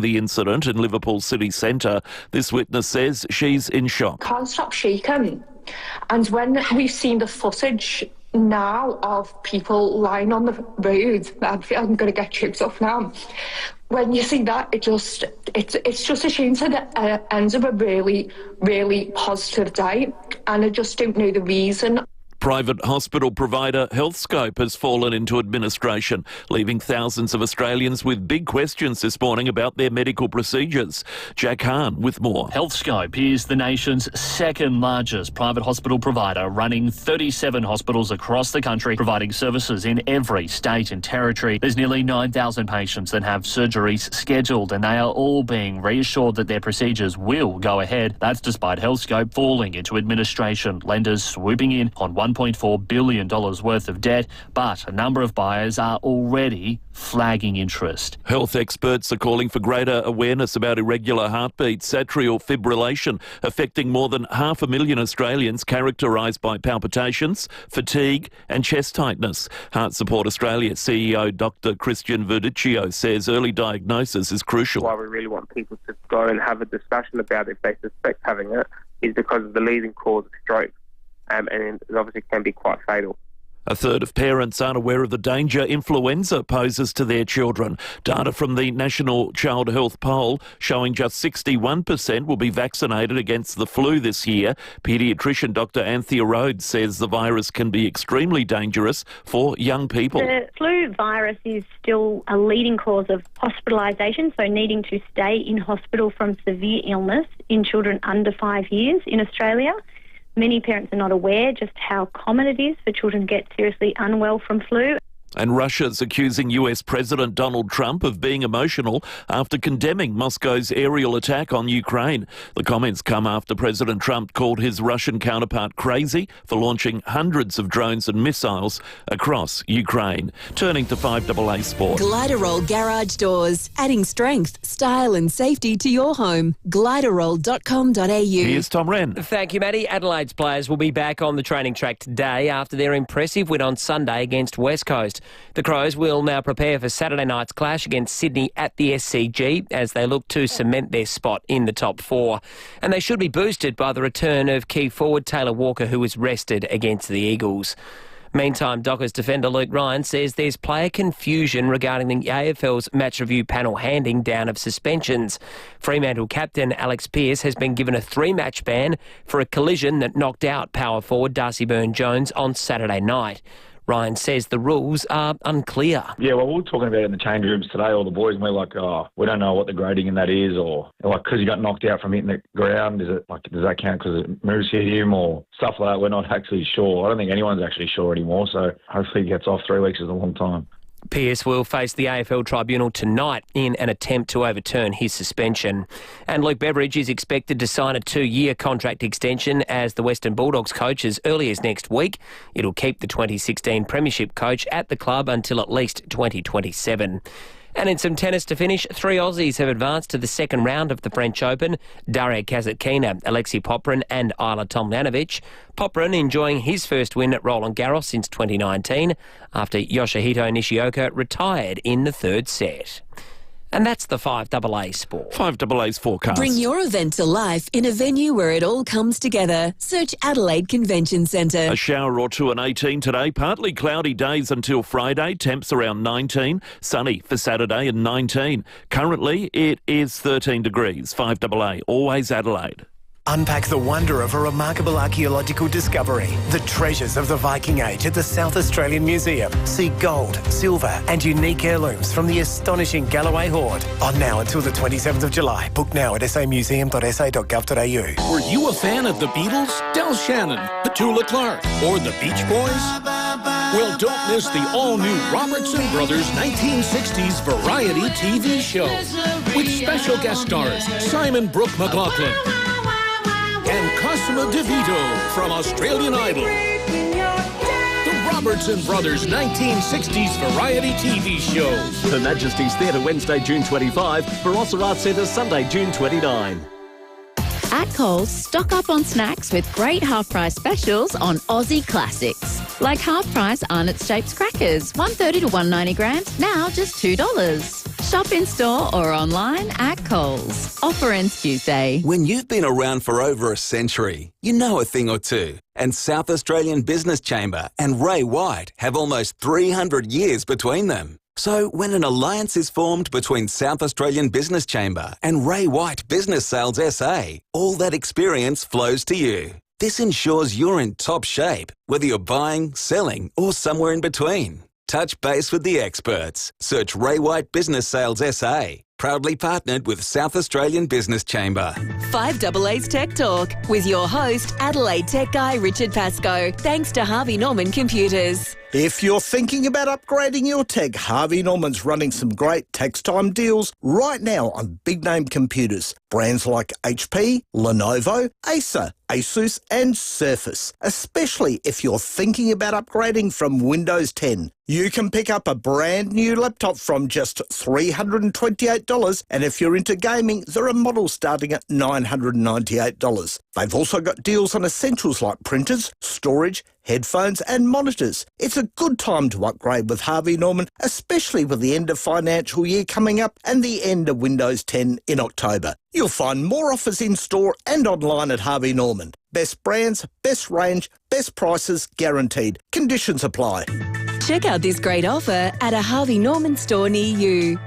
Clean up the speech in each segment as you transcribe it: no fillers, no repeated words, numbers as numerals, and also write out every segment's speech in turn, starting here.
the incident in Liverpool city centre. This witness says she's in shock. Can't stop shaking. And when we've seen the footage now of people lying on the road, I'm going to get choked up now. When you see that, it's just a shame to the end of a really, really positive day, and I just don't know the reason. Private hospital provider Healthscope has fallen into administration, leaving thousands of Australians with big questions this morning about their medical procedures. Jack Hahn with more. Healthscope is the nation's second largest private hospital provider, running 37 hospitals across the country, providing services in every state and territory. There's nearly 9,000 patients that have surgeries scheduled, and they are all being reassured that their procedures will go ahead. That's despite Healthscope falling into administration, lenders swooping in on $1.4 billion worth of debt, but a number of buyers are already flagging interest. Health experts are calling for greater awareness about irregular heartbeats, atrial fibrillation, affecting more than 500,000 Australians, characterised by palpitations, fatigue and chest tightness. Heart Support Australia CEO Dr Christian Verdicchio says early diagnosis is crucial. Why we really want people to go and have a discussion about if they suspect having it is because of the leading cause of stroke. And it obviously can be quite fatal. A third of parents aren't aware of the danger influenza poses to their children. Data from the National Child Health Poll showing just 61% will be vaccinated against the flu this year. Paediatrician Dr Anthea Rhodes says the virus can be extremely dangerous for young people. The flu virus is still a leading cause of hospitalisation, so needing to stay in hospital from severe illness in children under 5 years in Australia. Many parents are not aware just how common it is for children to get seriously unwell from flu. And Russia's accusing US President Donald Trump of being emotional after condemning Moscow's aerial attack on Ukraine. The comments come after President Trump called his Russian counterpart crazy for launching hundreds of drones and missiles across Ukraine. Turning to 5AA Sport. Gliderol Garage Doors, adding strength, style and safety to your home. Gliderol.com.au. Here's Tom Wren. Thank you, Maddie. Adelaide's players will be back on the training track today after their impressive win on Sunday against West Coast. The Crows will now prepare for Saturday night's clash against Sydney at the SCG as they look to cement their spot in the top four. And they should be boosted by the return of key forward Taylor Walker, who was rested against the Eagles. Meantime, Dockers defender Luke Ryan says there's player confusion regarding the AFL's match review panel handing down of suspensions. Fremantle captain Alex Pearce has been given a 3-match ban for a collision that knocked out power forward Darcy Byrne-Jones on Saturday night. Ryan says the rules are unclear. Yeah, well, we were talking about it in the change rooms today, all the boys, and we're like, we don't know what the grading in that is, or like, because you got knocked out from hitting the ground, does that count because it moves hit him, or stuff like that. We're not actually sure. I don't think anyone's actually sure anymore, so hopefully he gets off. 3 weeks is a long time. Pearce will face the AFL tribunal tonight in an attempt to overturn his suspension. And Luke Beveridge is expected to sign a 2-year contract extension as the Western Bulldogs coach as early as next week. It'll keep the 2016 Premiership coach at the club until at least 2027. And in some tennis to finish, 3 Aussies have advanced to the second round of the French Open. Daria Kasatkina, Alexei Popyrin and Isla Tomljanovic. Popyrin enjoying his first win at Roland Garros since 2019 after Yoshihito Nishioka retired in the third set. And that's the 5AA Sport. 5AA's forecast. Bring your event to life in a venue where it all comes together. Search Adelaide Convention Centre. A shower or two and 18 today. Partly cloudy days until Friday. Temps around 19. Sunny for Saturday and 19. Currently, it is 13 degrees. 5AA, always Adelaide. Unpack the wonder of a remarkable archaeological discovery. The treasures of the Viking Age at the South Australian Museum. See gold, silver and unique heirlooms from the astonishing Galloway Hoard. On now until the 27th of July. Book now at samuseum.sa.gov.au. Were you a fan of the Beatles, Del Shannon, Petula Clark, or the Beach Boys? Well, don't miss the all-new Robertson Brothers 1960s variety TV show with special guest stars Simon Brooke McLaughlin and Cosima DeVito from Australian Idol. The Robertson Brothers 1960s variety TV show. Her Majesty's Theatre Wednesday, June 25. Barossa Arts Centre Sunday, June 29. At Coles, stock up on snacks with great half-price specials on Aussie classics. Like half-price Arnott's Shapes crackers, $1.30 to $1.90 grand, now just $2. Shop in store or online at Coles. Offer ends Tuesday. When you've been around for over a century, you know a thing or two. And South Australian Business Chamber and Ray White have almost 300 years between them. So when an alliance is formed between South Australian Business Chamber and Ray White Business Sales SA, all that experience flows to you. This ensures you're in top shape, whether you're buying, selling, or somewhere in between. Touch base with the experts. Search Ray White Business Sales SA. Proudly partnered with South Australian Business Chamber. 5AA's Tech Talk with your host, Adelaide tech guy Richard Pascoe. Thanks to Harvey Norman Computers. If you're thinking about upgrading your tech, Harvey Norman's running some great tax time deals right now on big name computers. Brands like HP, Lenovo, Acer, Asus and Surface. Especially if you're thinking about upgrading from Windows 10. You can pick up a brand new laptop from just $328, and if you're into gaming, there are models starting at $998. They've also got deals on essentials like printers, storage, headphones and monitors. It's a good time to upgrade with Harvey Norman, especially with the end of financial year coming up and the end of Windows 10 in October. You'll find more offers in store and online at Harvey Norman. Best brands, best range, best prices guaranteed. Conditions apply. Check out this great offer at a Harvey Norman store near you.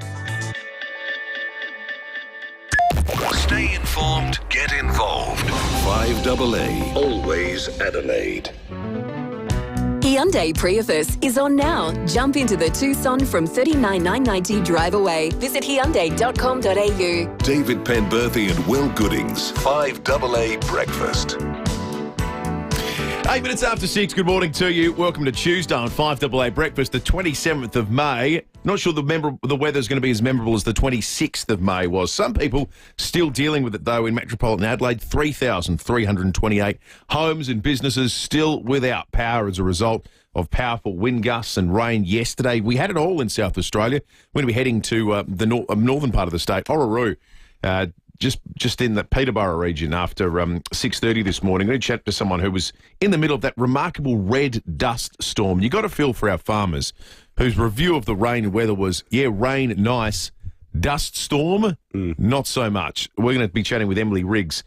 Stay informed, get involved. 5AA, always Adelaide. Hyundai Prius is on now. Jump into the Tucson from $39,990 drive away. Visit Hyundai.com.au. David Penberthy and Will Goodings, 5AA Breakfast. 8 minutes after 6, good morning to you. Welcome to Tuesday on 5AA Breakfast, the 27th of May. Not sure the weather's going to be as memorable as the 26th of May was. Some people still dealing with it, though, in metropolitan Adelaide. 3,328 homes and businesses still without power as a result of powerful wind gusts and rain yesterday. We had it all in South Australia. We're going to be heading to the northern part of the state, Orroroo, just in the Peterborough region after 6:30 this morning. We chat to someone who was in the middle of that remarkable red dust storm. You got to feel for our farmers whose review of the rain and weather was, rain, nice, dust storm, not so much. We're going to be chatting with Emily Riggs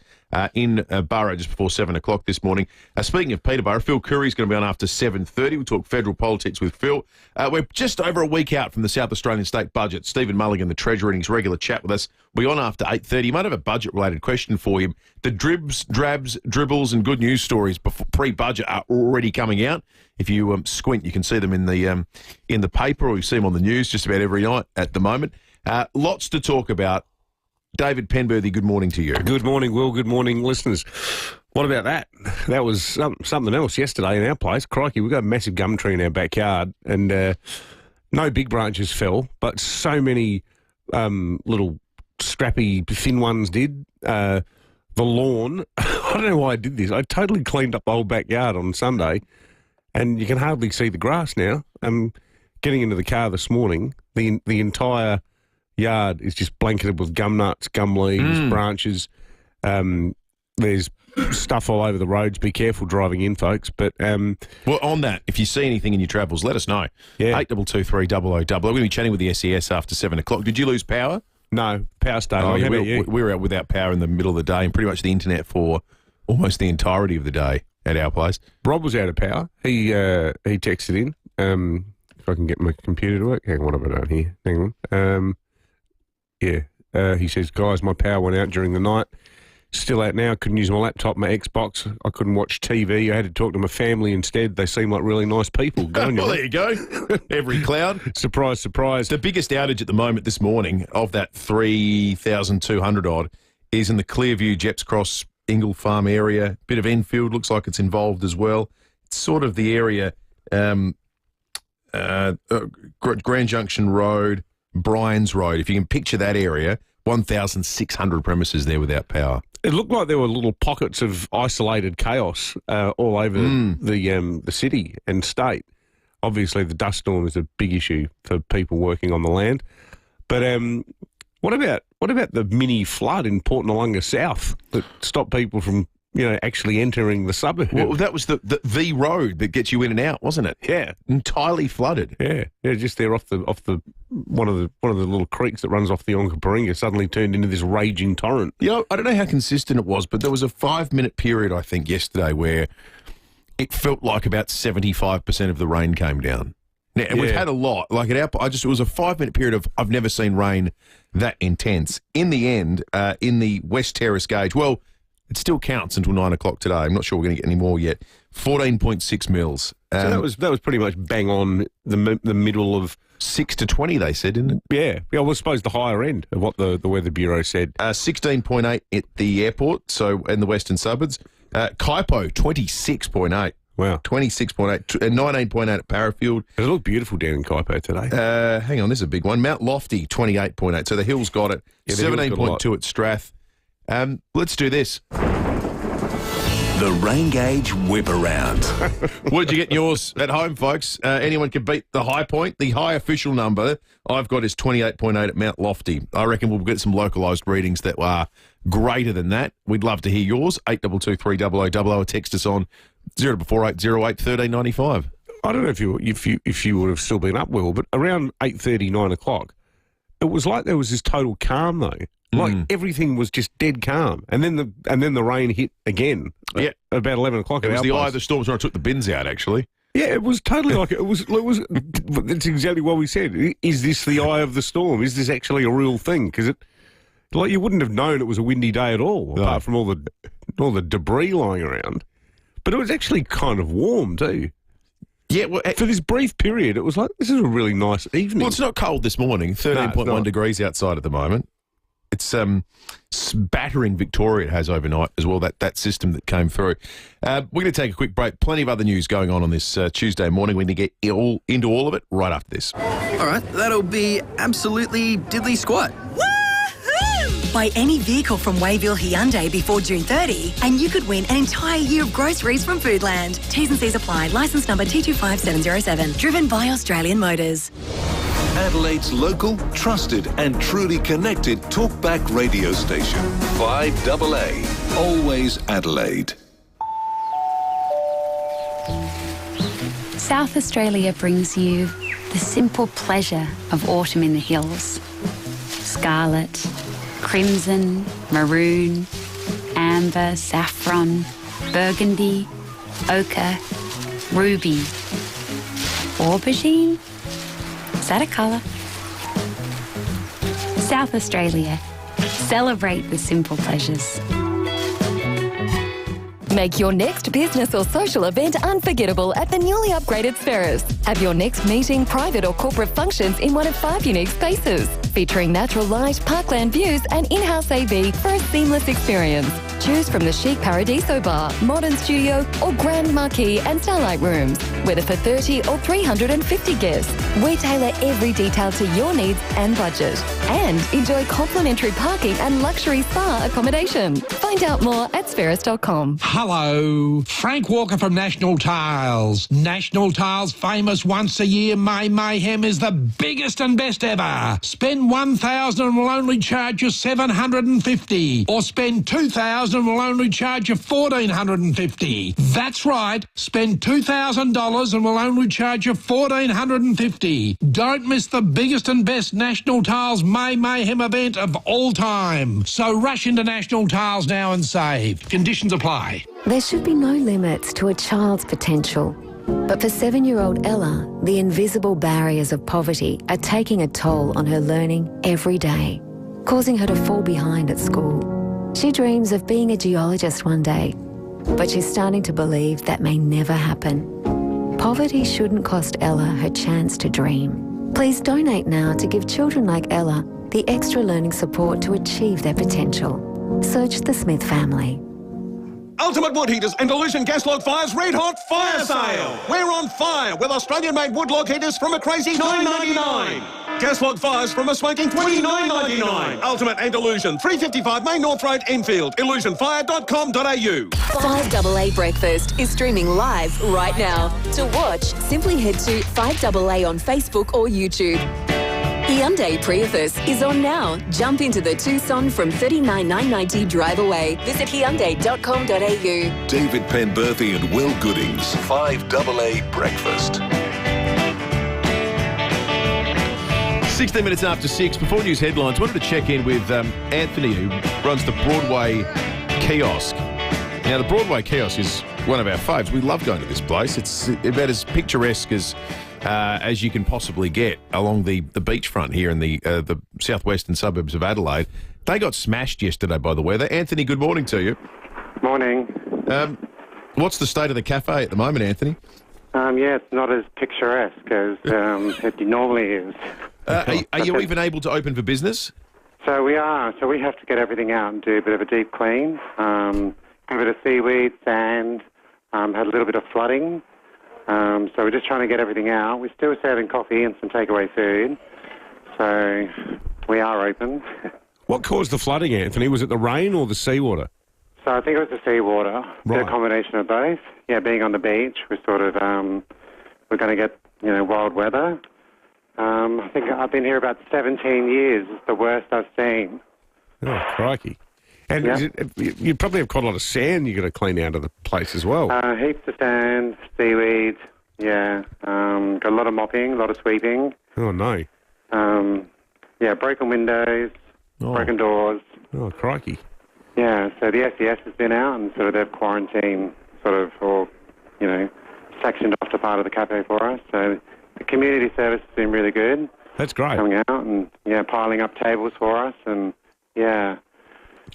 in Burra just before 7 o'clock this morning. Speaking of Peterborough, Phil Curry's going to be on after 7:30. We'll talk federal politics with Phil. We're just over a week out from the South Australian state budget. Stephen Mulligan, the Treasurer, in his regular chat with us, will be on after 8:30. You might have a budget-related question for him. The dribs, drabs, dribbles and good news stories pre-budget are already coming out. If you squint, you can see them in the paper, or you see them on the news just about every night at the moment. Lots to talk about. David Penberthy, good morning to you. Good morning, Will. Good morning, listeners. What about that? That was something else yesterday in our place. Crikey, we've got a massive gum tree in our backyard, and no big branches fell, but so many little strappy, thin ones did. The lawn, I don't know why I did this. I totally cleaned up the whole backyard on Sunday, and you can hardly see the grass now. Getting into the car this morning, the entire yard is just blanketed with gum nuts, gum leaves, branches. There's stuff all over the roads. Be careful driving in, folks. But well, on that, if you see anything in your travels, let us know. Yeah, 8223 000. We're going to be chatting with the SES after 7 o'clock. Did you lose power? No, power stayed. Oh, yeah, we were out without power in the middle of the day, and pretty much the internet for almost the entirety of the day at our place. Rob was out of power. He texted in. If I can get my computer to work. Hang on, what have I done here? Hang on. He says, guys, my power went out during the night. Still out now. Couldn't use my laptop, my Xbox. I couldn't watch TV. I had to talk to my family instead. They seem like really nice people. Well, there you go. Every cloud. Surprise, surprise. The biggest outage at the moment this morning of that 3,200 odd is in the Clearview, Jeps Cross, Ingle Farm area. Bit of Enfield looks like it's involved as well. It's sort of the area, Grand Junction Road, Bryans Road. If you can picture that area, 1,600 premises there without power. It looked like there were little pockets of isolated chaos all over the city and state. Obviously, the dust storm is a big issue for people working on the land. But what about the mini flood in Port Noarlunga South that stopped people from actually entering the suburb. Well, that was the road that gets you in and out, wasn't it? Yeah, entirely flooded. Yeah, just there off the one of the little creeks that runs off the Onkaparinga suddenly turned into this raging torrent. I don't know how consistent it was, but there was a 5-minute period, I think, yesterday where it felt like about 75% of the rain came down. Now, and we've had a lot. Like it was a 5-minute period of I've never seen rain that intense. In the end, in the West Terrace gauge, well, it still counts until 9 o'clock today. I'm not sure we're going to get any more yet. 14.6 mils. So that was pretty much bang on the middle of 6 to 20. They said, didn't it? Yeah. Well, I suppose the higher end of what the Weather Bureau said. 16.8 at the airport, so in the western suburbs. Kaipo 26.8. Wow. 26.8 and 19.8 at Parafield. It looked beautiful down in Kaipo today. Hang on, this is a big one. Mount Lofty 28.8. So the hills got it. 17.2 at Strath. Let's do this. The rain gauge whip around. What did you get in yours at home, folks? Anyone can beat the high point. The high official number I've got is 28.8 at Mount Lofty. I reckon we'll get some localised readings that are greater than that. We'd love to hear yours. 822 300 or text us on 0448 08 1395. I don't know if you would have still been up, Will, but around 8:30, 9 o'clock, it was like there was this total calm though. Like everything was just dead calm, and then the rain hit again. Yeah, at about 11 o'clock. It was the eye of the storm when I took the bins out. Actually, yeah, it was totally like it was. That's exactly what we said. Is this the eye of the storm? Is this actually a real thing? Because you wouldn't have known it was a windy day at all, apart from all the debris lying around. But it was actually kind of warm too. Yeah, well, for this brief period, it was like this is a really nice evening. Well, it's not cold this morning. 13.1 degrees outside at the moment. It's battering Victoria, it has overnight as well, that system that came through. We're going to take a quick break. Plenty of other news going on this Tuesday morning. We're going to get into all of it right after this. All right, that'll be absolutely diddly squat. Buy any vehicle from Wayville Hyundai before June 30 and you could win an entire year of groceries from Foodland. T's and C's apply. Licence number T25707. Driven by Australian Motors. Adelaide's local, trusted and truly connected talkback radio station. 5AA. Always Adelaide. South Australia brings you the simple pleasure of autumn in the hills. Scarlet, crimson, maroon, amber, saffron, burgundy, ochre, ruby, aubergine. Is that a colour? South Australia. Celebrate the simple pleasures. Make your next business or social event unforgettable at the newly upgraded Ferris. Have your next meeting, private or corporate functions in one of 5 unique spaces, featuring natural light, parkland views and in-house AV for a seamless experience. Choose from the chic Paradiso Bar, modern studio or grand marquee and starlight rooms, whether for 30 or 350 guests. We tailor every detail to your needs and budget. And enjoy complimentary parking and luxury spa accommodation. Find out more at Sferris.com. Hello, Frank Walker from National Tiles. National Tiles' famous once a year May Mayhem is the biggest and best ever. Spend $1,000 and we'll only charge you $750. Or spend $2,000 and we'll only charge you $1,450. That's right, spend $2,000 and we'll only charge you $1,450. Don't miss the biggest and best National Tiles May Mayhem event of all time. So rush into National Tiles now and save. Conditions apply. There should be no limits to a child's potential. But for 7-year-old Ella, the invisible barriers of poverty are taking a toll on her learning every day, causing her to fall behind at school. She dreams of being a geologist one day, but she's starting to believe that may never happen. Poverty shouldn't cost Ella her chance to dream. Please donate now to give children like Ella the extra learning support to achieve their potential. Search the Smith family. Ultimate Wood Heaters and Illusion Gas Log Fire's Red Hot Fire Sale. We're on fire with Australian-made wood log heaters from a crazy $9.99. Gas log fires from a smoking $29.99. Ultimate and Illusion, 355 Main North Road, Enfield. illusionfire.com.au. 5AA Breakfast is streaming live right now. To watch, simply head to 5AA on Facebook or YouTube. Hyundai Prius is on now. Jump into the Tucson from $39,990 drive away. Visit Hyundai.com.au. David Penberthy and Will Goodings. 5AA Breakfast. 16 minutes after 6. Before news headlines, wanted to check in with Anthony, who runs the Broadway Kiosk. Now, the Broadway Kiosk is one of our faves. We love going to this place. It's about as picturesque as you can possibly get along the beachfront here in the southwestern suburbs of Adelaide. They got smashed yesterday by the weather. Anthony, good morning to you. Morning. What's the state of the cafe at the moment, Anthony? Yeah, it's not as picturesque as it normally is. Are you even able to open for business? So we are. So we have to get everything out and do a bit of a deep clean. A bit of seaweed, sand, had a little bit of flooding. So we're just trying to get everything out. We're still serving coffee and some takeaway food. So we are open. What caused the flooding, Anthony? Was it the rain or the seawater? So I think it was the seawater. Right. A combination of both. Yeah, being on the beach, we're sort of, we're going to get, wild weather. I think I've been here about 17 years. It's the worst I've seen. Oh, crikey. And you probably have quite a lot of sand you've got to clean out of the place as well. Heaps of sand, seaweed, got a lot of mopping, a lot of sweeping. Oh, no. Broken windows, broken doors. Oh, crikey. Yeah, so the SES has been out and sort of they've quarantined sectioned off the part of the cafe for us. So the community service has been really good. That's great. Coming out and, piling up tables for us and,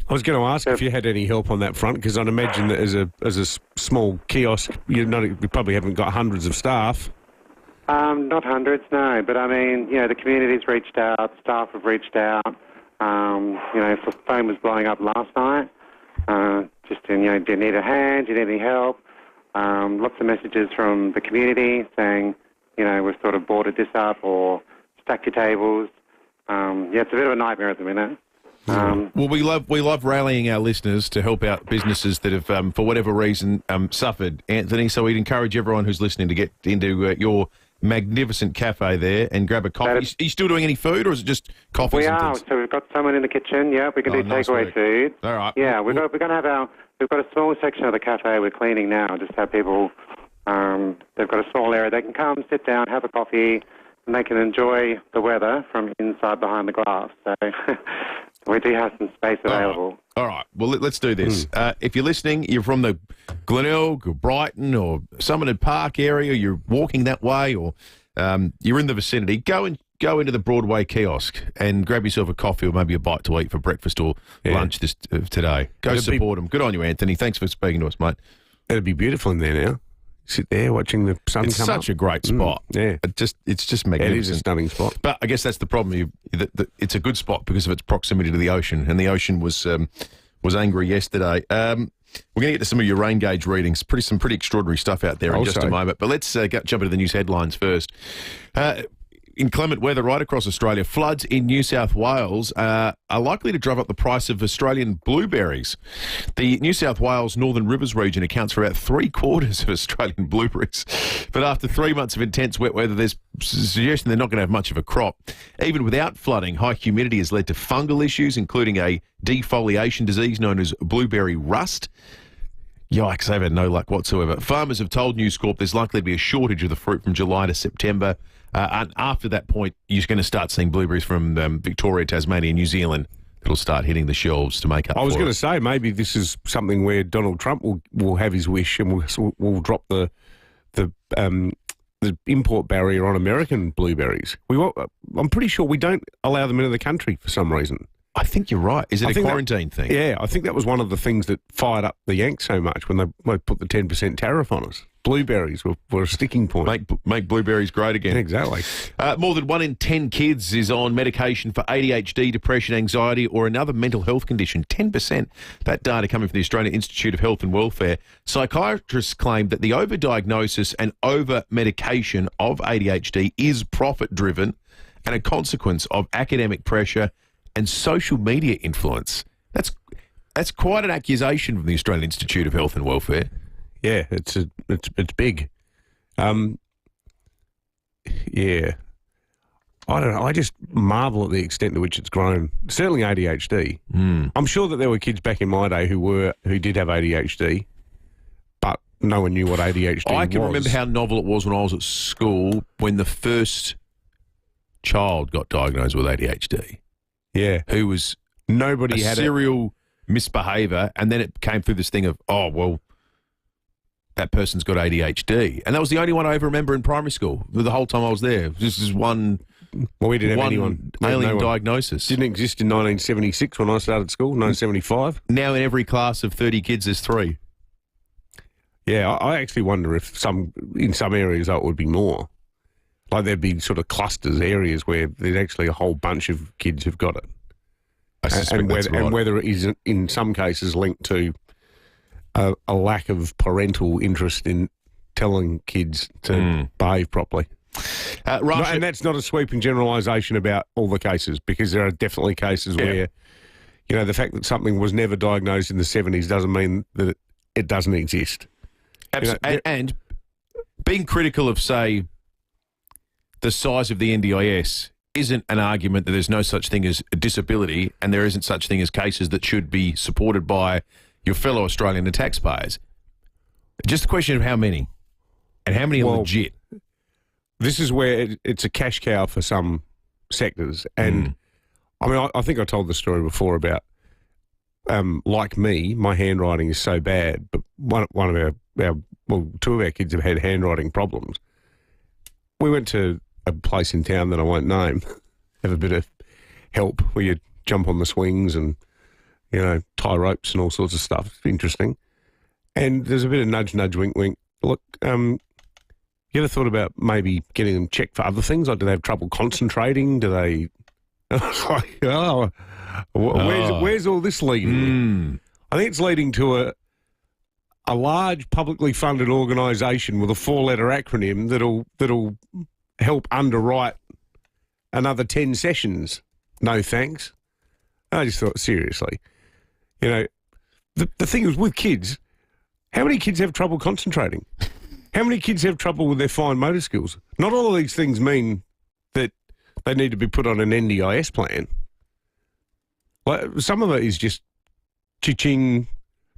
I was going to ask if you had any help on that front, because I'd imagine that as a small kiosk, you probably haven't got hundreds of staff. Not hundreds, no. But, the community's reached out, staff have reached out. Phone was blowing up last night. Do you need a hand? Do you need any help? Lots of messages from the community saying, we've sort of boarded this up or stacked your tables. It's a bit of a nightmare at the minute. Well, we love rallying our listeners to help out businesses that have, for whatever reason, suffered, Anthony. So we'd encourage everyone who's listening to get into your magnificent cafe there and grab a coffee. Are you still doing any food, or is it just coffee? We are. So we've got someone in the kitchen. Yeah, we can do takeaway food. All right. Yeah, we're going to have we've got a small section of the cafe we're cleaning now. Just have people. They've got a small area they can come, sit down, have a coffee, and they can enjoy the weather from inside behind the glass. So we do have some space available. All right. Well, let's do this. If you're listening, you're from the Glenelg or Brighton or Summerton Park area, you're walking that way, or you're in the vicinity, go into the Broadway Kiosk and grab yourself a coffee or maybe a bite to eat for breakfast or lunch today. Go support them. Good on you, Anthony. Thanks for speaking to us, mate. It'd be beautiful in there now. Sit there watching the sun come up. It's such a great spot. It's just magnificent. It is a stunning spot. But I guess that's the problem. It's a good spot because of its proximity to the ocean, and the ocean was angry yesterday. We're going to get to some of your rain gauge readings. Some pretty extraordinary stuff out there in just a moment. But let's jump into the news headlines first. Inclement weather right across Australia. Floods in New South Wales are likely to drive up the price of Australian blueberries. The New South Wales Northern Rivers region accounts for about 3/4 of Australian blueberries. But after 3 months of intense wet weather, there's suggestion they're not going to have much of a crop. Even without flooding, high humidity has led to fungal issues, including a defoliation disease known as blueberry rust. Yikes, they've had no luck whatsoever. Farmers have told News Corp there's likely to be a shortage of the fruit from July to September. And after that point, you're going to start seeing blueberries from Victoria, Tasmania, New Zealand that'll start hitting the shelves to make up for it. I was going to say, maybe this is something where Donald Trump will have his wish and we'll drop the import barrier on American blueberries. I'm pretty sure we don't allow them into the country for some reason. I think you're right. Is it a quarantine thing? Yeah, I think that was one of the things that fired up the Yanks so much when they put the 10% tariff on us. Blueberries were a sticking point. Make blueberries great again. Exactly. More than 1 in 10 kids is on medication for ADHD, depression, anxiety, or another mental health condition. 10%. That data coming from the Australian Institute of Health and Welfare. Psychiatrists claim that the overdiagnosis and over-medication of ADHD is profit-driven and a consequence of academic pressure and social media influence. That's quite an accusation from the Australian Institute of Health and Welfare. Yeah, it's big. Yeah, I don't know. I just marvel at the extent to which it's grown. Certainly ADHD. I'm sure that there were kids back in my day who did have ADHD, but no one knew what ADHD was. I can remember how novel it was when I was at school when the first child got diagnosed with ADHD. Yeah. Who was Nobody had serial misbehaviour, and then it came through this thing of, oh, well, that person's got ADHD. And that was the only one I ever remember in primary school, the whole time I was there. This is one... Well, we didn't have anyone. Alien diagnosis. Didn't exist in 1976 when I started school, 1975. Now in every class of 30 kids, there's 3. Yeah, I actually wonder if in some areas that would be more. Like there'd be sort of clusters, areas where there's actually a whole bunch of kids who've got it. And whether it is in some cases linked to a lack of parental interest in telling kids to behave properly. And that's not a sweeping generalisation about all the cases, because there are definitely cases where, you know, the fact that something was never diagnosed in the 70s doesn't mean that it doesn't exist. Absolutely. You know, and being critical of, say, the size of the NDIS isn't an argument that there's no such thing as a disability and there isn't such thing as cases that should be supported by your fellow Australian taxpayers. Just a question of how many, and how many are legit. This is where it's a cash cow for some sectors. And, I mean, I think I told the story before about, like me, my handwriting is so bad, but one of two of our kids have had handwriting problems. We went to a place in town that I won't name, have a bit of help where you jump on the swings and, you know, tie ropes and all sorts of stuff. It's interesting. And there's a bit of nudge, nudge, wink, wink. Look, you ever thought about maybe getting them checked for other things? Like, do they have trouble concentrating? Do they... like, where's all this leading? I think it's leading to a large publicly funded organisation with a 4-letter acronym that'll help underwrite another 10 sessions. No thanks. I just thought, seriously. You know, the thing is with kids, how many kids have trouble concentrating? How many kids have trouble with their fine motor skills? Not all of these things mean that they need to be put on an NDIS plan. Like, some of it is just cha-ching,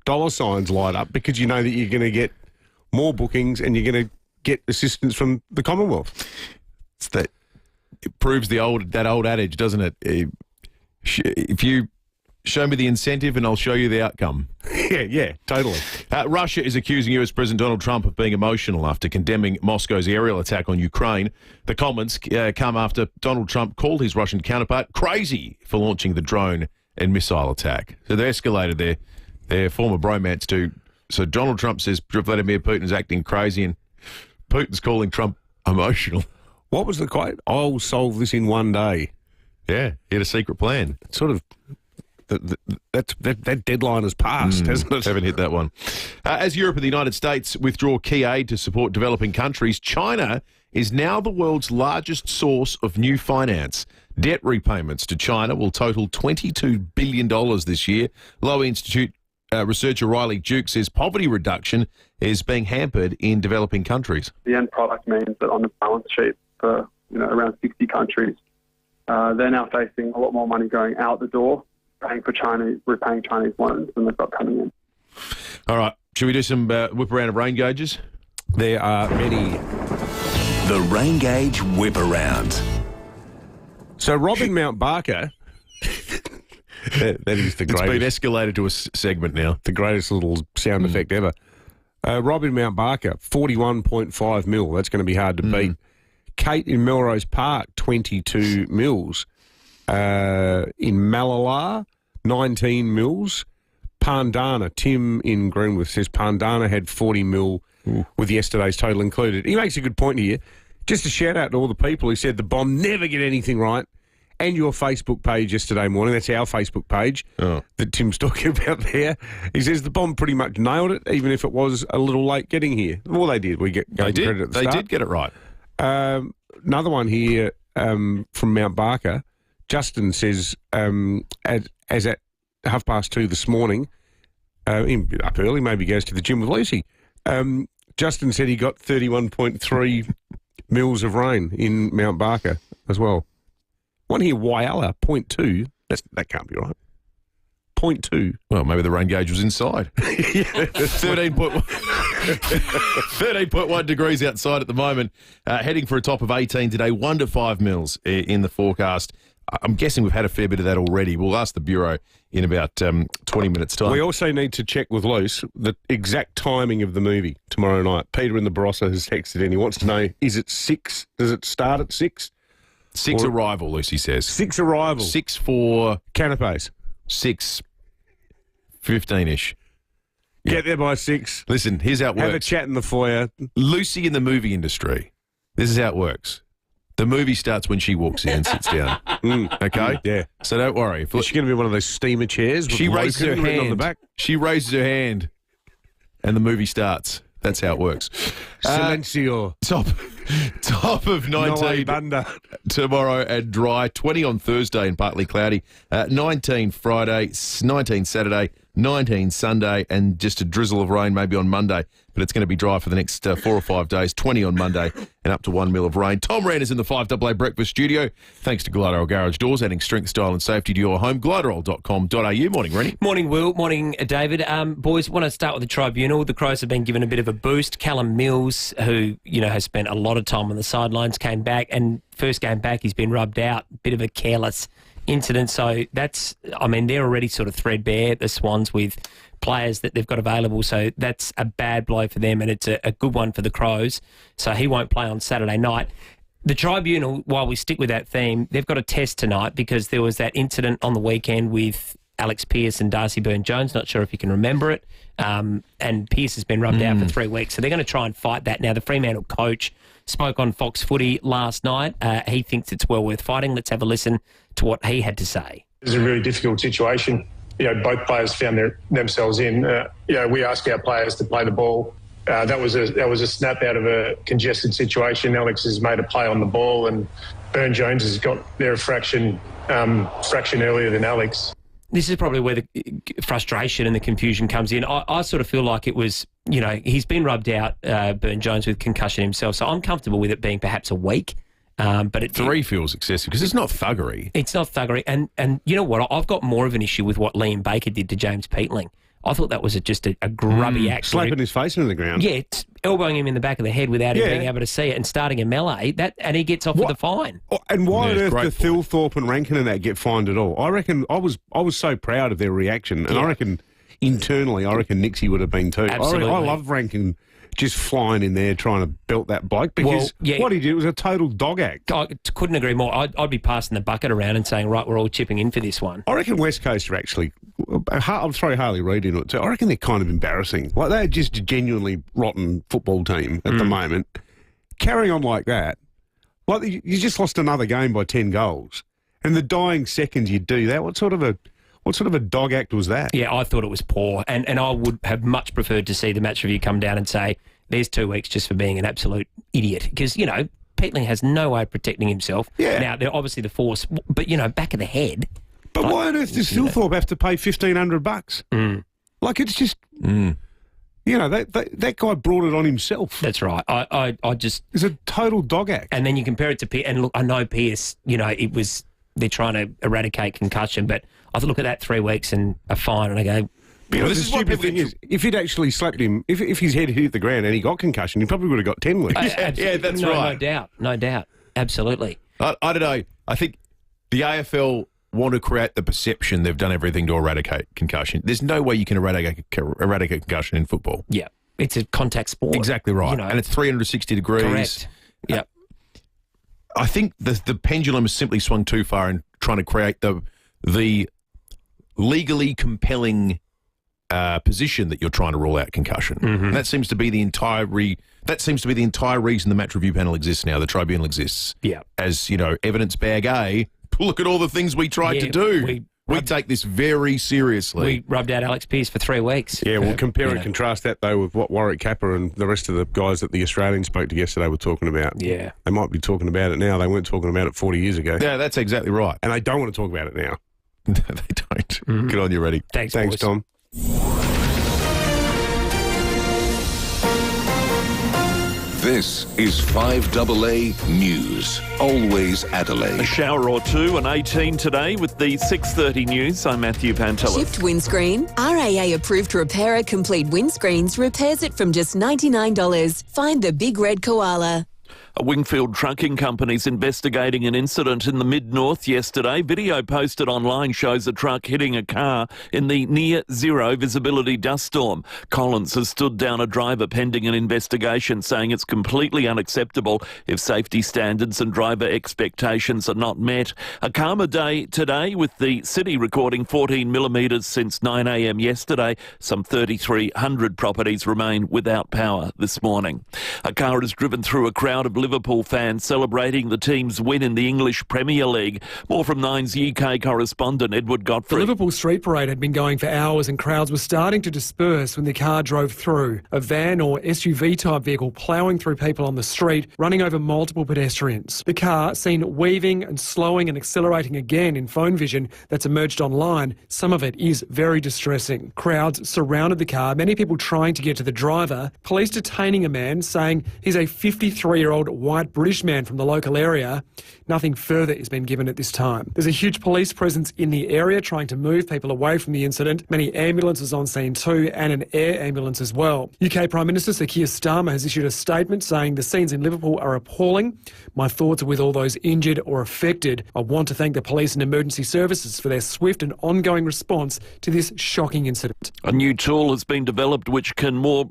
dollar signs light up because you know that you're going to get more bookings and you're going to get assistance from the Commonwealth. It proves that old adage, doesn't it? If you show me the incentive and I'll show you the outcome. Yeah, totally. Russia is accusing US President Donald Trump of being emotional after condemning Moscow's aerial attack on Ukraine. The comments come after Donald Trump called his Russian counterpart crazy for launching the drone and missile attack. So they escalated their former bromance to... So Donald Trump says Vladimir Putin is acting crazy and Putin's calling Trump emotional. What was the quote? I'll solve this in one day. Yeah, he had a secret plan. Sort of... That deadline has passed, hasn't it? Haven't hit that one. As Europe and the United States withdraw key aid to support developing countries, China is now the world's largest source of new finance. Debt repayments to China will total $22 billion this year. Lowy Institute researcher Riley Duke says poverty reduction is being hampered in developing countries. The end product means that on the balance sheet for around 60 countries, they're now facing a lot more money going out the door, repaying Chinese loans than they've got coming in. All right. Should we do some whip around of rain gauges? There are many. The rain gauge whip around. So Robin Mount Barker, that is the greatest. It's been escalated to a segment now. The greatest little sound effect ever. Robin Mount Barker, 41.5 mil. That's going to be hard to beat. Kate in Melrose Park, 22 mils. In Malala, 19 mils. Pandana, Tim in Greenwith says Pandana had 40 mil with yesterday's total included. He makes a good point here. Just a shout out to all the people who said the bomb never get anything right. And your Facebook page yesterday morning, that's our Facebook page that Tim's talking about there. He says the bomb pretty much nailed it, even if it was a little late getting here. Well, they did. They did. They did get it right. Another one here from Mount Barker. Justin says, as at 2:30 this morning, up early, maybe goes to the gym with Lucy. Justin said he got 31.3 mils of rain in Mount Barker as well. One here, Whyalla, 0.2. That can't be right. 0.2. Well, maybe the rain gauge was inside. 13.1 degrees outside at the moment. Heading for a top of 18 today. 1 to 5 mils in the forecast. I'm guessing we've had a fair bit of that already. We'll ask the Bureau in about 20 minutes' time. We also need to check with Luce the exact timing of the movie tomorrow night. Peter in the Barossa has texted in. He wants to know, is it 6? Does it start at 6? 6 arrival, Lucy says. 6 arrival. 6 for... Canapes. 6:15-ish. Get there by 6. Listen, here's how it works. Have a chat in the foyer. Lucy in the movie industry. This is how it works. The movie starts when she walks in and sits down. Okay? Yeah. So don't worry. Is she going to be one of those steamer chairs with she raises her hand on the back? She raises her hand and the movie starts. That's how it works. Silencio. Top of 19 tomorrow and dry. 20 on Thursday and partly cloudy. 19 Friday, 19 Saturday, 19 Sunday, and just a drizzle of rain maybe on Monday. But it's going to be dry for the next 4 or 5 days. 20 on Monday and up to 1 mil of rain. Tom Rand is in the 5AA Breakfast Studio. Thanks to Glarderol Garage Doors, adding strength, style and safety to your home. Glarderol.com.au. Morning, Rennie. Morning, Will. Morning, David. Boys, want to start with the tribunal. The Crows have been given a bit of a boost. Callum Mills, who, has spent a lot of time on the sidelines, came back, and first game back he's been rubbed out. Bit of a careless incident. So they're already sort of threadbare, the Swans, with players that they've got available. So that's a bad blow for them, and it's a good one for the Crows. So he won't play on Saturday night. The tribunal, while we stick with that theme, they've got a test tonight because there was that incident on the weekend with Alex Pearce and Darcy Byrne-Jones. Not sure if you can remember it. And Pearce has been rubbed out for 3 weeks. So they're going to try and fight that. Now, the Fremantle coach spoke on Fox Footy last night. He thinks it's well worth fighting. Let's have a listen to what he had to say. It's a really difficult situation. Both players found themselves in. We ask our players to play the ball. That was a snap out of a congested situation. Alex has made a play on the ball, and Byrne-Jones has got there a fraction earlier than Alex. This is probably where the frustration and the confusion comes in. I sort of feel like it was, he's been rubbed out, Byrne-Jones, with concussion himself, so I'm comfortable with it being perhaps a week. But 3 feels excessive because it's not thuggery. It's not thuggery. And you know what? I've got more of an issue with what Liam Baker did to James Peatling. I thought that was just a grubby act. Slapping his face into the ground. Yeah, elbowing him in the back of the head without him being able to see it and starting a melee, and he gets off with a fine. And why on earth did Thilthorpe and Rankin and that get fined at all? I reckon I was so proud of their reaction, and I reckon internally, Nixie would have been too. Absolutely. I love Rankin just flying in there trying to belt that bloke because what he did was a total dog act. I couldn't agree more. I'd be passing the bucket around and saying, right, we're all chipping in for this one. I reckon West Coast are actually, I'll throw Harley Reid into it too. I reckon they're kind of embarrassing. Like, they're just a genuinely rotten football team at the moment. Carrying on like that, like you just lost another game by 10 goals. And the dying seconds you do that, what sort of a dog act was that? Yeah, I thought it was poor. And I would have much preferred to see the match review come down and say, there's 2 weeks just for being an absolute idiot. Because, Peatling has no way of protecting himself. Yeah. Now, they're obviously the force, but, back of the head. But why on earth does Thilthorpe have to pay $1,500? Like, it's just... that guy brought it on himself. That's right. I just... It's a total dog act. And then you compare it to Pearce. And look, I know Pearce, they're trying to eradicate concussion, but I look at that 3 weeks and a fine, and I go... This is what people think is, if he'd actually slapped him, if his head hit the ground and he got concussion, he probably would have got 10 weeks. Yeah, that's right. No doubt. Absolutely. I don't know. I think the AFL want to create the perception they've done everything to eradicate concussion. There's no way you can eradicate concussion in football. Yeah. It's a contact sport. Exactly right. And it's 360 degrees. Correct. Yep. I think the pendulum has simply swung too far in trying to create the legally compelling position that you're trying to rule out concussion. And that seems to be the entire reason the match review panel exists now. The tribunal exists. Yeah. As evidence bag A. Look at all the things we tried to do. We take this very seriously. We rubbed out Alex Pearce for 3 weeks. Yeah, well, compare and contrast that, though, with what Warwick Capper and the rest of the guys that the Australians spoke to yesterday were talking about. Yeah. They might be talking about it now. They weren't talking about it 40 years ago. Yeah, that's exactly right. And they don't want to talk about it now. They don't. Good on you, Reddy. Thanks, Tom. This is 5AA News. Always Adelaide. A shower or two and 18 today with the 6:30 news. I'm Matthew Pantelis. Shift windscreen. RAA approved repairer Complete Windscreens repairs it from just $99. Find the big red koala. A Wingfield trucking company's investigating an incident in the mid-north yesterday. Video posted online shows a truck hitting a car in the near-zero visibility dust storm. Collins has stood down a driver pending an investigation, saying it's completely unacceptable if safety standards and driver expectations are not met. A calmer day today, with the city recording 14 millimetres since 9 a.m. yesterday. Some 3,300 properties remain without power this morning. A car has driven through a crowd of Liverpool fans celebrating the team's win in the English Premier League. More from Nine's UK correspondent Edward Godfrey. The Liverpool street parade had been going for hours and crowds were starting to disperse when the car drove through. A van or SUV type vehicle ploughing through people on the street, running over multiple pedestrians. The car seen weaving and slowing and accelerating again in phone vision that's emerged online. Some of it is very distressing. Crowds surrounded the car, many people trying to get to the driver. Police detaining a man saying he's a 53-year-old white British man from the local area. Nothing further has been given at this time. There's a huge police presence in the area trying to move people away from the incident. Many ambulances on scene too, and an air ambulance as well. UK Prime Minister Sir Keir Starmer has issued a statement saying the scenes in Liverpool are appalling. My thoughts are with all those injured or affected. I want to thank the police and emergency services for their swift and ongoing response to this shocking incident. A new tool has been developed which can more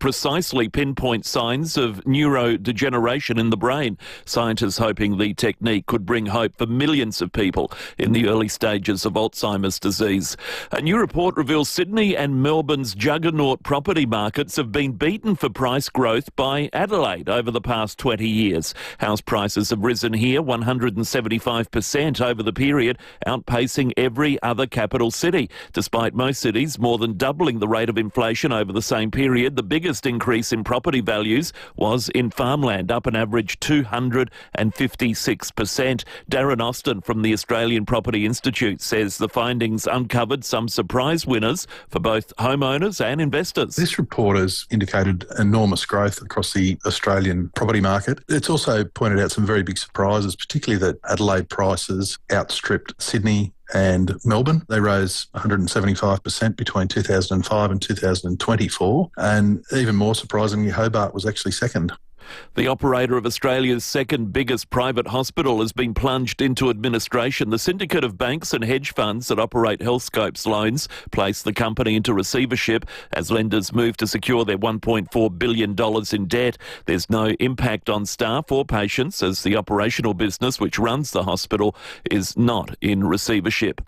precisely pinpoint signs of neurodegeneration in the brain. Scientists hoping the technique could bring hope for millions of people in the early stages of Alzheimer's disease. A new report reveals Sydney and Melbourne's juggernaut property markets have been beaten for price growth by Adelaide over the past 20 years. House prices have risen here 175% over the period, outpacing every other capital city. Despite most cities more than doubling the rate of inflation over the same period, the biggest increase in property values was in farmland, up an average 256%. Darren Austin from the Australian Property Institute says the findings uncovered some surprise winners for both homeowners and investors. This report has indicated enormous growth across the Australian property market. It's also pointed out some very big surprises, particularly that Adelaide prices outstripped Sydney and Melbourne. They rose 175% between 2005 and 2024. And even more surprisingly, Hobart was actually second. The operator of Australia's second biggest private hospital has been plunged into administration. The syndicate of banks and hedge funds that operate Healthscope's loans placed the company into receivership as lenders move to secure their $1.4 billion in debt. There's no impact on staff or patients as the operational business which runs the hospital is not in receivership.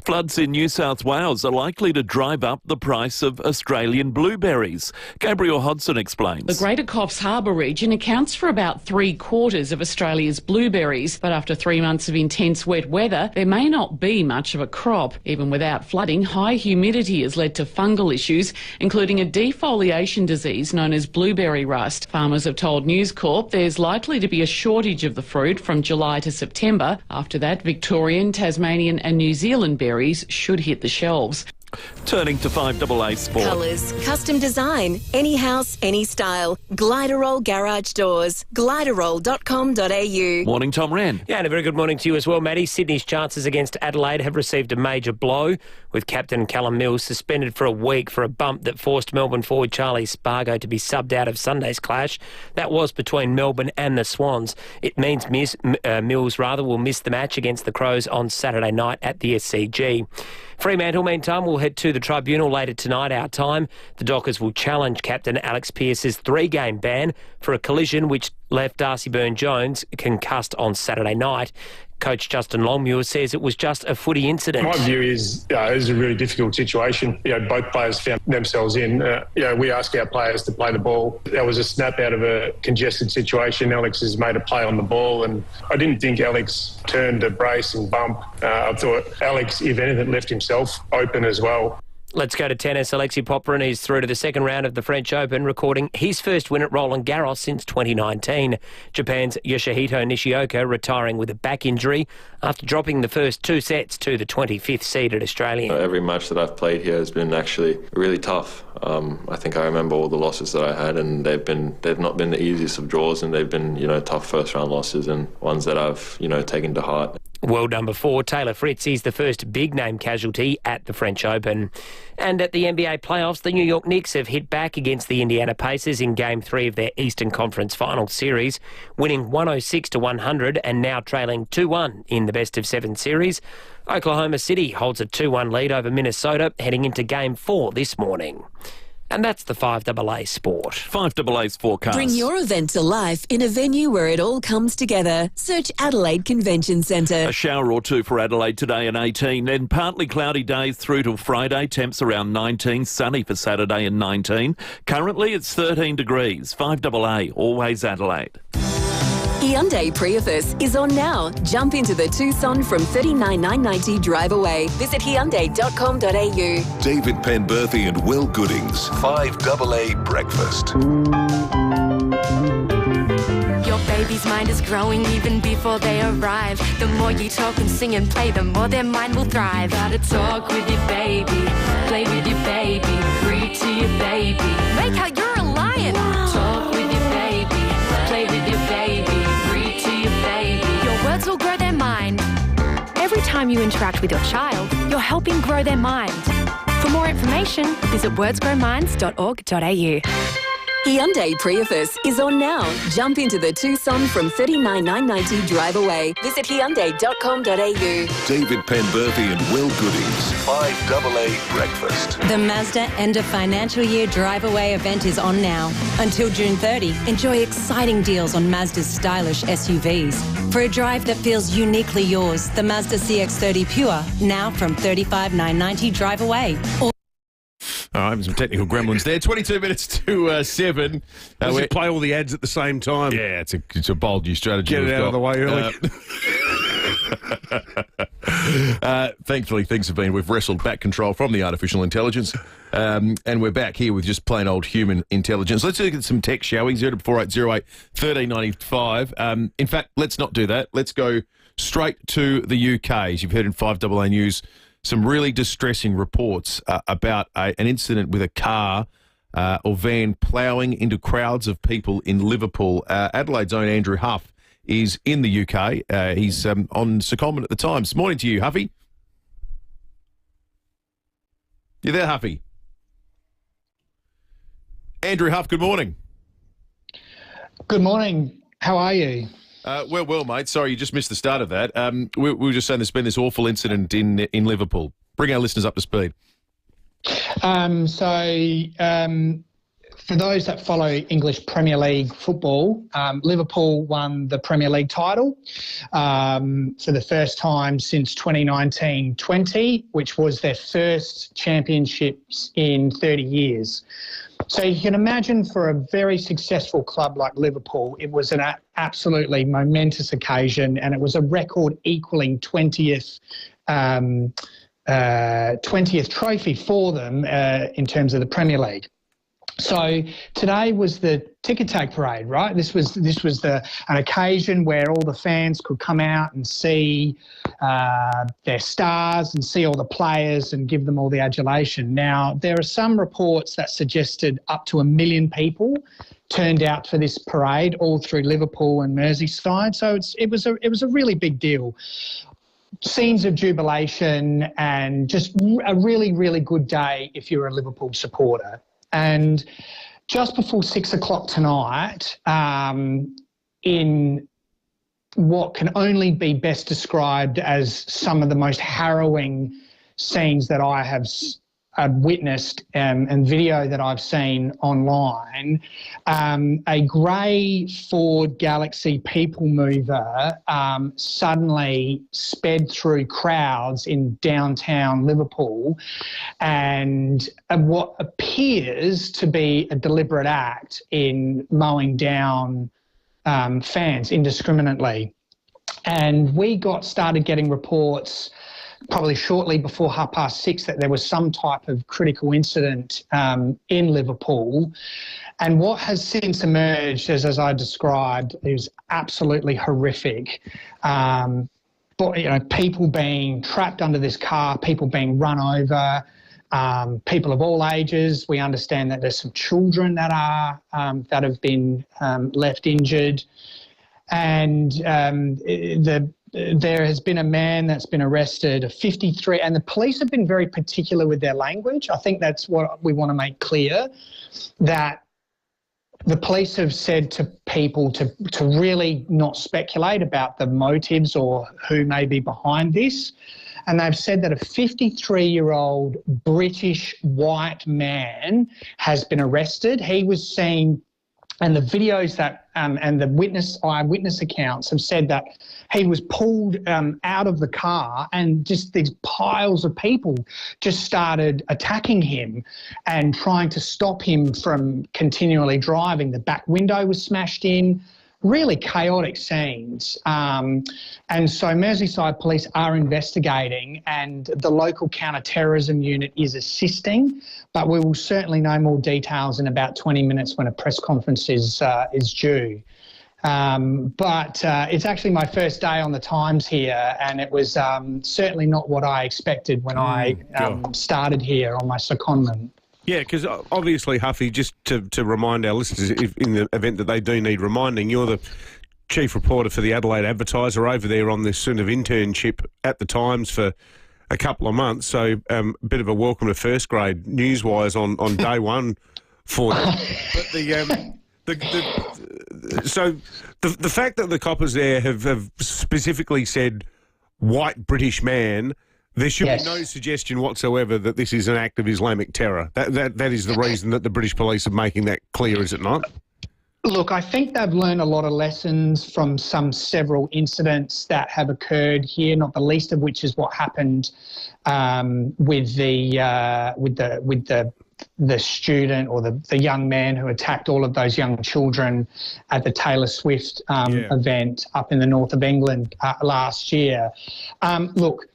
Floods in New South Wales are likely to drive up the price of Australian blueberries. Gabriel Hodson explains. The Greater Coffs Harbour region accounts for about 3/4 of Australia's blueberries, but after 3 months of intense wet weather, there may not be much of a crop. Even without flooding, high humidity has led to fungal issues, including a defoliation disease known as blueberry rust. Farmers have told News Corp there's likely to be a shortage of the fruit from July to September. After that, Victorian, Tasmanian and New Zealand berries should hit the shelves. Turning to 5AA Sport. Colours, custom design, any house, any style. Gliderol Garage Doors. Gliderol.com.au. Morning, Tom Wren. Yeah, and a very good morning to you as well, Matty. Sydney's chances against Adelaide have received a major blow, with captain Callum Mills suspended for a week for a bump that forced Melbourne forward Charlie Spargo to be subbed out of Sunday's clash. That was between Melbourne and the Swans. It means Mills will miss the match against the Crows on Saturday night at the SCG. Fremantle, meantime, will head to the tribunal later tonight, our time. The Dockers will challenge captain Alex Pearce's 3-game ban for a collision which left Darcy Byrne-Jones concussed on Saturday night. Coach Justin Longmuir says it was just a footy incident. My view is it was a really difficult situation. Both players found themselves in. We ask our players to play the ball. That was a snap out of a congested situation. Alex has made a play on the ball, and I didn't think Alex turned to brace and bump. I thought Alex, if anything, left himself open as well. Let's go to tennis. Alexei Popyrin is through to the second round of the French Open, recording his first win at Roland Garros since 2019. Japan's Yoshihito Nishioka retiring with a back injury after dropping the first 2 sets to the 25th seeded Australian. Every match that I've played here has been actually really tough. I think I remember all the losses that I had, and they've not been the easiest of draws, and they've been, tough first round losses and ones that I've, taken to heart. World number 4, Taylor Fritz, is the first big-name casualty at the French Open. And at the NBA playoffs, the New York Knicks have hit back against the Indiana Pacers in Game 3 of their Eastern Conference Finals series, winning 106-100 and now trailing 2-1 in the best-of-7 series. Oklahoma City holds a 2-1 lead over Minnesota heading into Game 4 this morning. And that's the 5AA Sport. 5AA's forecast. Bring your event to life in a venue where it all comes together. Search Adelaide Convention Centre. A shower or two for Adelaide today and 18. Then partly cloudy days through till Friday. Temps around 19. Sunny for Saturday and 19. Currently it's 13 degrees. 5AA, always Adelaide. Hyundai Prius is on now. Jump into the Tucson from $39,990 drive away. Visit Hyundai.com.au. David Penberthy and Will Goodings, 5AA Breakfast. Your baby's mind is growing even before they arrive. The more you talk and sing and play, the more their mind will thrive. Gotta talk with your baby, play with your baby, read to your baby. Make out you're a lion. Talk with your baby, play with your baby, read to your baby. Your words will grow their mind. Every time you interact with your child, you're helping grow their mind. For more information, visit wordsgrowminds.org.au. Hyundai Prius is on now. Jump into the Tucson from $39,990 drive away. Visit Hyundai.com.au. David Penberthy and Will Goodings, 5AA Breakfast. The Mazda End of Financial Year Drive Away event is on now. Until June 30, enjoy exciting deals on Mazda's stylish SUVs. For a drive that feels uniquely yours, the Mazda CX-30 Pure, now from $35,990 drive away. All right, some technical gremlins there. 22 minutes to 7. We play all the ads at the same time. Yeah, it's a bold new strategy. Get it out of the way early. Thankfully, things have been, we've wrestled back control from the artificial intelligence, and we're back here with just plain old human intelligence. Let's look at some text, shall we? 040808 1395. In fact, let's not do that. Let's go straight to the UK. As you've heard in 5AA News, some really distressing reports about an incident with a car or van ploughing into crowds of people in Liverpool. Adelaide's own Andrew Huff is in the UK. He's on secondment at the Times. Morning to you, Huffy. You there, Huffy? Andrew Huff, good morning. Good morning. How are you? Well, mate. Sorry, you just missed the start of that. We were just saying there's been this awful incident in Liverpool. Bring our listeners up to speed. For those that follow English Premier League football, Liverpool won the Premier League title for the first time since 2019-20, which was their first championships in 30 years. So you can imagine for a very successful club like Liverpool, it was an absolutely momentous occasion, and it was a record equaling 20th trophy for them in terms of the Premier League. So today was the ticker tape parade, right? This was an occasion where all the fans could come out and see their stars and see all the players and give them all the adulation. Now, there are some reports that suggested up to 1 million people turned out for this parade all through Liverpool and Merseyside. So it was a really big deal. Scenes of jubilation and just a really, really good day if you're a Liverpool supporter. And just before 6 o'clock tonight, in what can only be best described as some of the most harrowing scenes that I have witnessed and video that I've seen online, a grey Ford Galaxy people mover suddenly sped through crowds in downtown Liverpool, and what appears to be a deliberate act in mowing down fans indiscriminately. And we started getting reports probably shortly before 6:30 that there was some type of critical incident in Liverpool. And what has since emerged, as I described, is absolutely horrific. But, people being trapped under this car, people being run over, people of all ages. We understand that there's some children that have been left injured. And there has been a man that's been arrested, a 53, and the police have been very particular with their language. I think that's what we want to make clear, that the police have said to people to really not speculate about the motives or who may be behind this. And they've said that a 53-year-old British white man has been arrested. He was seen, and the videos that and the eyewitness accounts have said that he was pulled out of the car and just these piles of people just started attacking him and trying to stop him from continually driving. The back window was smashed in. Really chaotic scenes. And so Merseyside Police are investigating, and the local counter-terrorism unit is assisting, but we will certainly know more details in about 20 minutes when a press conference is due. But it's actually my first day on the Times here, and it was certainly not what I expected when I started here on my secondment. Yeah, because obviously, Huffy, just to remind our listeners, if in the event that they do need reminding, you're the chief reporter for the Adelaide Advertiser over there on this sort of internship at the Times for a couple of months. So a bit of a welcome to first grade news-wise on day one for you. But the fact that the coppers there have specifically said white British man, there should be no suggestion whatsoever that this is an act of Islamic terror. That is the reason that the British police are making that clear, is it not? Look, I think they've learned a lot of lessons from several incidents that have occurred here, not the least of which is what happened with the student or the young man who attacked all of those young children at the Taylor Swift event up in the north of England last year. Look,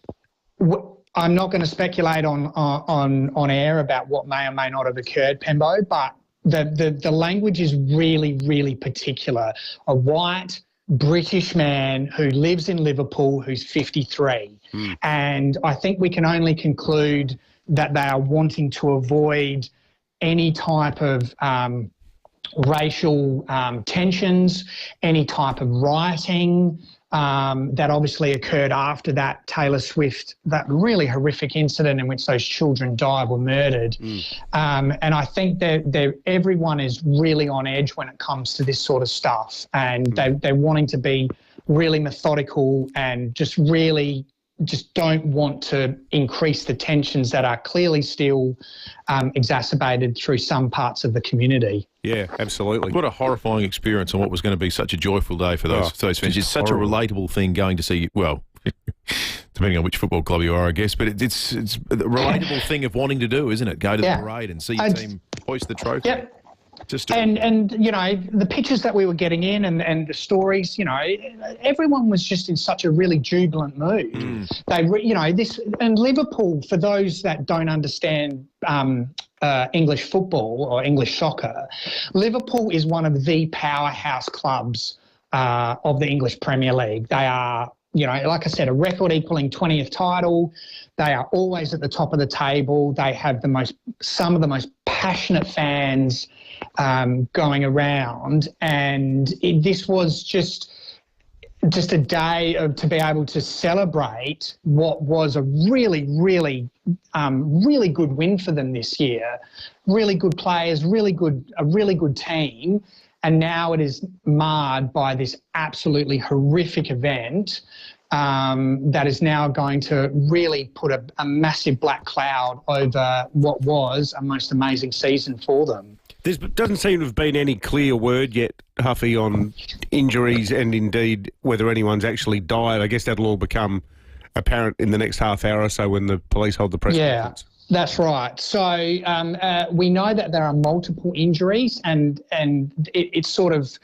I'm not going to speculate on air about what may or may not have occurred, Pembo, but the language is really, really particular. A white British man who lives in Liverpool who's 53. And I think we can only conclude that they are wanting to avoid any type of racial tensions, any type of rioting, that obviously occurred after that Taylor Swift, that really horrific incident in which those children died, were murdered. And I think that everyone is really on edge when it comes to this sort of stuff. And they're wanting to be really methodical and just don't want to increase the tensions that are clearly still exacerbated through some parts of the community. Yeah, absolutely. What a horrifying experience on what was going to be such a joyful day for those fans. It's such a relatable thing going to see, well, depending on which football club you are, I guess, but it's a relatable thing of wanting to do, isn't it? Go to the parade and see your team hoist the trophy. Yep. And the pictures that we were getting in and the stories, everyone was just in such a really jubilant mood. And Liverpool, for those that don't understand English football or English soccer, Liverpool is one of the powerhouse clubs of the English Premier League. They are, like I said, a record-equaling 20th title. They are always at the top of the table. They have some of the most passionate fans going around, and this was just a day to be able to celebrate what was a really, really, really good win for them this year. Really good players, a really good team, and now it is marred by this absolutely horrific event that is now going to really put a massive black cloud over what was a most amazing season for them. There doesn't seem to have been any clear word yet, Huffy, on injuries and indeed whether anyone's actually died. I guess that'll all become apparent in the next half hour or so when the police hold the press conference. That's right. So we know that there are multiple injuries, and it's sort of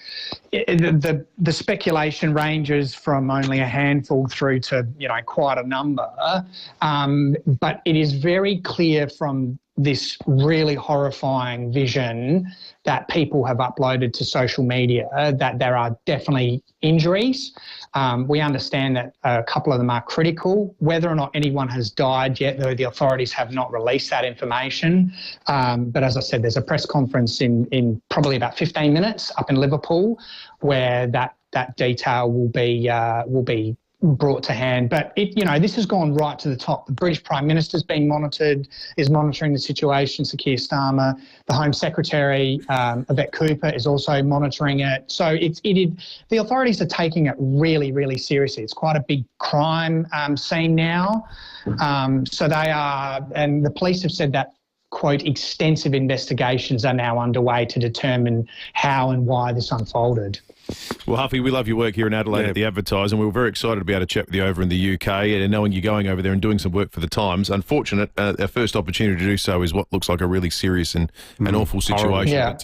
the speculation ranges from only a handful through to quite a number. But it is very clear from this really horrifying vision that people have uploaded to social media that there are definitely injuries. We understand that a couple of them are critical. Whether or not anyone has died yet, though, the authorities have not released that information. But as I said, there's a press conference in probably about 15 minutes up in Liverpool where that detail will be brought to hand. But this has gone right to the top. The British Prime Minister's being monitored, is monitoring the situation, Sir Keir Starmer. The Home Secretary, Yvette Cooper, is also monitoring it. So the authorities are taking it really, really seriously. It's quite a big crime scene now. So they are, and the police have said that, quote, extensive investigations are now underway to determine how and why this unfolded. Well, Huffy, we love your work here in Adelaide at the Advertiser, and we were very excited to be able to chat with you over in the UK and knowing you're going over there and doing some work for the Times. Unfortunate, our first opportunity to do so is what looks like a really serious and awful situation. Yeah.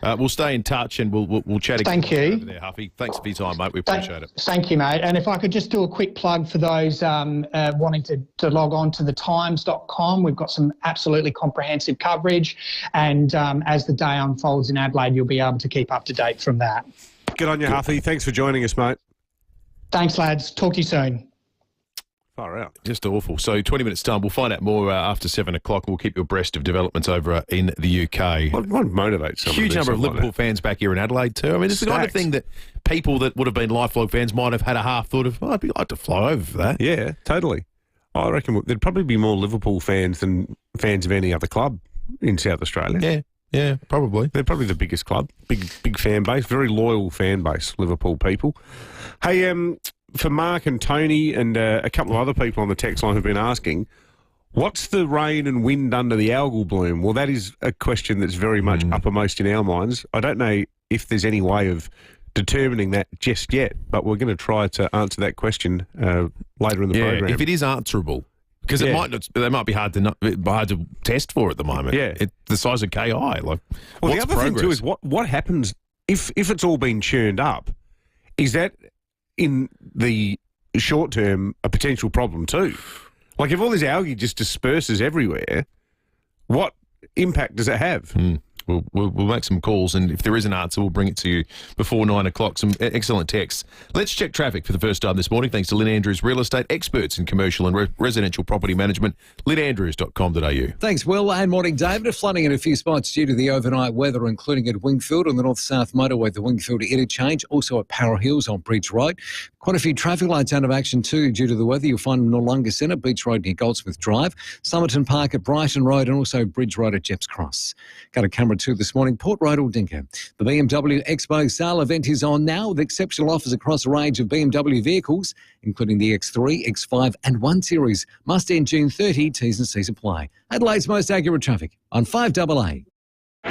But we'll stay in touch and we'll chat again. Thank you. Over there, Huffy. Thanks for your time, mate. We appreciate it. Thank you, mate. And if I could just do a quick plug for those wanting to log on to thetimes.com. We've got some absolutely comprehensive coverage, and as the day unfolds in Adelaide, you'll be able to keep up to date from that. Good on you, Huffy. Thanks for joining us, mate. Thanks, lads. Talk to you soon. Far out. Just awful. So 20 minutes time. We'll find out more after 7 o'clock. We'll keep you abreast of developments over in the UK. What motivates someone? Huge number of Liverpool fans back here in Adelaide too. I mean, it's the kind of thing that people that would have been lifelong fans might have had a half thought of, I'd like to fly over for that. Yeah, totally. I reckon there'd probably be more Liverpool fans than fans of any other club in South Australia. Yeah, probably. They're probably the biggest club. Big fan base, very loyal fan base, Liverpool people. Hey, for Mark and Tony and a couple of other people on the text line who've been asking, what's the rain and wind under the algal bloom? Well, that is a question that's very much uppermost in our minds. I don't know if there's any way of determining that just yet, but we're going to try to answer that question later in the program. If it is answerable. Because they might be hard to test for at the moment. Yeah, the size of KI. Well, the other thing too is what happens if it's all been churned up. Is that in the short term a potential problem too? Like if all this algae just disperses everywhere, what impact does it have? We'll make some calls, and if there is an answer, we'll bring it to you before 9 o'clock. Some excellent texts. Let's check traffic for the first time this morning, thanks to Lynn Andrews Real Estate, experts in commercial and residential property management. lynnandrews.com.au. Thanks, Will, and morning, David. Flooding in a few spots due to the overnight weather, including at Wingfield on the north-south motorway, the Wingfield interchange, also at Para Hills on Bridge Road. Quite a few traffic lights out of action too due to the weather. You'll find Noarlunga Centre, Beach Road near Goldsmith Drive, Somerton Park at Brighton Road, and also Bridge Road at Jepps Cross. Got a camera too this morning, Port Road or Dinker. The BMW Expo sale event is on now with exceptional offers across a range of BMW vehicles, including the X3, X5 and 1 Series. Must end June 30, T's and C's apply. Adelaide's most accurate traffic on 5AA.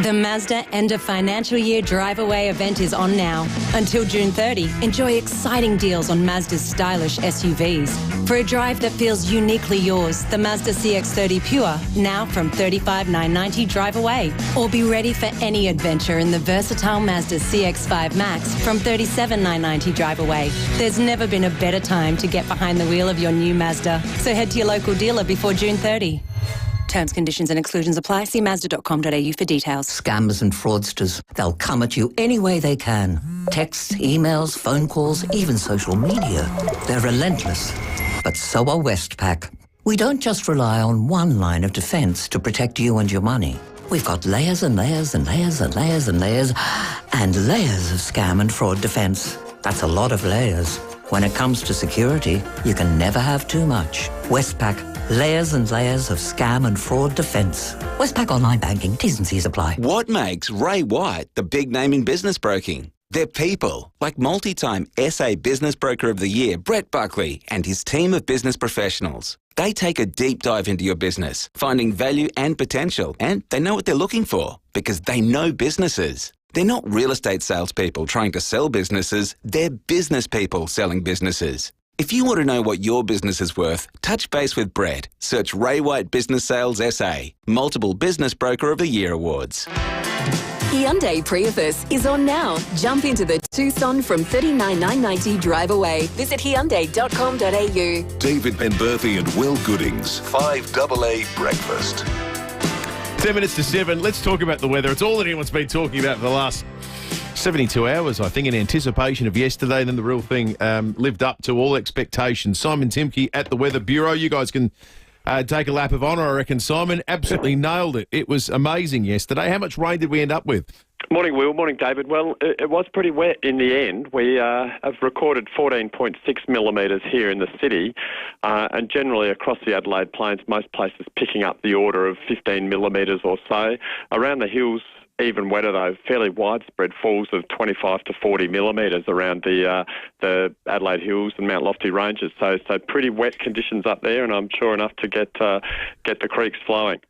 The Mazda End of Financial Year Drive Away event is on now. Until June 30, enjoy exciting deals on Mazda's stylish SUVs. For a drive that feels uniquely yours, the Mazda CX-30 Pure, now from $35,990 Drive Away. Or be ready for any adventure in the versatile Mazda CX-5 Max from $37,990 Drive Away. There's never been a better time to get behind the wheel of your new Mazda. So head to your local dealer before June 30. Terms, conditions and exclusions apply. See Mazda.com.au for details. Scammers and fraudsters, they'll come at you any way they can. Texts, emails, phone calls, even social media. They're relentless. But so are Westpac. We don't just rely on one line of defence to protect you and your money. We've got layers and layers and layers and layers and layers and layers of scam and fraud defence. That's a lot of layers. When it comes to security, you can never have too much. Westpac. Layers and layers of scam and fraud defence. Westpac Online Banking. T's and C's apply. What makes Ray White the big name in business broking? They're people, like multi-time SA Business Broker of the Year, Brett Buckley, and his team of business professionals. They take a deep dive into your business, finding value and potential, and they know what they're looking for, because they know businesses. They're not real estate salespeople trying to sell businesses, they're business people selling businesses. If you want to know what your business is worth, touch base with Brett. Search Ray White Business Sales SA. Multiple Business Broker of the Year awards. Hyundai Prius is on now. Jump into the Tucson from $39,990 drive away. Visit Hyundai.com.au. David Penberthy and Will Goodings, 5AA Breakfast. 10 minutes to 7. Let's talk about the weather. It's all that anyone's been talking about for the last 72 hours, I think, in anticipation of yesterday. Then the real thing lived up to all expectations. Simon Timke at the Weather Bureau. You guys can take a lap of honour, I reckon. Simon absolutely nailed it. It was amazing yesterday. How much rain did we end up with? Morning, Will. Morning, David. Well, it was pretty wet in the end. We have recorded 14.6 millimetres here in the city, and generally across the Adelaide Plains, most places picking up the order of 15 millimetres or so. Around the hills, even wetter though, fairly widespread falls of 25 to 40 millimetres around the Adelaide Hills and Mount Lofty ranges. So pretty wet conditions up there, and I'm sure enough to get the creeks flowing.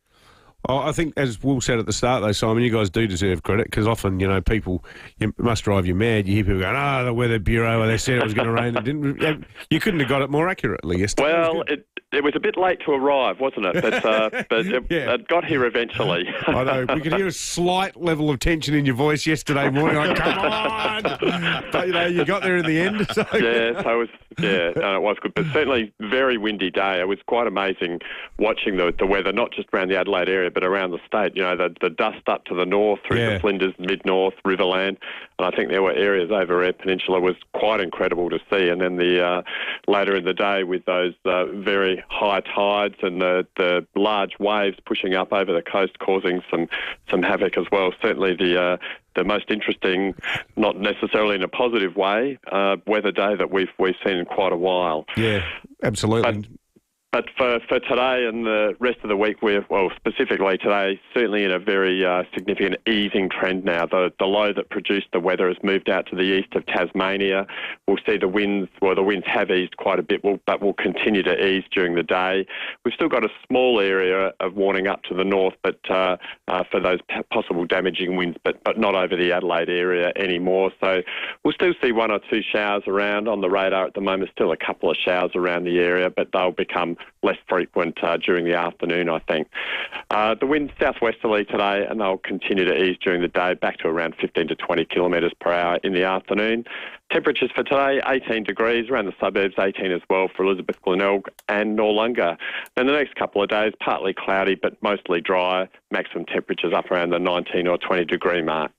Oh, I think, as Will said at the start, though, Simon, you guys do deserve credit because often, people, it must drive you mad. You hear people going, the Weather Bureau, they said it was going to rain. It didn't. You couldn't have got it more accurately yesterday. Well, it was a bit late to arrive, wasn't it? But it got here eventually. I know. We could hear a slight level of tension in your voice yesterday morning. Like, come on! But, you got there in the end. So. Yeah, so it was good. But certainly very windy day. It was quite amazing watching the weather, not just around the Adelaide area, but around the state. The dust up to the north, through the Flinders, mid-north, Riverland. And I think there were areas over Eyre Peninsula was quite incredible to see. And then the later in the day with those very high tides and the large waves pushing up over the coast, causing some havoc as well. Certainly the most interesting, not necessarily in a positive way, weather day that we've seen in quite a while. Yeah, absolutely. But for today and the rest of the week, specifically today, certainly in a very significant easing trend now. The low that produced the weather has moved out to the east of Tasmania. We'll see the winds have eased quite a bit, but will continue to ease during the day. We've still got a small area of warning up to the north, but for those possible damaging winds, but not over the Adelaide area anymore. So we'll still see one or two showers around on the radar at the moment. Still a couple of showers around the area, but they'll become less frequent during the afternoon, I think. The wind's southwesterly today, and they'll continue to ease during the day, back to around 15 to 20 kilometres per hour in the afternoon. Temperatures for today, 18 degrees, around the suburbs, 18 as well for Elizabeth, Glenelg and Noarlunga. Then the next couple of days, partly cloudy, but mostly dry, maximum temperatures up around the 19 or 20 degree mark.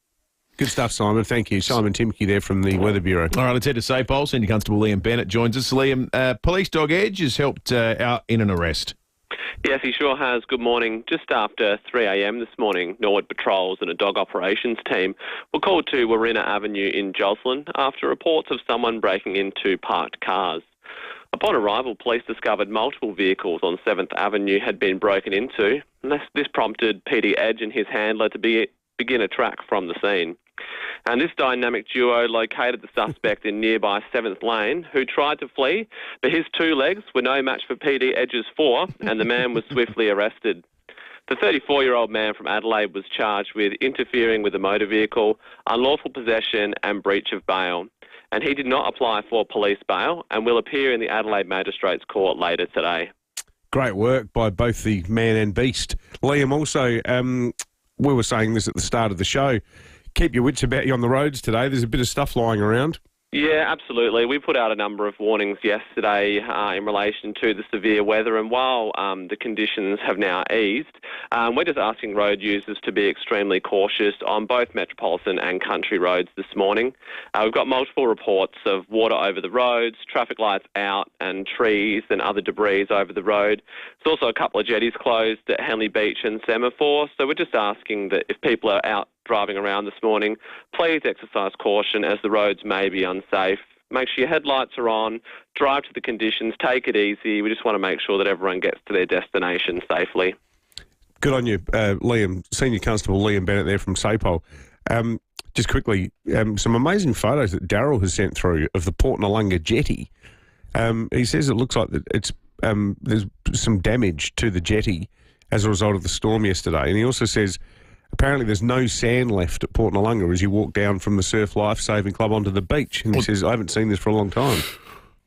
Good stuff, Simon. Thank you. Simon Timke there from the Weather Bureau. All right, let's head to Sapole. Senior Constable Liam Bennett joins us. Liam, Police Dog Edge has helped out in an arrest. Yes, he sure has. Good morning. Just after 3 a.m. this morning, Norwood Patrols and a dog operations team were called to Warina Avenue in Joslin after reports of someone breaking into parked cars. Upon arrival, police discovered multiple vehicles on 7th Avenue had been broken into, and this prompted PD Edge and his handler to begin a track from the scene. And this dynamic duo located the suspect in nearby 7th Lane, who tried to flee, but his two legs were no match for PD Edge's 4, and the man was swiftly arrested. The 34-year-old man from Adelaide was charged with interfering with a motor vehicle, unlawful possession and breach of bail. And he did not apply for police bail and will appear in the Adelaide Magistrates Court later today. Great work by both the man and beast. Liam, also, we were saying this at the start of the show, keep your wits about you on the roads today. There's a bit of stuff lying around. Yeah, absolutely. We put out a number of warnings yesterday in relation to the severe weather, and while the conditions have now eased, we're just asking road users to be extremely cautious on both metropolitan and country roads this morning. We've got multiple reports of water over the roads, traffic lights out, and trees and other debris over the road. There's also a couple of jetties closed at Henley Beach and Semaphore, so we're just asking that if people are out driving around this morning, please exercise caution as the roads may be unsafe. Make sure your headlights are on, drive to the conditions, take it easy. We just want to make sure that everyone gets to their destination safely. Good on you, Liam. Senior Constable Liam Bennett there from Sapole. Just quickly, some amazing photos that Daryl has sent through of the Port Noarlunga jetty. He says it looks like it's there's some damage to the jetty as a result of the storm yesterday. And he also says apparently there's no sand left at Port Noarlunga as you walk down from the Surf Life Saving Club onto the beach. And he says, I haven't seen this for a long time.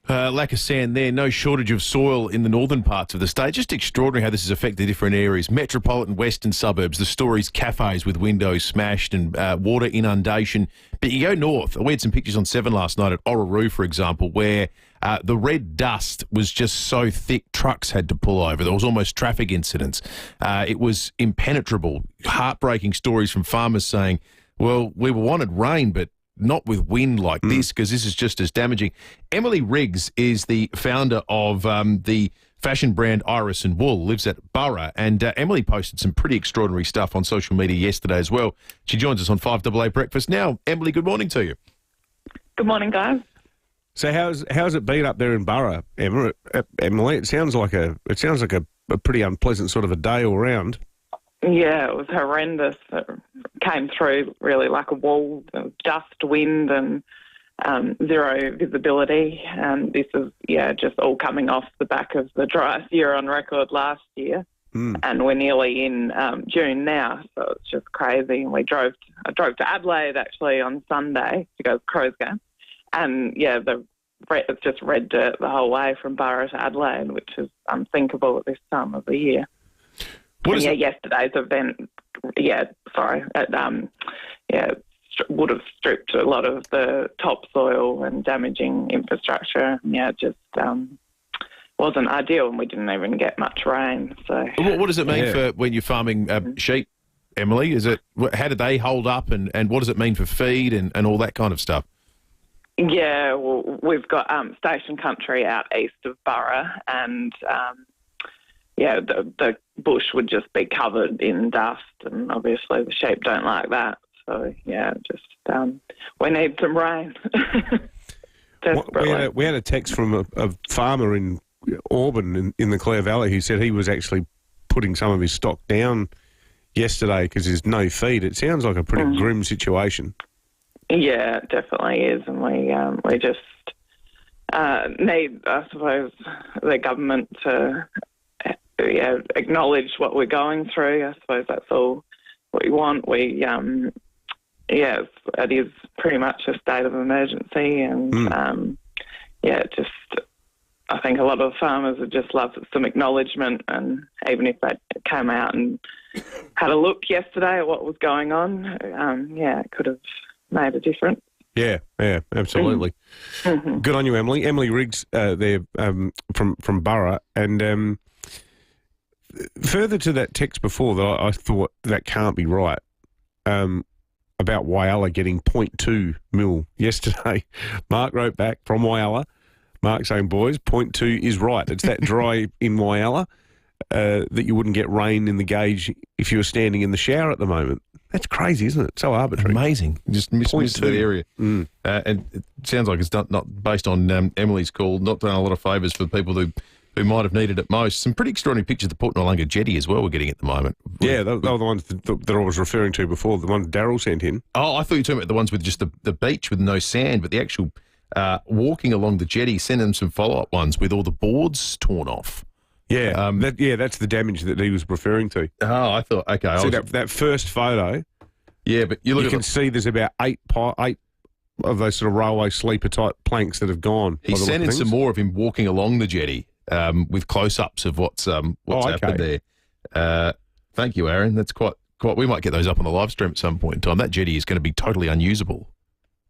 Lack of sand there, no shortage of soil in the northern parts of the state. Just extraordinary how this has affected different areas. Metropolitan western suburbs, the stories, cafes with windows smashed and water inundation. But you go north. We had some pictures on 7 last night at Orroroo, for example, where the red dust was just so thick trucks had to pull over. There was almost traffic incidents. It was impenetrable. Heartbreaking stories from farmers saying, well, we wanted rain, but not with wind like this, because this is just as damaging. Emily Riggs is the founder of the fashion brand Iris and Wool, lives at Borough, and Emily posted some pretty extraordinary stuff on social media yesterday as well. She joins us on 5AA Breakfast now. Emily, good morning to you. Good morning, guys. So how's it been up there in Borough, Emily? It sounds like a pretty unpleasant sort of a day all round. Yeah, it was horrendous. It came through really like a wall of dust, wind, and zero visibility. And this is, just all coming off the back of the driest year on record last year. And we're nearly in June now, so it's just crazy. And I drove to Adelaide, actually, on Sunday to go to the Crows game. And, it's just red dirt the whole way from Borough to Adelaide, which is unthinkable at this time of the year. Yesterday's event, would have stripped a lot of the topsoil and damaging infrastructure. Just wasn't ideal, and we didn't even get much rain. So, what does it mean for when you're farming sheep, Emily? How did they hold up, and what does it mean for feed and all that kind of stuff? Yeah, well, we've got station country out east of Borough, and the bush would just be covered in dust, and obviously the sheep don't like that. So, we need some rain. We had a text from a farmer in Auburn in the Clare Valley who said he was actually putting some of his stock down yesterday because there's no feed. It sounds like a pretty grim situation. Yeah, it definitely is, and we just need, I suppose, the government to acknowledge what we're going through. I suppose that's all we want. It is pretty much a state of emergency, and I think a lot of farmers would just love some acknowledgement, and even if they came out and had a look yesterday at what was going on, it could have made a difference. Yeah, absolutely. Good on you, Emily. Emily Riggs there from Borough. And further to that text before that, I thought that can't be right, about Whyalla getting 0.2 mil yesterday. Mark wrote back from Whyalla. Mark saying, boys, 0.2 is right. It's that dry in Whyalla that you wouldn't get rain in the gauge if you were standing in the shower at the moment. That's crazy, isn't it? So arbitrary. Amazing. Just missed that area. And it sounds like it's not based on Emily's call, not done a lot of favours for the people who might have needed it most. Some pretty extraordinary pictures of the Port Noarlunga jetty as well we're getting at the moment. Yeah, they were the ones that I was referring to before, the one Daryl sent in. Oh, I thought you were talking about the ones with just the beach with no sand, but the actual walking along the jetty, send them some follow-up ones with all the boards torn off. Yeah, that's the damage that he was referring to. Oh, I thought, okay. See, that first photo, but you can see there's about eight of those sort of railway sleeper-type planks that have gone. He sent in some more of him walking along the jetty with close-ups of what's happened there. Thank you, Aaron. That's quite. We might get those up on the live stream at some point in time. That jetty is going to be totally unusable.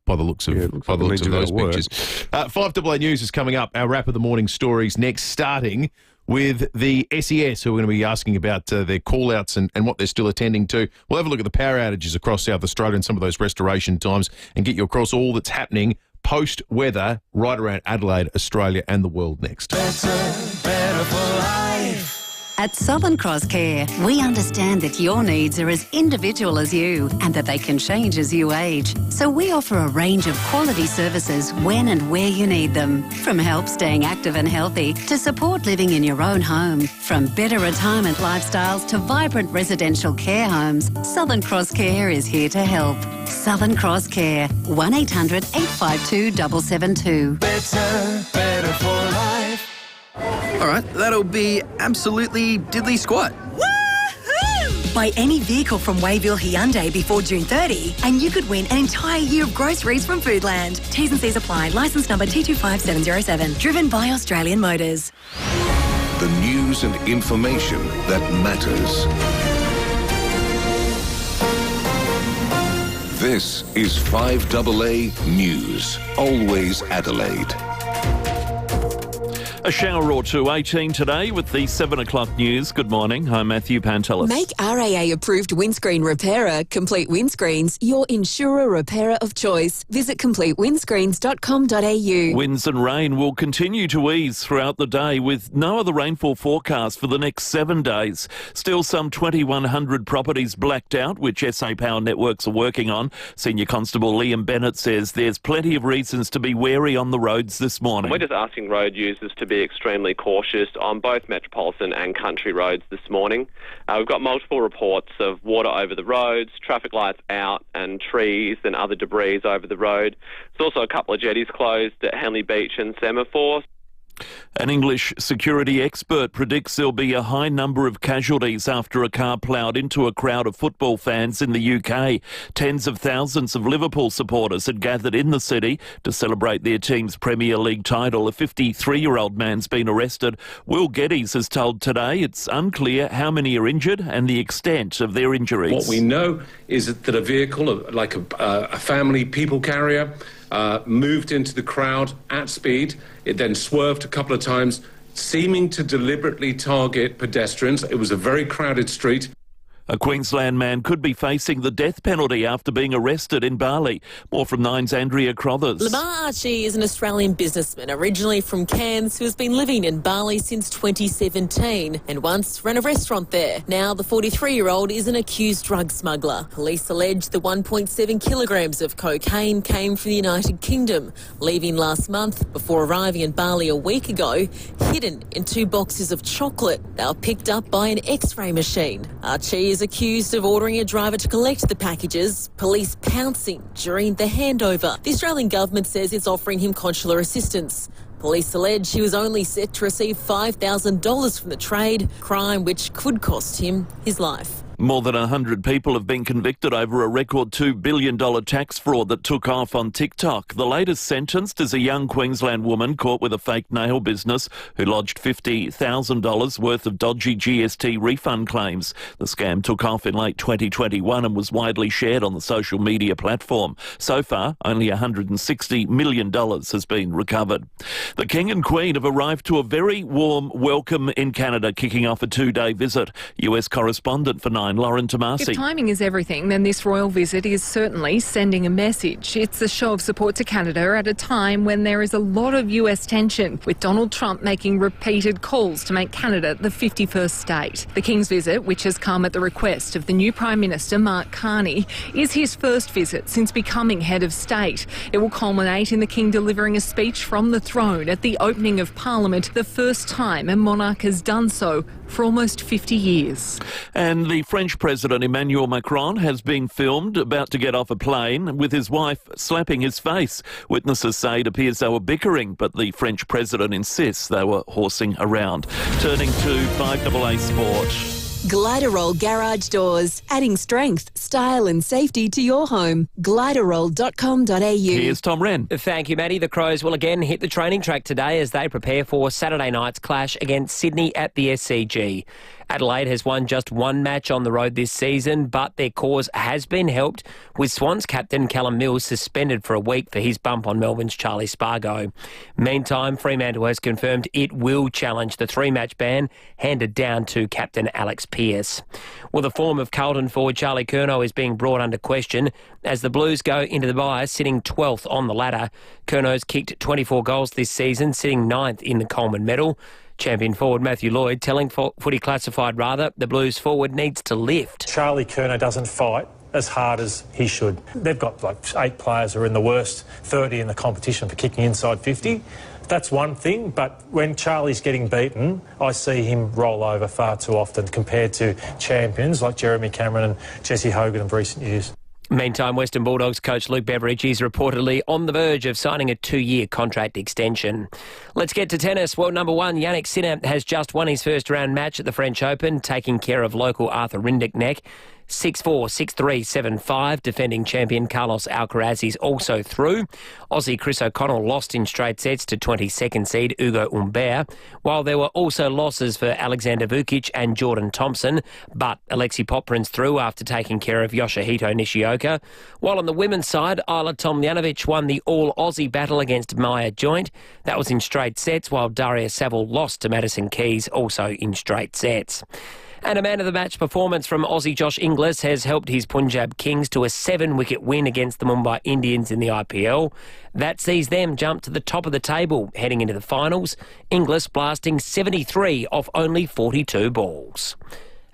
By the looks of those pictures. 5AA News is coming up. Our wrap of the morning stories next, starting with the SES, who are going to be asking about their call-outs and what they're still attending to. We'll have a look at the power outages across South Australia and some of those restoration times and get you across all that's happening post-weather right around Adelaide, Australia and the world next. Better for life. At Southern Cross Care, we understand that your needs are as individual as you and that they can change as you age. So we offer a range of quality services when and where you need them. From help staying active and healthy to support living in your own home. From better retirement lifestyles to vibrant residential care homes, Southern Cross Care is here to help. Southern Cross Care, 1800 852 772. Better for life. All right, that'll be absolutely diddly squat. Woohoo! Buy any vehicle from Wayville Hyundai before June 30 and you could win an entire year of groceries from Foodland. T's and C's apply. Licence number T25707. Driven by Australian Motors. The news and information that matters. This is 5AA News. Always Adelaide. A shower or two, 18 today with the 7 o'clock news. Good morning. I'm Matthew Pantelis. Make RAA-approved windscreen repairer, Complete Windscreens, your insurer repairer of choice. Visit completewindscreens.com.au. Winds and rain will continue to ease throughout the day with no other rainfall forecast for the next 7 days. Still some 2,100 properties blacked out, which SA Power Networks are working on. Senior Constable Liam Bennett says there's plenty of reasons to be wary on the roads this morning. We're just asking road users to be extremely cautious on both metropolitan and country roads this morning. We've got multiple reports of water over the roads, traffic lights out and trees and other debris over the road. There's also a couple of jetties closed at Henley Beach and Semaphore. An English security expert predicts there'll be a high number of casualties after a car ploughed into a crowd of football fans in the UK. Tens of thousands of Liverpool supporters had gathered in the city to celebrate their team's Premier League title. A 53-year-old man's been arrested. Will Geddes has told Today it's unclear how many are injured and the extent of their injuries. What we know is that a vehicle, like a family people carrier, moved into the crowd at speed. It then swerved a couple of times, seeming to deliberately target pedestrians. It was a very crowded street. A Queensland man could be facing the death penalty after being arrested in Bali. More from Nine's Andrea Crothers. Lamar Archie is an Australian businessman originally from Cairns who has been living in Bali since 2017 and once ran a restaurant there. Now the 43-year-old is an accused drug smuggler. Police allege the 1.7 kilograms of cocaine came from the United Kingdom, leaving last month before arriving in Bali a week ago, hidden in 2 boxes of chocolate. They were picked up by an X-ray machine. Archie is accused of ordering a driver to collect the packages, police pouncing during the handover. The Australian government says it's offering him consular assistance. Police allege he was only set to receive $5,000 from the trade, crime which could cost him his life. More than 100 people have been convicted over a record $2 billion tax fraud that took off on TikTok. The latest sentenced is a young Queensland woman caught with a fake nail business who lodged $50,000 worth of dodgy GST refund claims. The scam took off in late 2021 and was widely shared on the social media platform. So far, only $160 million has been recovered. The King and Queen have arrived to a very warm welcome in Canada, kicking off a 2-day visit. US correspondent for 9, Lauren Tomasi. If timing is everything, then this royal visit is certainly sending a message. It's a show of support to Canada at a time when there is a lot of US tension, with Donald Trump making repeated calls to make Canada the 51st state. The King's visit, which has come at the request of the new Prime Minister, Mark Carney, is his first visit since becoming head of state. It will culminate in the King delivering a speech from the throne at the opening of Parliament, the first time a monarch has done so for almost 50 years. And the French President Emmanuel Macron has been filmed about to get off a plane with his wife slapping his face. Witnesses say it appears they were bickering, but the French President insists they were horsing around. Turning to 5AA Sport. Gliderol Garage Doors, adding strength, style and safety to your home. Gliderol.com.au. Here's Tom Wren. Thank you, Matty. The Crows will again hit the training track today as they prepare for Saturday night's clash against Sydney at the SCG. Adelaide has won just 1 match on the road this season, but their cause has been helped with Swans captain Callum Mills suspended for a week for his bump on Melbourne's Charlie Spargo. Meantime, Fremantle has confirmed it will challenge the 3-match ban handed down to captain Alex Pearce. Well, the form of Carlton forward Charlie Curnow is being brought under question as the Blues go into the bye sitting 12th on the ladder. Curnow's kicked 24 goals this season, sitting 9th in the Coleman medal. Champion forward Matthew Lloyd telling Footy Classified the Blues forward needs to lift. Charlie Curnow doesn't fight as hard as he should. They've got like 8 players who are in the worst 30 in the competition for kicking inside 50. That's one thing, but when Charlie's getting beaten, I see him roll over far too often compared to champions like Jeremy Cameron and Jesse Hogan of recent years. Meantime, Western Bulldogs coach Luke Beveridge is reportedly on the verge of signing a 2-year contract extension. Let's get to tennis. World number one, Yannick Sinner, has just won his first round match at the French Open, taking care of local Arthur Rindicknecht. 6-4, 6-3, 7-5. Defending champion Carlos Alcaraz is also through. Aussie Chris O'Connell lost in straight sets to 22nd seed Ugo Humbert, while there were also losses for Alexander Vukic and Jordan Thompson, but Alexei Poprin's through after taking care of Yoshihito Nishioka. While on the women's side, Isla Tomljanovic won the all-Aussie battle against Maya Joint. That was in straight sets, while Daria Saville lost to Madison Keys, also in straight sets. And a man-of-the-match performance from Aussie Josh Inglis has helped his Punjab Kings to a 7-wicket win against the Mumbai Indians in the IPL. That sees them jump to the top of the table heading into the finals, Inglis blasting 73 off only 42 balls.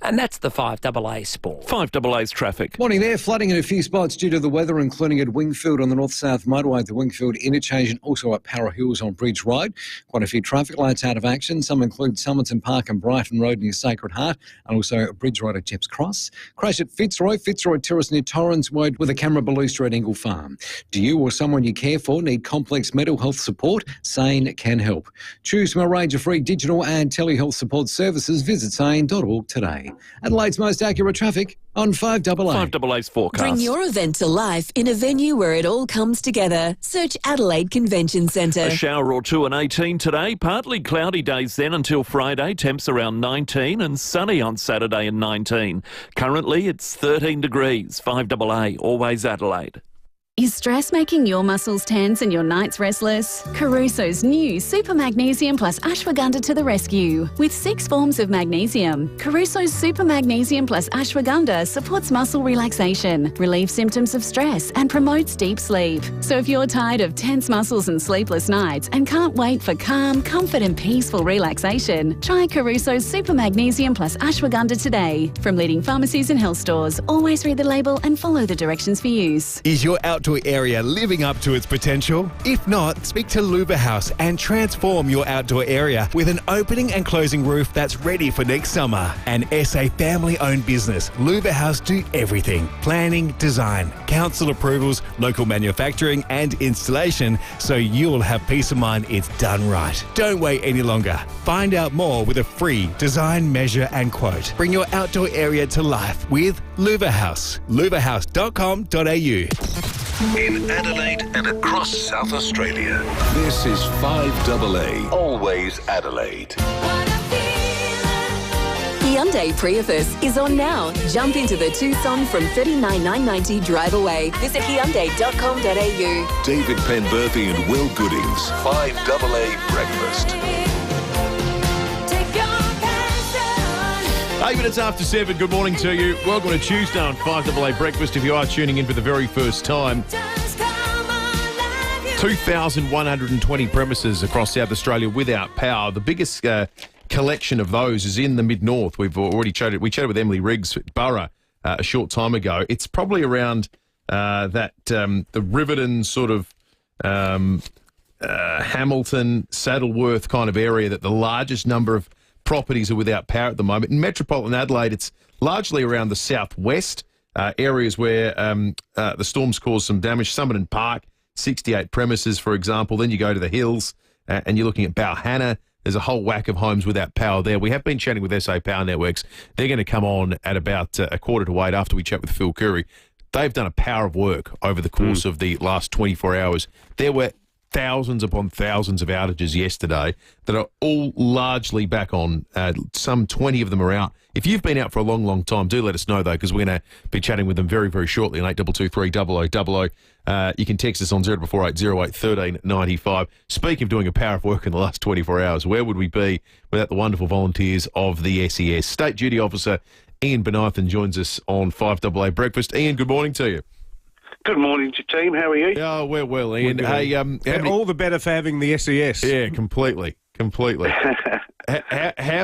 And that's the 5AA Sport. 5AA's traffic. Morning there. Flooding in a few spots due to the weather, including at Wingfield on the north-south motorway at the Wingfield interchange and also at Para Hills on Bridge Road. Quite a few traffic lights out of action. Some include Somerton Park and Brighton Road near Sacred Heart and also Bridge Road at Jeps Cross. Crash at Fitzroy Terrace near Torrens Road with a camera baluster at Ingle Farm. Do you or someone you care for need complex mental health support? Sane can help. Choose from a range of free digital and telehealth support services. Visit sane.org today. Adelaide's most accurate traffic on 5AA. 5AA's forecast. Bring your event to life in a venue where it all comes together. Search Adelaide Convention Centre. A shower or two and 18 today. Partly cloudy days then until Friday. Temps around 19 and sunny on Saturday and 19. Currently it's 13 degrees. 5AA, always Adelaide. Is stress making your muscles tense and your nights restless? Caruso's new Super Magnesium plus Ashwagandha to the rescue. With 6 forms of magnesium, Caruso's Super Magnesium plus Ashwagandha supports muscle relaxation, relieves symptoms of stress and promotes deep sleep. So if you're tired of tense muscles and sleepless nights and can't wait for calm, comfort and peaceful relaxation, try Caruso's Super Magnesium plus Ashwagandha today. From leading pharmacies and health stores, always read the label and follow the directions for use. Is your outdoor area living up to its potential? If not, speak to Luva House and transform your outdoor area with an opening and closing roof that's ready for next summer. An SA family-owned business, Luva House do everything. Planning, design, council approvals, local manufacturing and installation, so you'll have peace of mind it's done right. Don't wait any longer. Find out more with a free design, measure and quote. Bring your outdoor area to life with Luva House. luvahouse.com.au. In Adelaide and across South Australia, this is 5AA, always Adelaide. Hyundai Prius is on now. Jump into the Tucson from $39,990 drive away. Visit Hyundai.com.au. David Penberthy and Will Goodings, 5AA Breakfast. 8 minutes after 7, good morning to you. Welcome to Tuesday on 5AA Breakfast. If you are tuning in for the very first time, 2,120 premises across South Australia without power. The biggest collection of those is in the mid-north. We've already chatted with Emily Riggs at Borough a short time ago. It's probably around the Riverton sort of Hamilton, Saddleworth kind of area that the largest number of properties are without power at the moment. In metropolitan Adelaide, it's largely around the southwest, areas where the storms caused some damage. Summerton Park, 68 premises, for example. Then you go to the hills and you're looking at Balhanna. There's a whole whack of homes without power there. We have been chatting with SA Power Networks. They're going to come on at about 7:45 after we chat with Phil Curry. They've done a power of work over the course of the last 24 hours. There were thousands upon thousands of outages yesterday that are all largely back on. Some 20 of them are out. If you've been out for a long, long time, do let us know, though, because we're going to be chatting with them very, very shortly on 8223 0000. You can text us on 0448 08 13 95. Speaking of doing a power of work in the last 24 hours, where would we be without the wonderful volunteers of the SES? State Duty Officer Ian Benithan joins us on 5AA Breakfast. Ian, good morning to you. Good morning to team. How are you? Oh, we're well, Ian. Hey, all the better for having the SES. Yeah, completely. How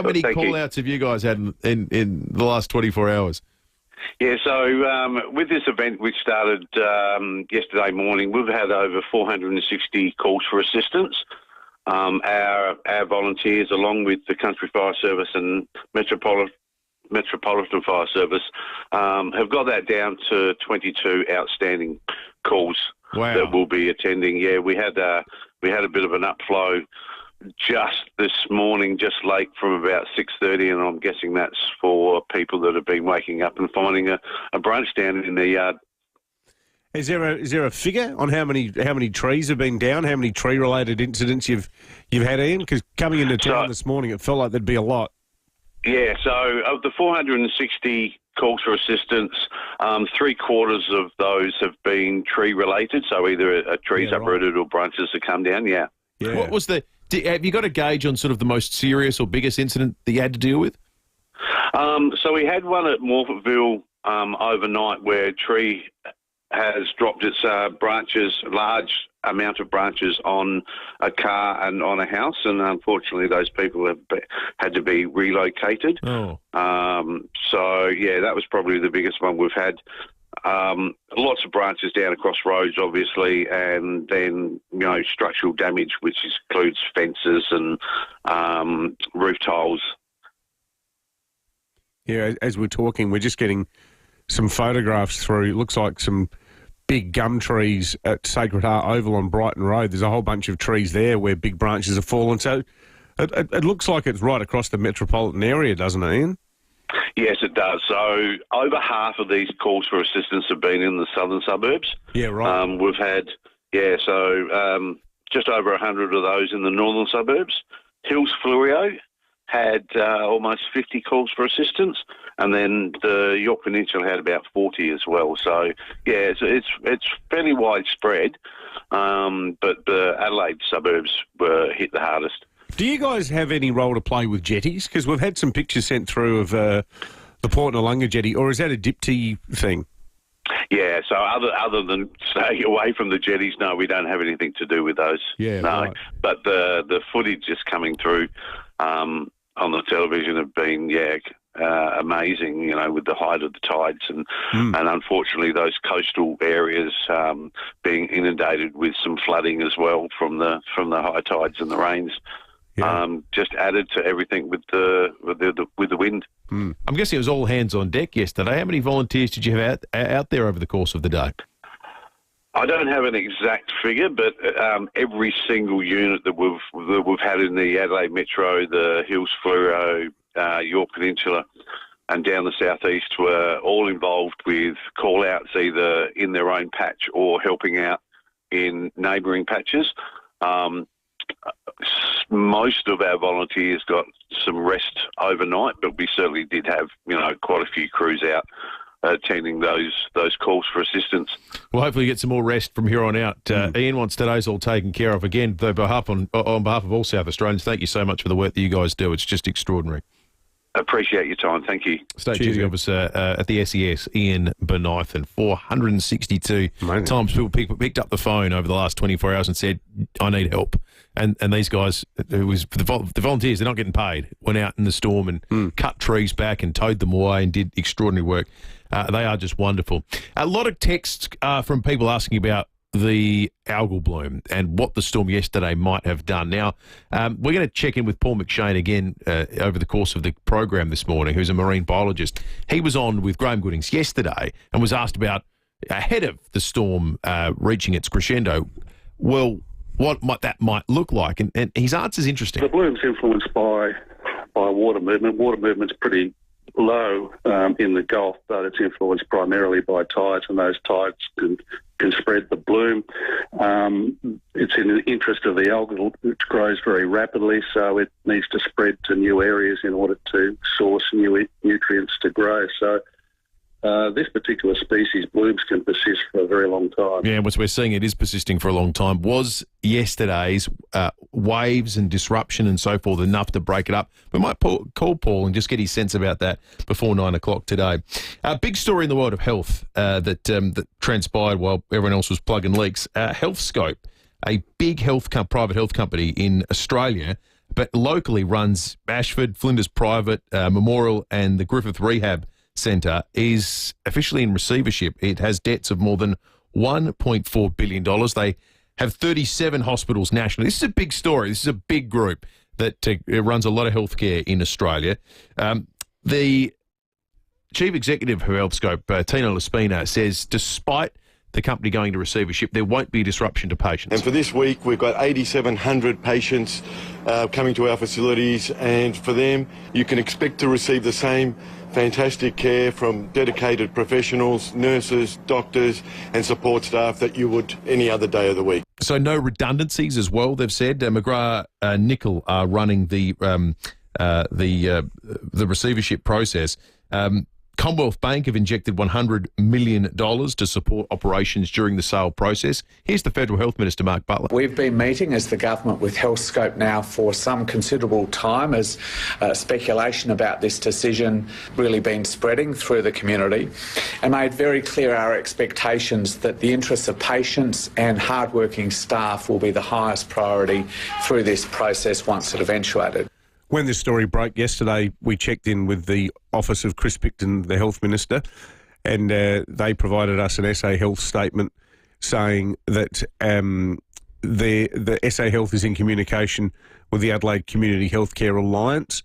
many call-outs have you guys had in the last 24 hours? Yeah, so with this event which started yesterday morning, we've had over 460 calls for assistance. Our volunteers, along with the Country Fire Service and Metropolitan Metropolitan Fire Service have got that down to 22 outstanding calls that we'll be attending. Yeah, we had a bit of an upflow just this morning, just late from about 6:30, and I'm guessing that's for people that have been waking up and finding a brunch down in their yard. Is there a figure on how many trees have been down? How many tree-related incidents you've had, Ian? Because coming into town this morning, it felt like there'd be a lot. Yeah, so of the 460 calls for assistance, 3/4 of those have been tree-related, so either a tree's uprooted or branches have come down, yeah. What was have you got a gauge on sort of the most serious or biggest incident that you had to deal with? So we had one at Morphettville overnight where a tree has dropped its large amount of branches on a car and on a house, and unfortunately those people have had to be relocated. So, yeah, that was probably the biggest one we've had. Lots of branches down across roads, obviously, and then, structural damage, which includes fences and roof tiles. Yeah, as we're talking, we're just getting some photographs through. It looks like some big gum trees at Sacred Heart Oval on Brighton Road. There's a whole bunch of trees there where big branches have fallen. So it looks like it's right across the metropolitan area, doesn't it, Ian? Yes, it does. So over half of these calls for assistance have been in the southern suburbs. Yeah, right. We've had, just over 100 of those in the northern suburbs. Hills Fluorio had almost 50 calls for assistance, and then the York Peninsula had about 40 as well. So, yeah, it's fairly widespread, but the Adelaide suburbs were hit the hardest. Do you guys have any role to play with jetties? Because we've had some pictures sent through of the Port Noarlunga jetty, or is that a Dipty thing? Yeah, so other than staying away from the jetties, no, we don't have anything to do with those. Yeah, no. right. But the footage just coming through on the television have been, amazing, with the height of the tides and unfortunately those coastal areas being inundated with some flooding as well from the high tides and the rains. Just added to everything with the wind. I'm guessing it was all hands on deck yesterday. How many volunteers did you have out there over the course of the day? I don't have an exact figure, but every single unit that we've had in the Adelaide Metro, the Hills Fluoro, York Peninsula, and down the southeast were all involved with call-outs, either in their own patch or helping out in neighbouring patches. Most of our volunteers got some rest overnight, but we certainly did have, quite a few crews out attending those calls for assistance. Well, hopefully you get some more rest from here on out. Ian, once today's all taken care of, again, on behalf of all South Australians, thank you so much for the work that you guys do. It's just extraordinary. Appreciate your time. Thank you. State Duty Officer at the SES, Ian Benithan. 462 times people picked up the phone over the last 24 hours and said, I need help. And these guys, the volunteers, they're not getting paid, went out in the storm and cut trees back and towed them away and did extraordinary work. They are just wonderful. A lot of texts from people asking about the algal bloom and what the storm yesterday might have done. Now, we're going to check in with Paul McShane again over the course of the program this morning, who's a marine biologist. He was on with Graham Goodings yesterday and was asked about, ahead of the storm reaching its crescendo, well, what that might look like. And his answer is interesting. The bloom's influenced by water movement. Water movement's pretty low in the Gulf, but it's influenced primarily by tides, and those tides can spread the bloom. It's in the interest of the algal, which grows very rapidly, so it needs to spread to new areas in order to source new nutrients to grow. So this particular species, blooms can persist for a very long time. Yeah, what we're seeing, it is persisting for a long time. Was yesterday's waves and disruption and so forth enough to break it up? We might call Paul and just get his sense about that before 9 o'clock today. Big story in the world of health that transpired while everyone else was plugging leaks. HealthScope, a big private health company in Australia, but locally runs Ashford, Flinders Private, Memorial and the Griffith Rehab Centre, is officially in receivership. It has debts of more than $1.4 billion. They have 37 hospitals nationally. This is a big story. This is a big group that runs a lot of healthcare in Australia. The Chief Executive of Healthscope, Tino Laspina, says despite the company going to receivership, there won't be disruption to patients. And for this week, we've got 8,700 patients coming to our facilities, and for them, you can expect to receive the same fantastic care from dedicated professionals, nurses, doctors and support staff that you would any other day of the week. So no redundancies as well, they've said. McGrath Nickel are running the receivership process. Commonwealth Bank have injected $100 million to support operations during the sale process. Here's the Federal Health Minister, Mark Butler. We've been meeting as the government with Healthscope now for some considerable time as speculation about this decision really been spreading through the community, and made very clear our expectations that the interests of patients and hard-working staff will be the highest priority through this process once it eventuated. When this story broke yesterday, we checked in with the office of Chris Picton, the Health Minister, and they provided us an SA Health statement saying that the SA Health is in communication with the Adelaide Community Healthcare Alliance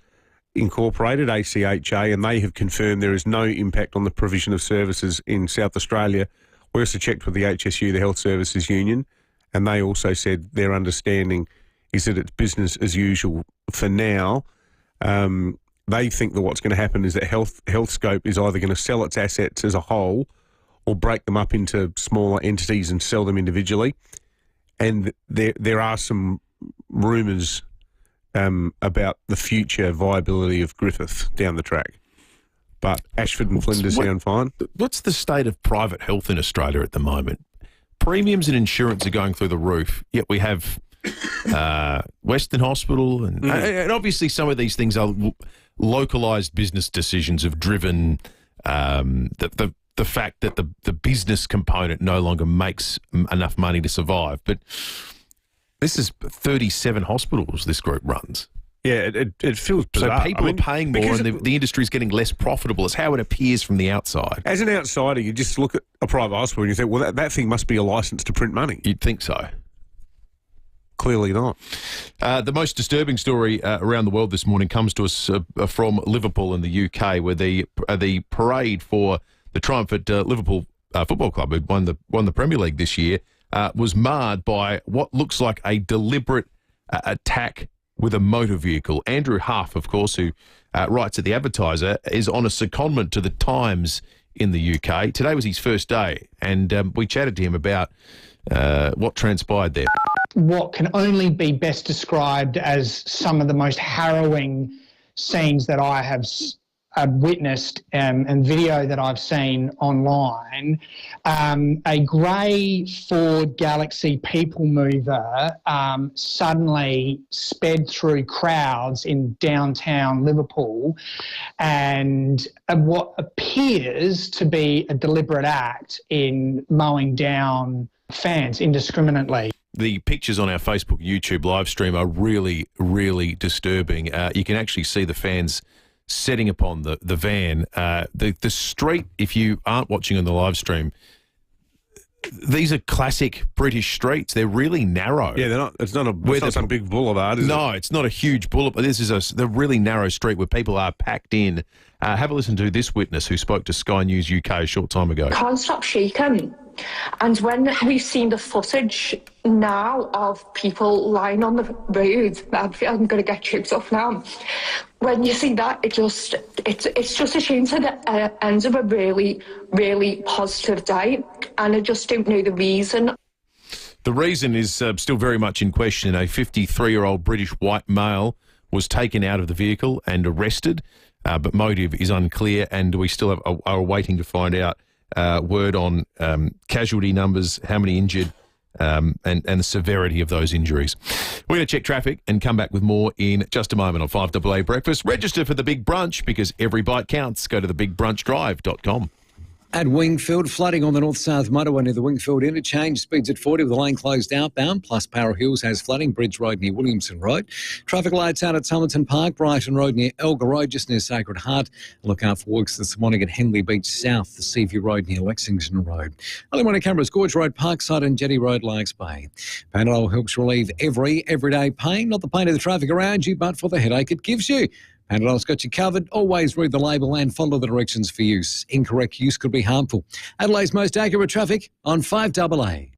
Incorporated, ACHA, and they have confirmed there is no impact on the provision of services in South Australia. We also checked with the HSU, the Health Services Union, and they also said their understanding is that it's business as usual for now. They think that what's going to happen is that Healthscope is either going to sell its assets as a whole or break them up into smaller entities and sell them individually. And there are some rumours about the future viability of Griffith down the track. But Ashford and Flinders sound fine. What's the state of private health in Australia at the moment? Premiums and insurance are going through the roof, yet we have Western Hospital, and obviously some of these things are localised business decisions have driven the fact that the business component no longer makes enough money to survive. But this is 37 hospitals this group runs. Yeah, it feels bizarre. So people are paying more and the industry is getting less profitable. It's how it appears from the outside. As an outsider, you just look at a private hospital and you think, well, that thing must be a licence to print money. You'd think so. Clearly not. The most disturbing story around the world this morning comes to us from Liverpool in the UK, where the parade for the triumph at Liverpool Football Club, who won the Premier League this year, was marred by what looks like a deliberate attack with a motor vehicle. Andrew Huff, of course, who writes at The Advertiser, is on a secondment to the Times in the UK. Today was his first day, and we chatted to him about what transpired there. What can only be best described as some of the most harrowing scenes that I have witnessed and video that I've seen online. A grey Ford Galaxy people mover suddenly sped through crowds in downtown Liverpool, and what appears to be a deliberate act in mowing down fans indiscriminately. The pictures on our Facebook, YouTube live stream are really, really disturbing. You can actually see the fans setting upon the van. The street, if you aren't watching on the live stream, these are classic British streets. They're really narrow. Yeah, they're not. It's not some big boulevard, is it? No, it's not a huge boulevard. This is a really narrow street where people are packed in. Have a listen to this witness who spoke to Sky News UK a short time ago. Can't stop shaking. And when we've seen the footage now of people lying on the road, I'm going to get choked up now. When you see that, it's just a shame to the end of a really, really positive day, and I just don't know the reason. The reason is still very much in question. A 53-year-old British white male was taken out of the vehicle and arrested, but motive is unclear, and we still are waiting to find out word on casualty numbers, how many injured, and the severity of those injuries. We're going to check traffic and come back with more in just a moment on 5AA Breakfast. Register for the Big Brunch because every bite counts. Go to thebigbrunchdrive.com. At Wingfield, flooding on the north-south motorway near the Wingfield interchange. Speeds at 40 with the lane closed outbound. Plus Para Hills has flooding. Bridge Road near Williamson Road. Traffic lights out at Summerton Park. Brighton Road near Algal Road, just near Sacred Heart. Look out for works this morning at Henley Beach South. The Seaview Road near Lexington Road. Early morning cameras, Gorge Road, Parkside and Jetty Road, Larks Bay. Panadol helps relieve everyday pain. Not the pain of the traffic around you, but for the headache it gives you. Panadol's got you covered. Always read the label and follow the directions for use. Incorrect use could be harmful. Adelaide's most accurate traffic on 5AA.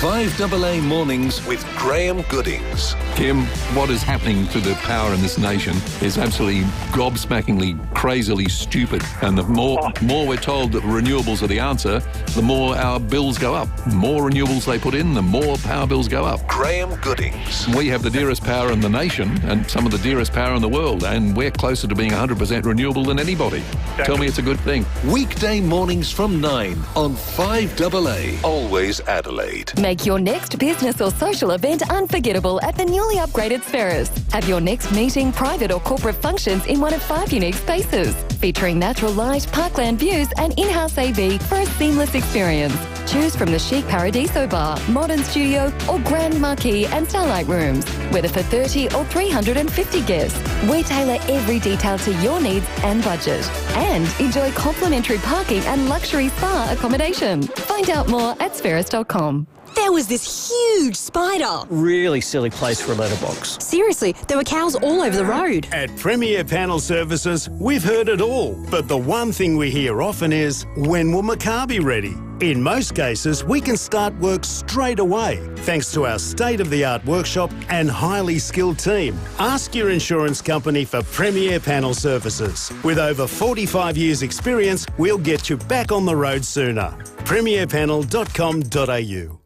5AA Mornings with Graham Goodings. Kim, what is happening to the power in this nation is absolutely gobsmackingly, crazily stupid. And the more we're told that renewables are the answer, the more our bills go up. The more renewables they put in, the more power bills go up. Graham Goodings. We have the dearest power in the nation and some of the dearest power in the world, and we're closer to being 100% renewable than anybody. Exactly. Tell me it's a good thing. Weekday mornings from 9 on 5AA. Always Adelaide. Make your next business or social event unforgettable at the newly upgraded Spheris. Have your next meeting, private or corporate functions in one of 5 unique spaces, featuring natural light, parkland views and in-house AV for a seamless experience. Choose from the chic Paradiso Bar, modern studio or grand marquee and starlight rooms, whether for 30 or 350 guests. We tailor every detail to your needs and budget. And enjoy complimentary parking and luxury spa accommodation. Find out more at spheris.com. There was this huge spider. Really silly place for a letterbox. Seriously, there were cows all over the road. At FIVEAA Panel Services, we've heard it all. But the one thing we hear often is, when will my car be ready? In most cases, we can start work straight away, thanks to our state-of-the-art workshop and highly skilled team. Ask your insurance company for FIVEAA Panel Services. With over 45 years' experience, we'll get you back on the road sooner. FIVEAApanel.com.au.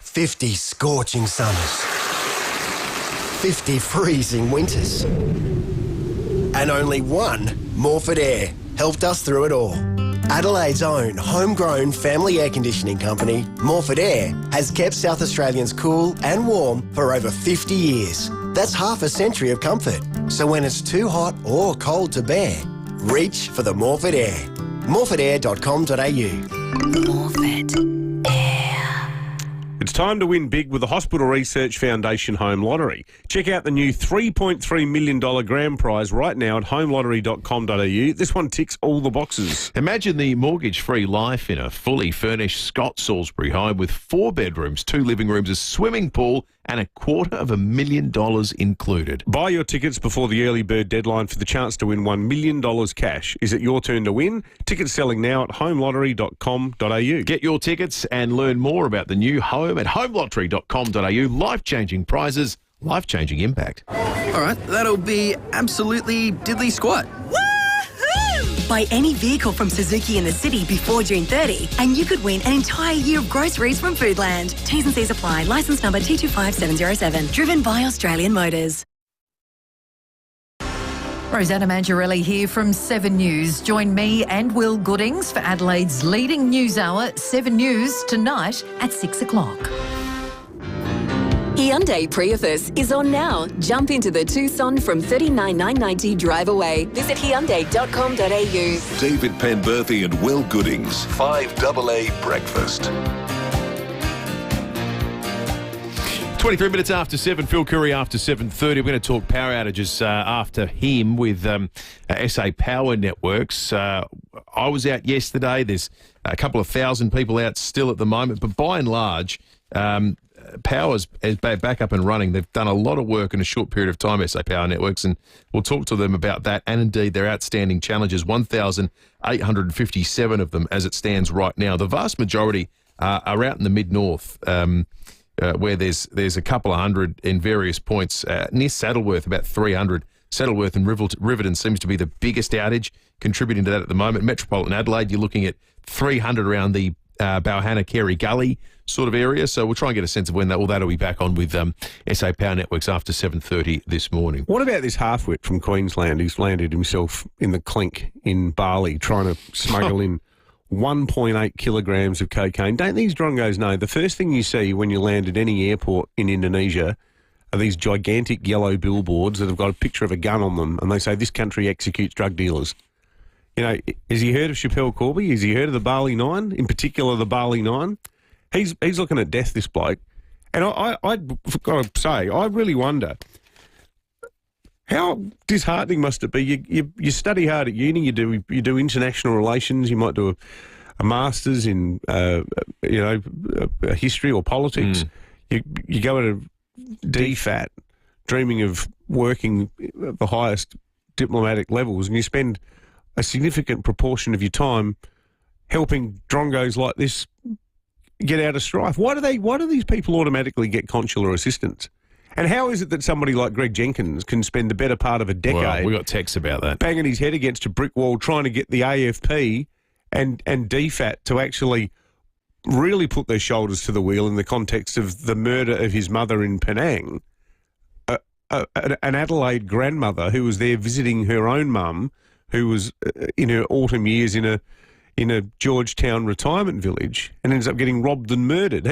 50 scorching summers, 50 freezing winters, and only one Morford Air helped us through it all. Adelaide's own homegrown family air conditioning company, Morford Air, has kept South Australians cool and warm for over 50 years. That's half a century of comfort. So when it's too hot or cold to bear, reach for the Morford Air. morfordair.com.au. Morford. It's time to win big with the Hospital Research Foundation Home Lottery. Check out the new $3.3 million grand prize right now at homelottery.com.au. This one ticks all the boxes. Imagine the mortgage-free life in a fully furnished Scott Salisbury home with 4 bedrooms, 2 living rooms, a swimming pool and $250,000 included. Buy your tickets before the early bird deadline for the chance to win $1 million cash. Is it your turn to win? Tickets selling now at homelottery.com.au. Get your tickets and learn more about the new home at homelottery.com.au. Life-changing prizes, life-changing impact. All right, that'll be absolutely diddly squat. Buy any vehicle from Suzuki in the city before June 30 and you could win an entire year of groceries from Foodland. T's and C's apply. Licence number T25707. Driven by Australian Motors. Rosanna Mangiarelli here from 7 News. Join me and Will Goodings for Adelaide's leading news hour, 7 News, tonight at 6 o'clock. Hyundai Prius is on now. Jump into the Tucson from $39,990 drive away. Visit Hyundai.com.au. David Penberthy and Will Goodings. 5AA Breakfast. 23 minutes after 7, Phil Curry after 7:30. We're going to talk power outages after him with SA Power Networks. I was out yesterday. There's a couple of thousand people out still at the moment, but by and large, Power's back up and running. They've done a lot of work in a short period of time, SA Power Networks, and we'll talk to them about that and indeed their outstanding challenges, 1,857 of them as it stands right now. The vast majority are out in the mid-north, where there's a couple of hundred in various points. Near Saddleworth, about 300. Saddleworth and Riverton seems to be the biggest outage, contributing to that at the moment. Metropolitan Adelaide, you're looking at 300 around the Balhanna Carey Gully sort of area. So we'll try and get a sense of when that'll be back on with SA Power Networks after 7:30 this morning. What about this half-wit from Queensland who's landed himself in the clink in Bali trying to smuggle in 1.8 kilograms of cocaine? Don't these drongos know the first thing you see when you land at any airport in Indonesia are these gigantic yellow billboards that have got a picture of a gun on them, and they say this country executes drug dealers? You know, has he heard of Chappelle Corby? Has he heard of the Bali Nine? In particular, the Bali Nine? He's looking at death, this bloke. And I've got to say, I really wonder, how disheartening must it be? You study hard at uni, you do international relations, you might do a master's in history or politics. You go at a DFAT dreaming of working at the highest diplomatic levels, and you spend a significant proportion of your time helping drongos like this get out of strife. Why do these people automatically get consular assistance? And how is it that somebody like Greg Jenkins can spend the better part of a decade... Well, we got texts about that. ...banging his head against a brick wall trying to get the AFP and DFAT to actually really put their shoulders to the wheel in the context of the murder of his mother in Penang, an Adelaide grandmother who was there visiting her own mum, who was in her autumn years in a Georgetown retirement village, and ends up getting robbed and murdered.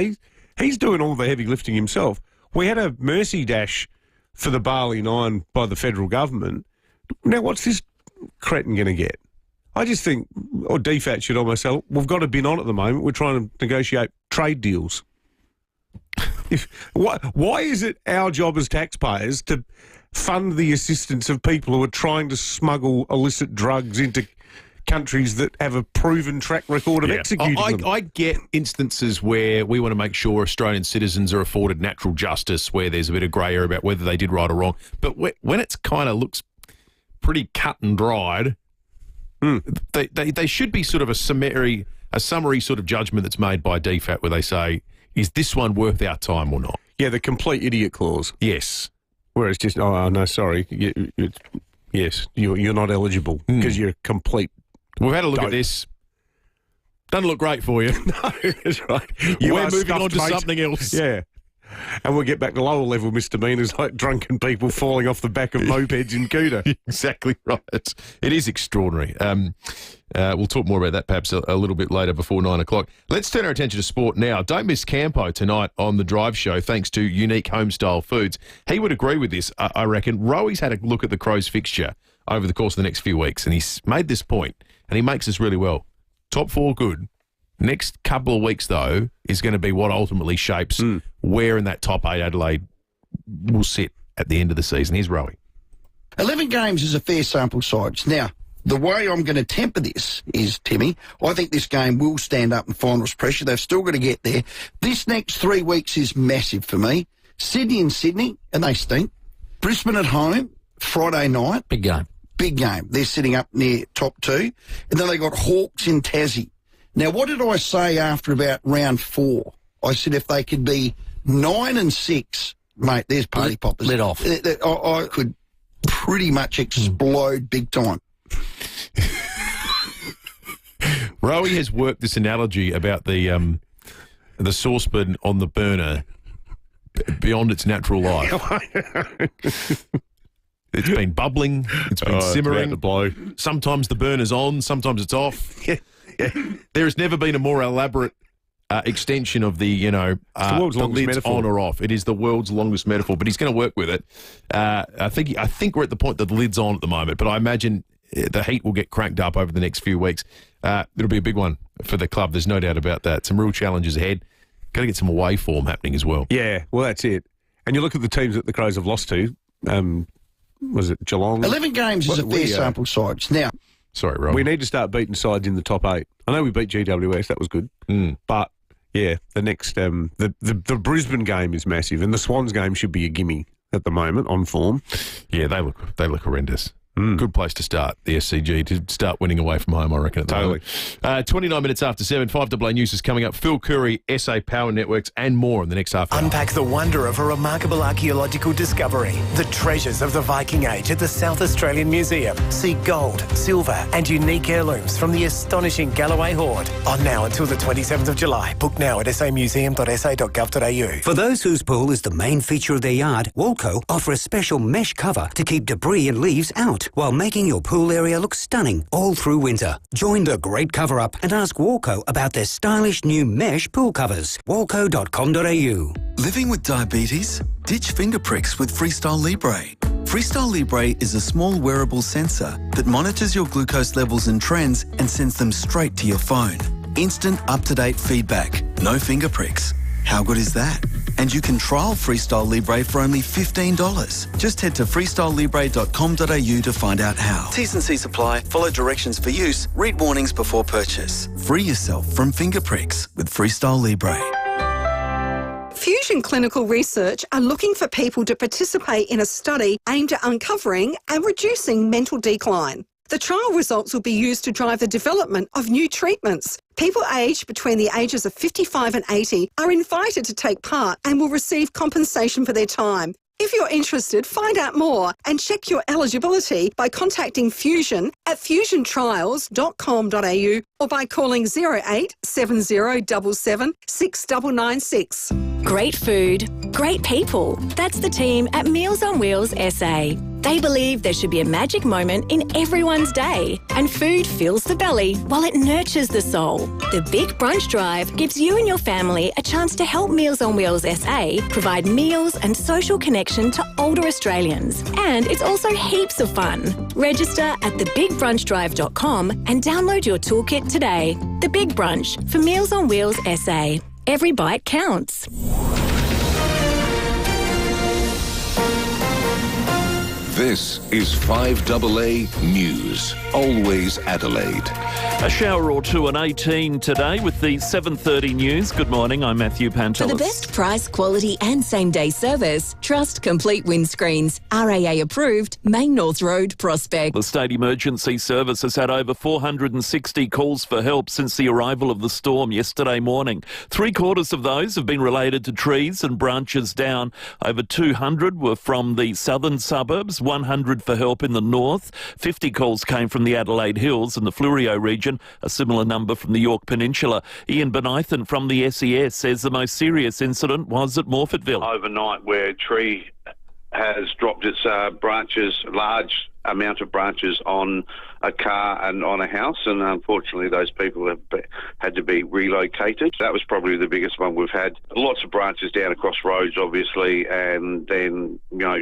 He's doing all the heavy lifting himself. We had a mercy dash for the Bali Nine by the federal government. Now, what's this cretin going to get? I just think, or DFAT should almost say, we've got a bin on at the moment. We're trying to negotiate trade deals. Why is it our job as taxpayers to fund the assistance of people who are trying to smuggle illicit drugs into countries that have a proven track record of executing them? I get instances where we want to make sure Australian citizens are afforded natural justice, where there's a bit of grey area about whether they did right or wrong. But when it's kind of looks pretty cut and dried, they should be sort of a summary sort of judgment that's made by DFAT where they say, is this one worth our time or not? Yeah, the complete idiot clause. Yes. Where it's just, oh, no, sorry, yes, you're not eligible because you're complete. We've had a look at this. Doesn't look great for you. No, that's right. We're moving on to something else. Yeah. And we'll get back to lower level misdemeanours like drunken people falling off the back of mopeds in Cooter. Exactly right. It is extraordinary. We'll talk more about that perhaps a little bit later before 9 o'clock. Let's turn our attention to sport now. Don't miss Campo tonight on The Drive Show thanks to Unique Homestyle Foods. He would agree with this, I reckon. Rowy's had a look at the Crows fixture over the course of the next few weeks, and he's made this point, and he makes this really well. Top four, good. Next couple of weeks, though, is going to be what ultimately shapes where in that top 8 Adelaide will sit at the end of the season. Here's Rowy. 11 games is a fair sample size. Now, the way I'm going to temper this is, Timmy, I think this game will stand up in finals pressure. They've still got to get there. This next 3 weeks is massive for me. Sydney, and they stink. Brisbane at home, Friday night. Big game. Big game. They're sitting up near top 2. And then they got Hawks in Tassie. Now, what did I say after about round 4? I said if they could be 9 and 6, mate, there's party poppers. Lit off. I could pretty much explode big time. Rowie has worked this analogy about the saucepan on the burner beyond its natural life. It's been bubbling. It's been simmering. Sometimes the burner's on. Sometimes it's off. There has never been a more elaborate extension of the, the lid's metaphor. On or off. It is the world's longest metaphor, but he's going to work with it. I think we're at the point that the lid's on at the moment, but I imagine the heat will get cranked up over the next few weeks. It'll be a big one for the club. There's no doubt about that. Some real challenges ahead. Got to get some away form happening as well. Yeah, well, that's it. And you look at the teams that the Crows have lost to. Was it Geelong? 11 games is a fair sample size. Now, sorry, Rob. We need to start beating sides in the top 8. I know we beat GWS, that was good. But yeah, the next the Brisbane game is massive, and the Swans game should be a gimme at the moment on form. Yeah, they look horrendous. Good place to start, the SCG, to start winning away from home, I reckon. At the moment. 29 minutes after 7, 5AA News is coming up. Phil Curry, SA Power Networks, and more in the next half hour. Unpack the wonder of a remarkable archaeological discovery. The treasures of the Viking Age at the South Australian Museum. See gold, silver, and unique heirlooms from the astonishing Galloway Hoard. On now until the 27th of July. Book now at samuseum.sa.gov.au. For those whose pool is the main feature of their yard, Walco offer a special mesh cover to keep debris and leaves out, while making your pool area look stunning all through winter. Join the great cover-up and ask Walco about their stylish new mesh pool covers. Walco.com.au. Living with diabetes? Ditch finger pricks with Freestyle Libre. Freestyle Libre is a small wearable sensor that monitors your glucose levels and trends and sends them straight to your phone. Instant, up-to-date feedback. No finger pricks. How good is that? And you can trial Freestyle Libre for only $15. Just head to freestylelibre.com.au to find out how. T's and C's apply. Follow directions for use. Read warnings before purchase. Free yourself from finger pricks with Freestyle Libre. Fusion and Clinical Research are looking for people to participate in a study aimed at uncovering and reducing mental decline. The trial results will be used to drive the development of new treatments. People aged between the ages of 55 and 80 are invited to take part and will receive compensation for their time. If you're interested, find out more and check your eligibility by contacting Fusion at fusiontrials.com.au or by calling 08 7077 6996. Great food, great people. That's the team at Meals on Wheels SA. They believe there should be a magic moment in everyone's day, and food fills the belly while it nurtures the soul. The Big Brunch Drive gives you and your family a chance to help Meals on Wheels SA provide meals and social connection to older Australians. And it's also heaps of fun. Register at thebigbrunchdrive.com and download your toolkit today. The Big Brunch for Meals on Wheels SA. Every bite counts. This is 5AA News. Always Adelaide. A shower or two on 18 today with the 7:30 news. Good morning, I'm Matthew Pantelis. For the best price, quality and same-day service, trust Complete Windscreens. RAA approved, Main North Road, Prospect. The State Emergency Service has had over 460 calls for help since the arrival of the storm yesterday morning. 3/4 of those have been related to trees and branches down. Over 200 were from the southern suburbs, 100 for help in the north. 50 calls came from the Adelaide Hills and the Fleurieu region, a similar number from the York Peninsula. Ian Benythan from the SES says the most serious incident was at Morfettville. Overnight, where a tree has dropped its branches, large amount of branches on a car and on a house, and unfortunately those people have had to be relocated. That was probably the biggest one we've had. Lots of branches down across roads, obviously, and then,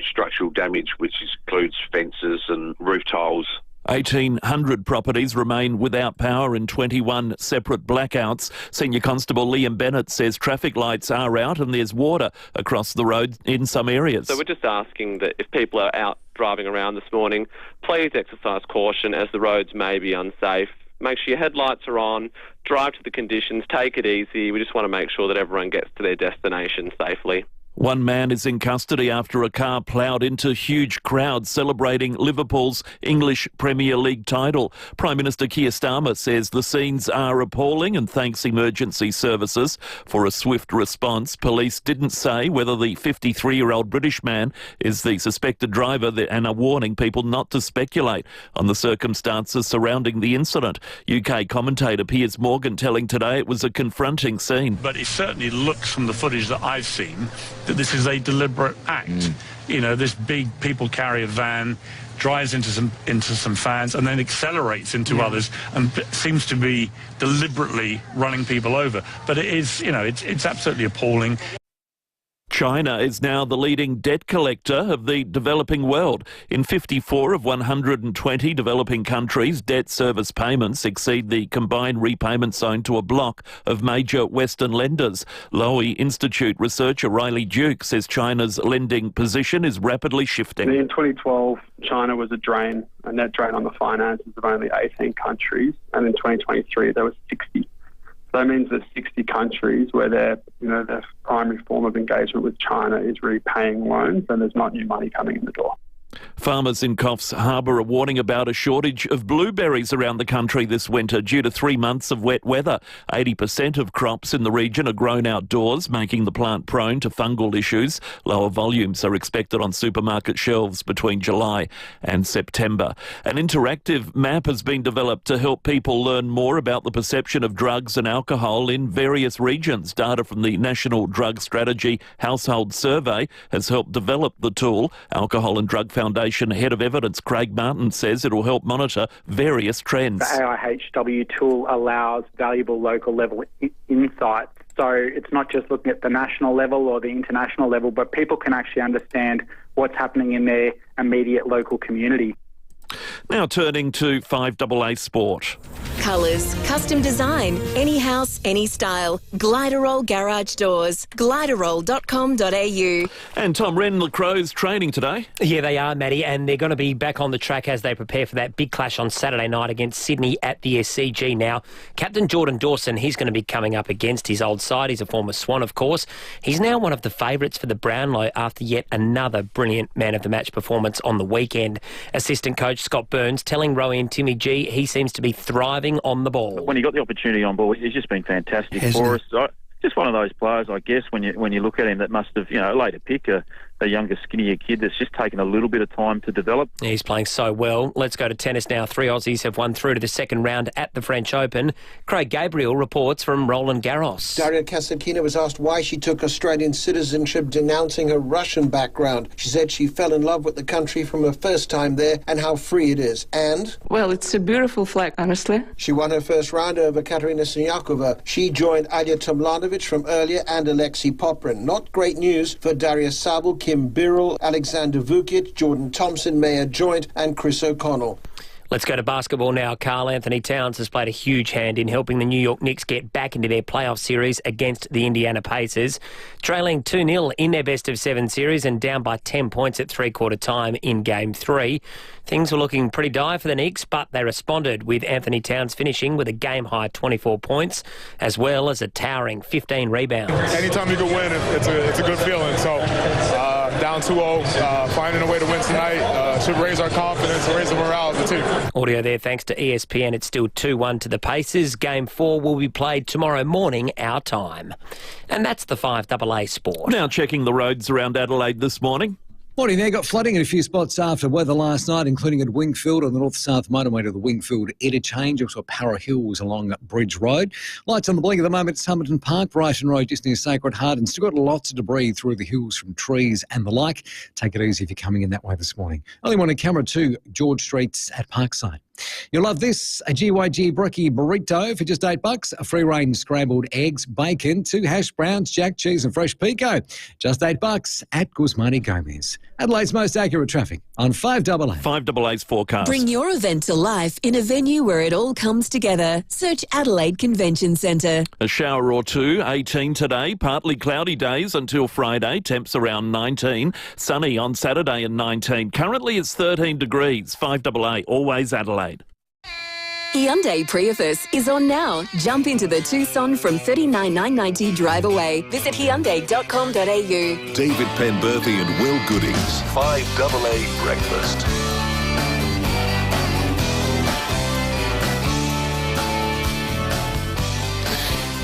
structural damage, which includes fences and roof tiles. 1,800 properties remain without power in 21 separate blackouts. Senior Constable Liam Bennett says traffic lights are out and there's water across the road in some areas. So we're just asking that if people are out driving around this morning, please exercise caution as the roads may be unsafe. Make sure your headlights are on, drive to the conditions, take it easy. We just want to make sure that everyone gets to their destination safely. One man is in custody after a car ploughed into huge crowds celebrating Liverpool's English Premier League title. Prime Minister Keir Starmer says the scenes are appalling and thanks emergency services for a swift response. Police didn't say whether the 53-year-old British man is the suspected driver and are warning people not to speculate on the circumstances surrounding the incident. UK commentator Piers Morgan telling Today it was a confronting scene. But it certainly looks from the footage that I've seen that this is a deliberate act. This big people carrier van drives into some fans and then accelerates into others and seems to be deliberately running people over. But it is, it's absolutely appalling. China is now the leading debt collector of the developing world. In 54 of 120 developing countries, debt service payments exceed the combined repayment zone to a block of major Western lenders. Lowy Institute researcher Riley Duke says China's lending position is rapidly shifting. In 2012, China was a net drain on the finances of only 18 countries, and in 2023 there was 60. So that means there's 60 countries where their primary form of engagement with China is repaying loans, and there's not new money coming in the door. Farmers in Coffs Harbour are warning about a shortage of blueberries around the country this winter due to 3 months of wet weather. 80% of crops in the region are grown outdoors, making the plant prone to fungal issues. Lower volumes are expected on supermarket shelves between July and September. An interactive map has been developed to help people learn more about the perception of drugs and alcohol in various regions. Data from the National Drug Strategy Household Survey has helped develop the tool. Alcohol and Drug Foundation Head of Evidence Craig Martin says it will help monitor various trends. The AIHW tool allows valuable local level insights. So it's not just looking at the national level or the international level, but people can actually understand what's happening in their immediate local community. Now turning to 5AA Sport. colours, custom design, any house, any style. Gliderol Garage Doors. Gliderol.com.au. And Tom, Ren Lacroix's training today. Yeah, they are, Matty, and they're going to be back on the track as they prepare for that big clash on Saturday night against Sydney at the SCG. Now, Captain Jordan Dawson, he's going to be coming up against his old side. He's a former Swan, of course. He's now one of the favourites for the Brownlow after yet another brilliant man-of-the-match performance on the weekend. Assistant coach Scott Burns telling Rowie and Timmy G he seems to be thriving on the ball. When he got the opportunity on ball, he's just been fantastic for us. Just one of those players, I guess, when you look at him, that must have, later pick a younger, skinnier kid that's just taken a little bit of time to develop. He's playing so well. Let's go to tennis now. 3 Aussies have won through to the second round at the French Open. Craig Gabriel reports from Roland Garros. Daria Kasatkina was asked why she took Australian citizenship, denouncing her Russian background. She said she fell in love with the country from her first time there and how free it is. And? Well, it's a beautiful flag, honestly. She won her first round over Katerina Siniakova. She joined Alja Tomljanovic from earlier and Alexei Poprin. Not great news for Daria Sabel, Kim Birrell, Alexander Vukic, Jordan Thompson, Maya Joint and Chris O'Connell. Let's go to basketball now. Karl Anthony Towns has played a huge hand in helping the New York Knicks get back into their playoff series against the Indiana Pacers. Trailing 2-0 in their best-of-7 series and down by 10 points at three-quarter time in Game 3. Things were looking pretty dire for the Knicks, but they responded with Anthony Towns finishing with a game-high 24 points, as well as a towering 15 rebounds. Anytime you can win, it's a good feeling. So down 2-0, finding a way to win tonight should raise our confidence and raise the morale of the team. Audio there thanks to ESPN. It's still 2-1 to the Pacers. Game 4 will be played tomorrow morning, our time. And that's the 5AA Sport. Now checking the roads around Adelaide this morning. Morning there. Got flooding in a few spots after weather last night, including at Wingfield on the north-south motorway to the Wingfield interchange, also Para Hills along Bridge Road. Lights on the blink at the moment, Somerton Park, Brighton Road just near Sacred Heart, and still got lots of debris through the hills from trees and the like. Take it easy if you're coming in that way this morning. Early morning camera 2, George Street's at Parkside. You'll love this, a GYG brekkie burrito for just $8, a free-range scrambled eggs, bacon, 2 hash browns, jack cheese and fresh pico. Just $8 at Guzmani Gomez. Adelaide's most accurate traffic on 5AA. 5AA's forecast. Bring your event to life in a venue where it all comes together. Search Adelaide Convention Centre. A shower or two, 18 today, partly cloudy days until Friday, temps around 19. Sunny on Saturday and 19. Currently it's 13 degrees. 5AA, always Adelaide. Hyundai Prius is on now. Jump into the Tucson from $39,990 drive away. Visit Hyundai.com.au. David Penberthy and Will Goodings. 5AA Breakfast.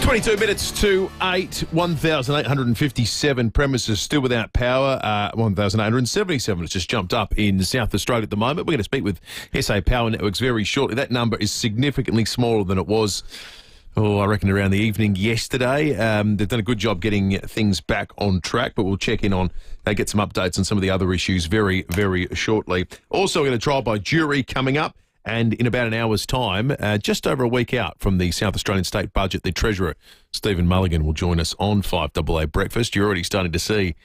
22 minutes to 8, 1,857 premises still without power. 1,877 has just jumped up in South Australia at the moment. We're going to speak with SA Power Networks very shortly. That number is significantly smaller than it was, I reckon around the evening yesterday. They've done a good job getting things back on track, but we'll check in on, get some updates on some of the other issues very, very shortly. Also, we're going to trial by jury coming up. And in about an hour's time, just over a week out from the South Australian State Budget, the Treasurer, Stephen Mulligan, will join us on 5AA Breakfast. You're already starting to see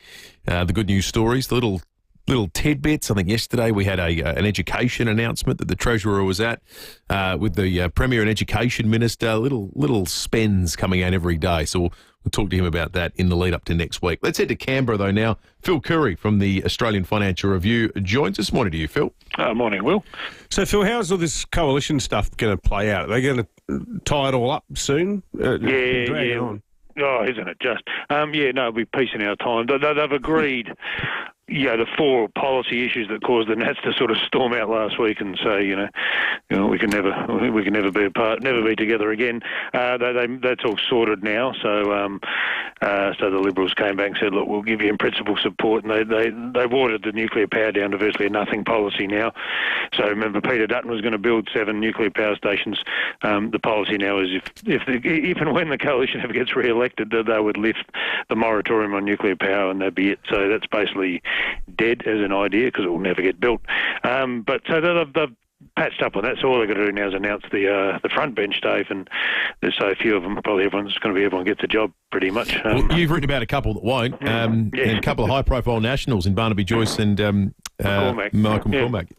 the good news stories, the little tidbits. I think yesterday we had an education announcement that the Treasurer was at with the Premier and Education Minister. Little spends coming out every day. So we'll talk to him about that in the lead up to next week. Let's head to Canberra, though, now. Phil Curry from the Australian Financial Review joins us. Morning to you, Phil. Morning, Will. So, Phil, how's all this coalition stuff going to play out? Are they going to tie it all up soon? Yeah. On? Oh, isn't it just? We'll be piecing our time. They've agreed, the 4 policy issues that caused the Nats to sort of storm out last week and say, we can never be apart, never be together again. That's all sorted now. So the Liberals came back and said, look, we'll give you in principle support, and they watered the nuclear power down to virtually a nothing policy now. So remember, Peter Dutton was going to build 7 nuclear power stations. The policy now is if and when the coalition ever gets re-elected, that they would lift the moratorium on nuclear power and that'd be it. So that's basically dead as an idea because it will never get built. But so they've patched up on that. So all they've got to do now is announce the front bench, Dave, and there's so few of them. Probably everyone gets a job pretty much. You've written about a couple that won't, and a couple of high-profile nationals in Barnaby Joyce and Malcolm McCormack.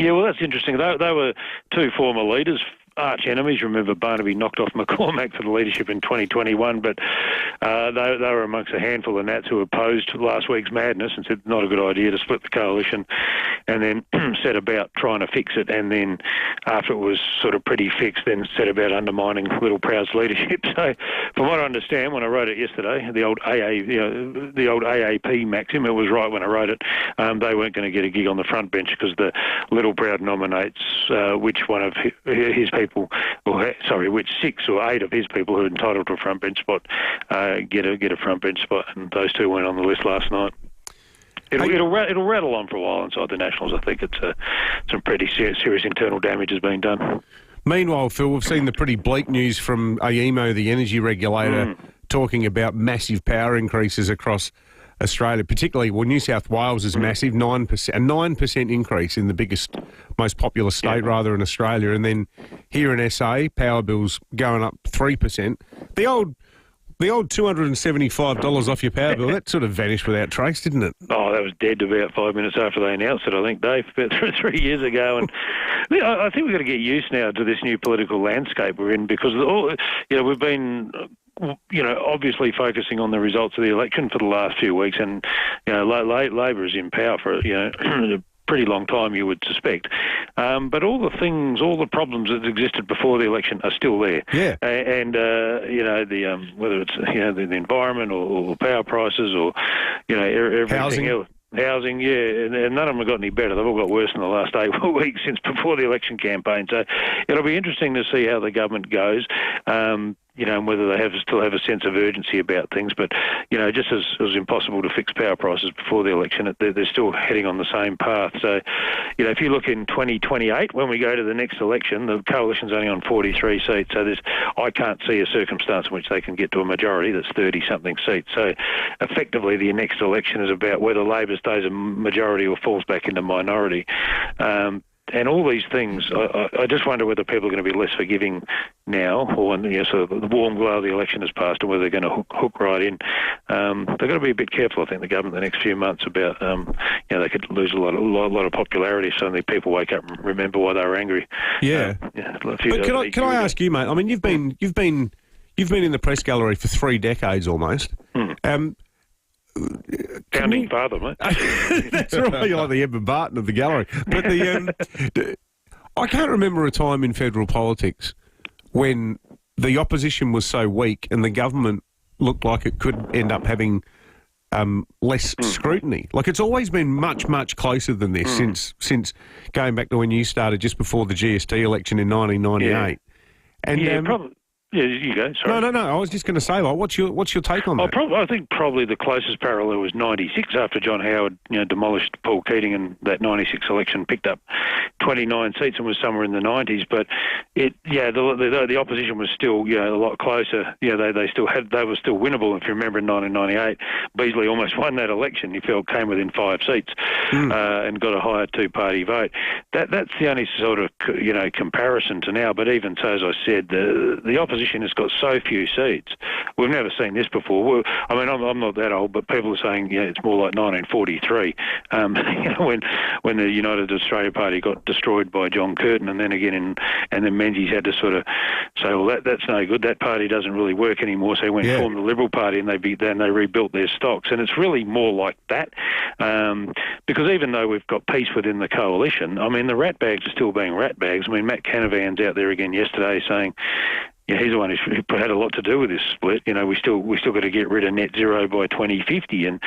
Yeah, well, that's interesting. They were 2 former leaders arch enemies. Remember, Barnaby knocked off McCormack for the leadership in 2021, but they were amongst a handful of Nats who opposed last week's madness and said not a good idea to split the coalition, and then set about trying to fix it, and then after it was sort of pretty fixed, then set about undermining Little Proud's leadership. So from what I understand, when I wrote it yesterday, the old AAP maxim, it was right when I wrote it, they weren't going to get a gig on the front bench because the Little Proud nominates which one of his people, which 6 or 8 of his people who are entitled to a front bench spot get a front bench spot, and those 2 weren't on the list last night. It'll rattle on for a while inside the Nationals. I think it's some pretty serious internal damage has been done. Meanwhile, Phil, we've seen the pretty bleak news from AEMO, the energy regulator, talking about massive power increases across Australia, particularly, New South Wales is massive, 9%, a 9% increase in the biggest, most populous state, rather, in Australia. And then here in SA, power bills going up 3%. The old $275 off your power bill, that sort of vanished without trace, didn't it? Oh, that was dead about 5 minutes after they announced it, I think, Dave, about 3 years ago. And I think we've got to get used now to this new political landscape we're in, because we've been obviously focusing on the results of the election for the last few weeks, and Labor is in power for a pretty long time, you would suspect. But all the problems that existed before the election are still there. Yeah. And whether it's the environment or power prices or everything else. Housing, yeah, and none of them have got any better. They've all got worse in the last 8 weeks since before the election campaign. So it'll be interesting to see how the government goes. And whether they still have a sense of urgency about things. But, just as it was impossible to fix power prices before the election, they're still heading on the same path. So, if you look in 2028, when we go to the next election, the coalition's only on 43 seats. So I can't see a circumstance in which they can get to a majority that's 30-something seats. So effectively, the next election is about whether Labor stays a majority or falls back into minority. And all these things, I just wonder whether people are going to be less forgiving now, or when sort of the warm glow of the election has passed, and whether they're going to hook right in. They've got to be a bit careful, I think, the government, the next few months about, they could lose a lot of popularity if suddenly people wake up and remember why they were angry. Yeah. But can I ask you, mate? I mean, you've been in the press gallery for 3 decades almost. Founding father, mate. That's right. You're like the Edmund Barton of the gallery. But I can't remember a time in federal politics when the opposition was so weak and the government looked like it could end up having less scrutiny. Like, it's always been much, much closer than this since going back to when you started just before the GST election in 1998. And probably. Yeah, you go. Sorry. No. I was just going to say, what's your take on that? I think probably the closest parallel was 96, after John Howard, demolished Paul Keating, and that 96 election picked up 29 seats and was somewhere in the 90s. But the opposition was still a lot closer. They were still winnable. If you remember, in 1998, Beazley almost won that election. He came within 5 seats and got a higher 2-party vote. That's the only sort of comparison to now. But even so, as I said, the opposition has got so few seats. We've never seen this before. I'm not that old, but people are saying it's more like 1943 when the United Australia Party got destroyed by John Curtin, and then again and then Menzies had to sort of say, well, that's no good. That party doesn't really work anymore. So he went and formed the Liberal Party, and they rebuilt their stocks. And it's really more like that, because even though we've got peace within the coalition, the rat bags are still being rat bags. Matt Canavan's out there again yesterday saying, he's the one who had a lot to do with this split. We still got to get rid of net zero by 2050, and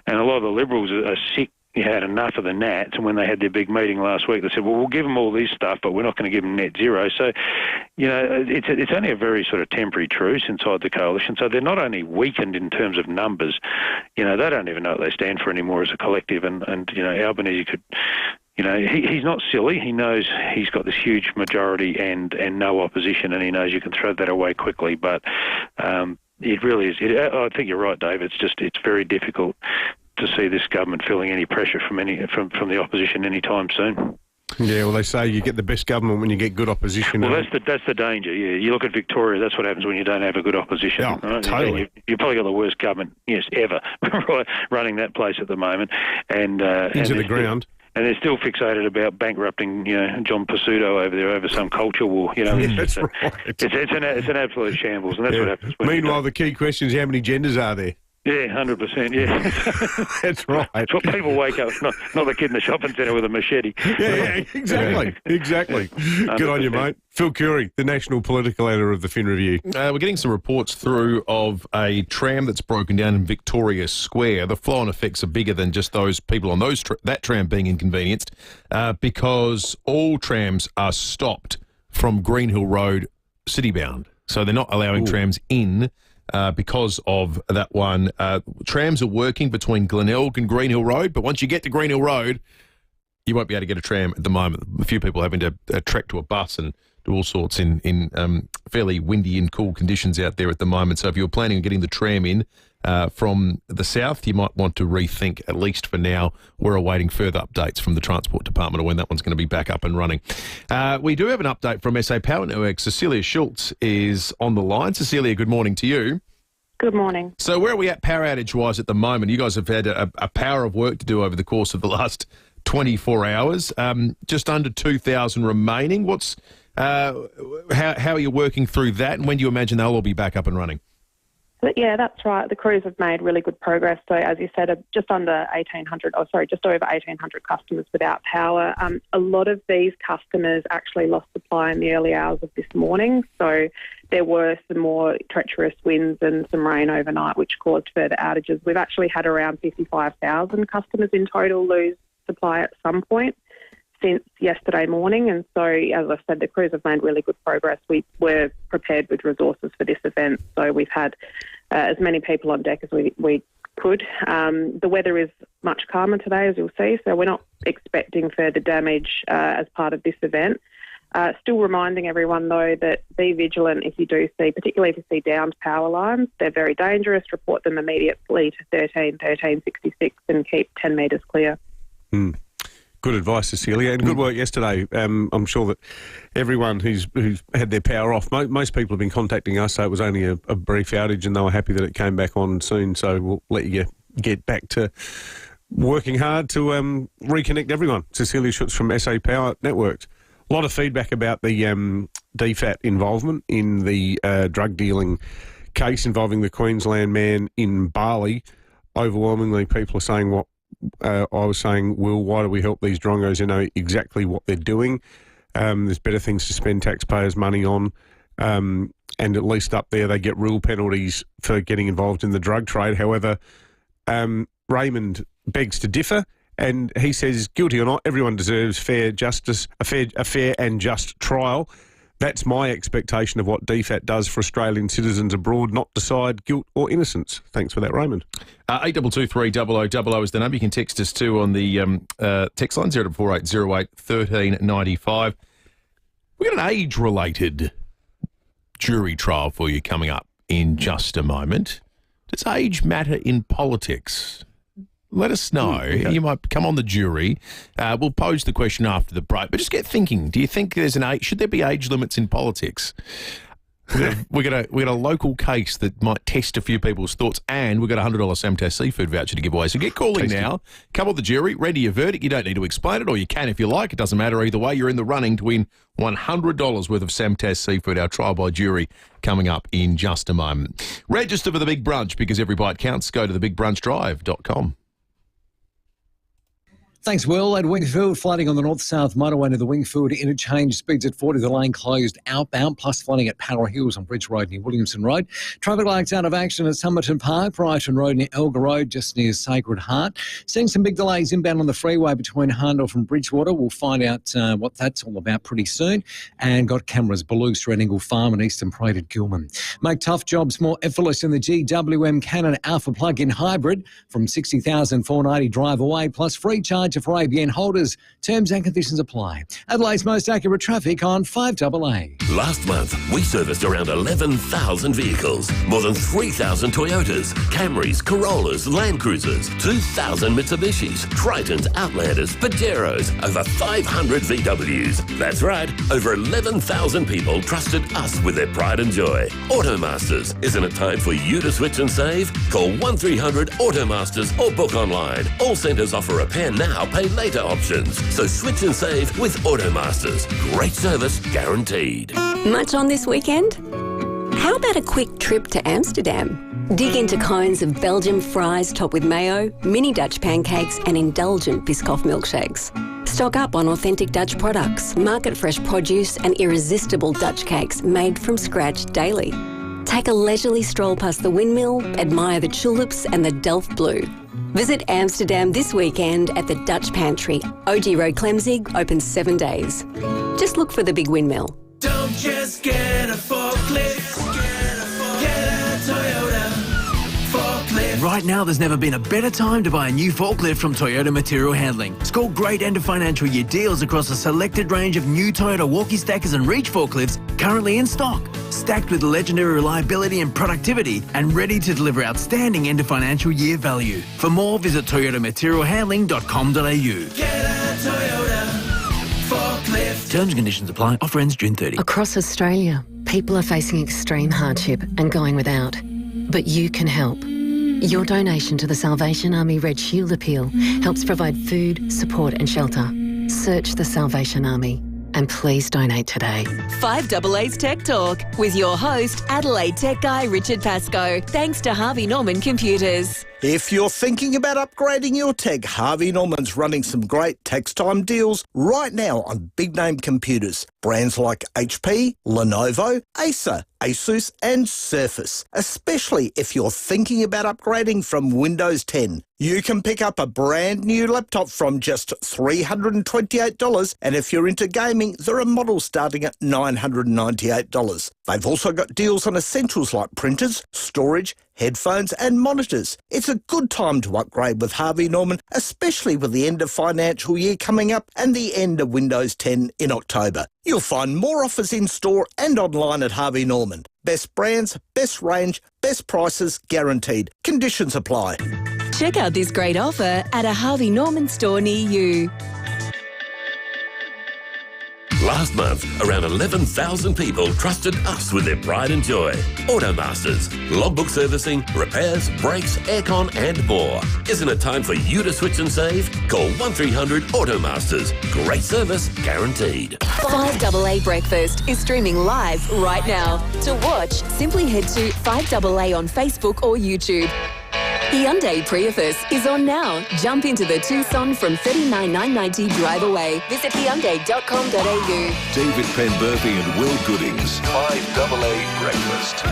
a lot of the Liberals are sick. Had enough of the Nats, and when they had their big meeting last week, they said, well, we'll give them all this stuff, but we're not going to give them net zero. So, it's only a very sort of temporary truce inside the coalition. So they're not only weakened in terms of numbers, they don't even know what they stand for anymore as a collective. And Albanese could, he's not silly. He knows he's got this huge majority and no opposition, and he knows you can throw that away quickly. But it really is. I think you're right, Dave. It's very difficult to see this government feeling any pressure from the opposition anytime soon. Yeah, well, they say you get the best government when you get good opposition. Well, that's the danger. Yeah, you look at Victoria. That's what happens when you don't have a good opposition. Oh, right? Totally. You've probably got the worst government, ever, running that place at the moment, and into the ground. And they're still fixated about bankrupting, John Pizzuto over there over some culture war. It's an absolute shambles, and that's what happens. Meanwhile, the key question is how many genders are there? Yeah, 100%, yeah. That's right. That's what people wake up, not the kid in the shopping centre with a machete. Yeah, exactly. Good on you, mate. Phil Curry, the national political editor of the Fin Review. We're getting some reports through of a tram that's broken down in Victoria Square. The flow-on effects are bigger than just those people on that tram being inconvenienced, because all trams are stopped from Greenhill Road city-bound. So they're not allowing trams in because of that one. Trams are working between Glenelg and Greenhill Road, but once you get to Greenhill Road, you won't be able to get a tram at the moment. A few people having to trek to a bus and do all sorts in fairly windy and cool conditions out there at the moment. So if you're planning on getting the tram in from the south, you might want to rethink, at least for now. We're awaiting further updates from the Transport Department on when that one's going to be back up and running. We do have an update from SA Power Network. Cecilia Schultz is on the line. Cecilia, good morning to you. Good morning. So where are we at power outage-wise at the moment? You guys have had a power of work to do over the course of the last 24 hours. Just under 2,000 remaining. How are you working through that, and when do you imagine they'll all be back up and running? Yeah, that's right. The crews have made really good progress. So, as you said, just over 1,800 customers without power. A lot of these customers actually lost supply in the early hours of this morning. So there were some more treacherous winds and some rain overnight, which caused further outages. We've actually had around 55,000 customers in total lose supply at some point since yesterday morning, and so, as I said, the crews have made really good progress. We were prepared with resources for this event, so we've had as many people on deck as we could. The weather is much calmer today, as you'll see, so we're not expecting further damage as part of this event. Still reminding everyone, though, that be vigilant if you do see, particularly if you see downed power lines. They're very dangerous. Report them immediately to 1366 and keep 10 metres clear. Good advice, Cecilia, and good work yesterday. I'm sure that everyone who's had their power off, most people have been contacting us, so it was only a brief outage, and they were happy that it came back on soon. So we'll let you get back to working hard to reconnect everyone. Cecilia Schutz from SA Power Networks. A lot of feedback about the DFAT involvement in the drug dealing case involving the Queensland man in Bali. Overwhelmingly, people are saying what I was saying, Will, why do we help these drongos who know exactly what they're doing? There's better things to spend taxpayers' money on, and at least up there they get real penalties for getting involved in the drug trade. However, Raymond begs to differ, and he says, guilty or not, everyone deserves fair justice, a fair and just trial. That's my expectation of what DFAT does for Australian citizens abroad, not decide guilt or innocence. Thanks for that, Raymond. 8223 0000 is the number. You can text us too on the text line, 044808 1395. We've got an age-related jury trial for you coming up in just a moment. Does age matter in politics? Let us know. Okay. You might come on the jury. We'll pose the question after the break. But just get thinking. Do you think there's should there be age limits in politics? We got a local case that might test a few people's thoughts, and we've got a $100 Samtas seafood voucher to give away. So get calling now. Come on the jury. Render your verdict. You don't need to explain it, or you can if you like. It doesn't matter either way. You're in the running to win $100 worth of Samtas seafood, our trial by jury, coming up in just a moment. Register for the Big Brunch, because every bite counts. Go to thebigbrunchdrive.com. Thanks, Will. At Wingfield, flooding on the north-south motorway to the Wingfield interchange. Speeds at 40, the lane closed outbound, plus flooding at Power Hills on Bridge Road near Williamson Road. Traffic lights out of action at Somerton Park, Brighton Road near Algal Road, just near Sacred Heart. Seeing some big delays inbound on the freeway between Harndorf and Bridgewater. We'll find out what that's all about pretty soon. And got cameras, Beluga at Ingle Farm and Eastern Parade at Gilman. Make tough jobs more effortless in the GWM Canon Alpha plug-in hybrid from $60,490 drive away, plus free charge for ABN holders. Terms and conditions apply. Adelaide's most accurate traffic on 5AA. Last month, we serviced around 11,000 vehicles. More than 3,000 Toyotas, Camrys, Corollas, Land Cruisers, 2,000 Mitsubishis, Tritons, Outlanders, Pajeros, over 500 VWs. That's right, over 11,000 people trusted us with their pride and joy. Automasters, isn't it time for you to switch and save? Call 1300 Automasters or book online. All centres offer repair now now pay later options. So switch and save with Automasters. Great service guaranteed. Much on this weekend? How about a quick trip to Amsterdam? Dig into cones of Belgian fries topped with mayo, mini Dutch pancakes and indulgent Biscoff milkshakes. Stock up on authentic Dutch products, market-fresh produce and irresistible Dutch cakes made from scratch daily. Take a leisurely stroll past the windmill, admire the tulips and the Delft Blue. Visit Amsterdam this weekend at the Dutch Pantry. OG Road Clemzig, open 7 days. Just look for the big windmill. Don't just get a forklift, get a Toyota forklift. Right now, there's never been a better time to buy a new forklift from Toyota Material Handling. Score great end of financial year deals across a selected range of new Toyota walkie stackers and reach forklifts currently in stock. Stacked with legendary reliability and productivity and ready to deliver outstanding end of financial year value. For more, visit toyotamaterialhandling.com.au. Get a Toyota forklift. Terms and conditions apply. Offer ends June 30. Across Australia, people are facing extreme hardship and going without. But you can help. Your donation to the Salvation Army Red Shield Appeal helps provide food, support and shelter. Search the Salvation Army and please donate today. 5AA's Tech Talk with your host, Adelaide tech guy Richard Pascoe. Thanks to Harvey Norman Computers. If you're thinking about upgrading your tech, Harvey Norman's running some great tax time deals right now on big name computers. Brands like HP, Lenovo, Acer, Asus and Surface. Especially if you're thinking about upgrading from Windows 10. You can pick up a brand new laptop from just $328, and if you're into gaming, there are models starting at $998. They've also got deals on essentials like printers, storage, headphones and monitors. It's a good time to upgrade with Harvey Norman, especially with the end of financial year coming up and the end of Windows 10 in October. You'll find more offers in store and online at Harvey Norman. Best brands, best range, best prices guaranteed. Conditions apply. Check out this great offer at a Harvey Norman store near you. Last month, around 11,000 people trusted us with their pride and joy. Automasters, logbook servicing, repairs, brakes, aircon and more. Isn't it time for you to switch and save? Call 1300 Automasters. Great service guaranteed. 5AA Breakfast is streaming live right now. To watch, simply head to 5AA on Facebook or YouTube. Hyundai Prius is on now. Jump into the Tucson from $39,990 drive away. Visit Hyundai.com.au. David Penberthy and Will Goodings. 5AA Breakfast.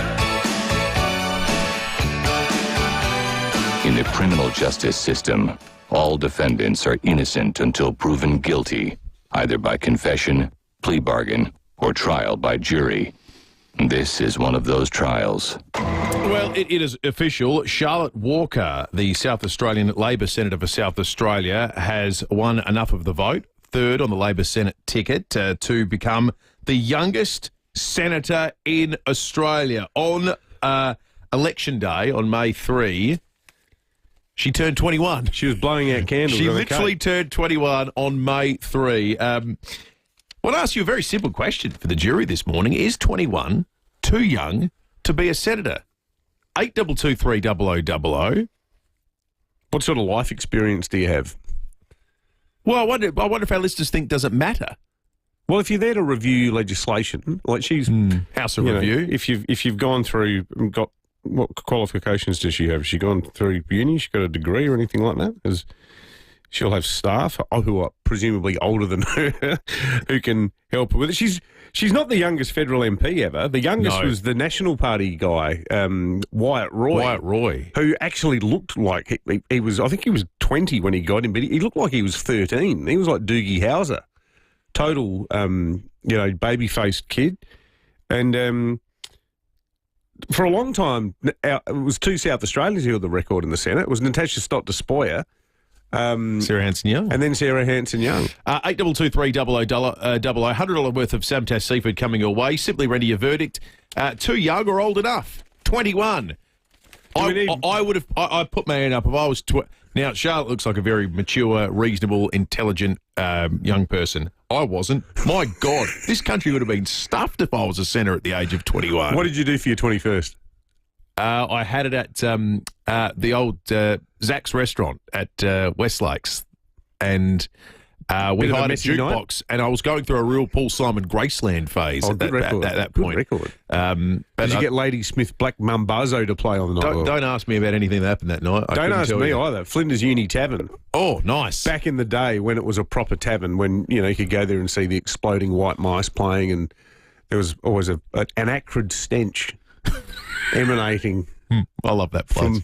In the criminal justice system, all defendants are innocent until proven guilty, either by confession, plea bargain, or trial by jury. This is one of those trials. Well, it is official. Charlotte Walker, the South Australian Labor Senator for South Australia, has won enough of the vote, third on the Labor Senate ticket, to become the youngest senator in Australia. On Election Day, on May 3, she turned 21. She was blowing out candles. She literally turned 21 on May 3. I want to ask you a very simple question for the jury this morning. Is 21 too young to be a senator? 82230000. What sort of life experience do you have? Well, I wonder if our listeners think, does it matter? Well, if you're there to review legislation, like she's House of Review. If you've gone through and got, what qualifications does she have? Has she gone through uni? She got a degree or anything like that? Because she'll have staff who are presumably older than her who can help her with it. She's not the youngest federal MP ever. The youngest was the National Party guy, Wyatt Roy. Who actually looked like he was, I think he was 20 when he got him, but he looked like he was 13. He was like Doogie Howser. Total, baby-faced kid. And for a long time, it was two South Australians who held the record in the Senate. It was Natasha Stott-Despoja, Sarah Hanson-Young. And then Sarah Hanson-Young. 82230000. $100 worth of Samtas seafood coming your way. Simply render your verdict. Too young or old enough? 21. I would have. I put my hand up if I was. Now Charlotte looks like a very mature, reasonable, intelligent young person. I wasn't. My God, this country would have been stuffed if I was a senator at the age of 21. What did you do for your 21st? I had it at the old Zach's restaurant at West Lakes. and we Bit of a hired a messy jukebox, and I was going through a real Paul Simon Graceland phase at that point. Record. But Did you get Lady Smith Black Mambazo to play on the night? Don't ask me about anything that happened that night. Don't ask me either. Flinders Uni Tavern. Oh, nice. Back in the day when it was a proper tavern, when you could go there and see the exploding white mice playing, and there was always an acrid stench emanating. I love that place.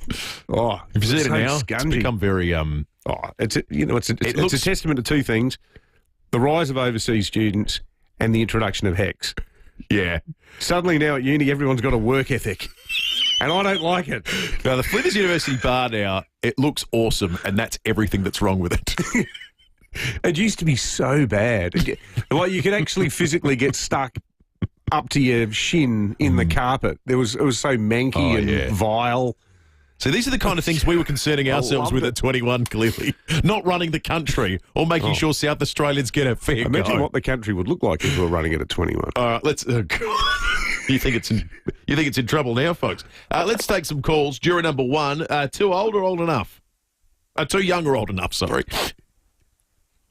If you see it now, it's become very. It's a testament to two things: the rise of overseas students and the introduction of Hex. Yeah. Suddenly now at uni, everyone's got a work ethic, and I don't like it. Now the Flinders University bar now, it looks awesome, and that's everything that's wrong with it. It used to be so bad, like you could actually physically get stuck up to your shin in the carpet. It was so manky and vile. So these are the kind of things we were concerning ourselves with at 21, clearly. Not running the country or making sure South Australians get a fair Imagine go. what the country would look like if we were running it at 21. All right, let's... You think it's in trouble now, folks? Let's take some calls. Juror number one, too old or old enough? Too young or old enough, sorry.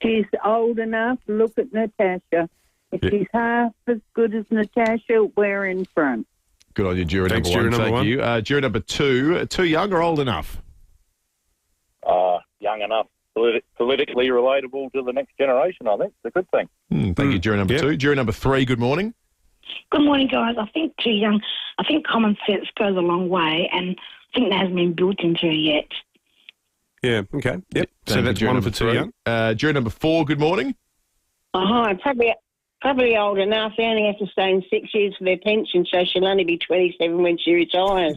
She's old enough. Look at Natasha. If she's half as good as Natasha, we're in front. Good on you, juror number one. Thank you. Juror number two, too young or old enough? Young enough. Politically relatable to the next generation, I think. It's a good thing. Thank you, juror number two. Juror number three, good morning. Good morning, guys. I think too young. I think common sense goes a long way, and I think that hasn't been built into her yet. Yeah, okay. Yep. So that's one for too young. Juror number four, good morning. Hi, probably old enough. They only have to stay in 6 years for their pension, so she'll only be 27 when she retires.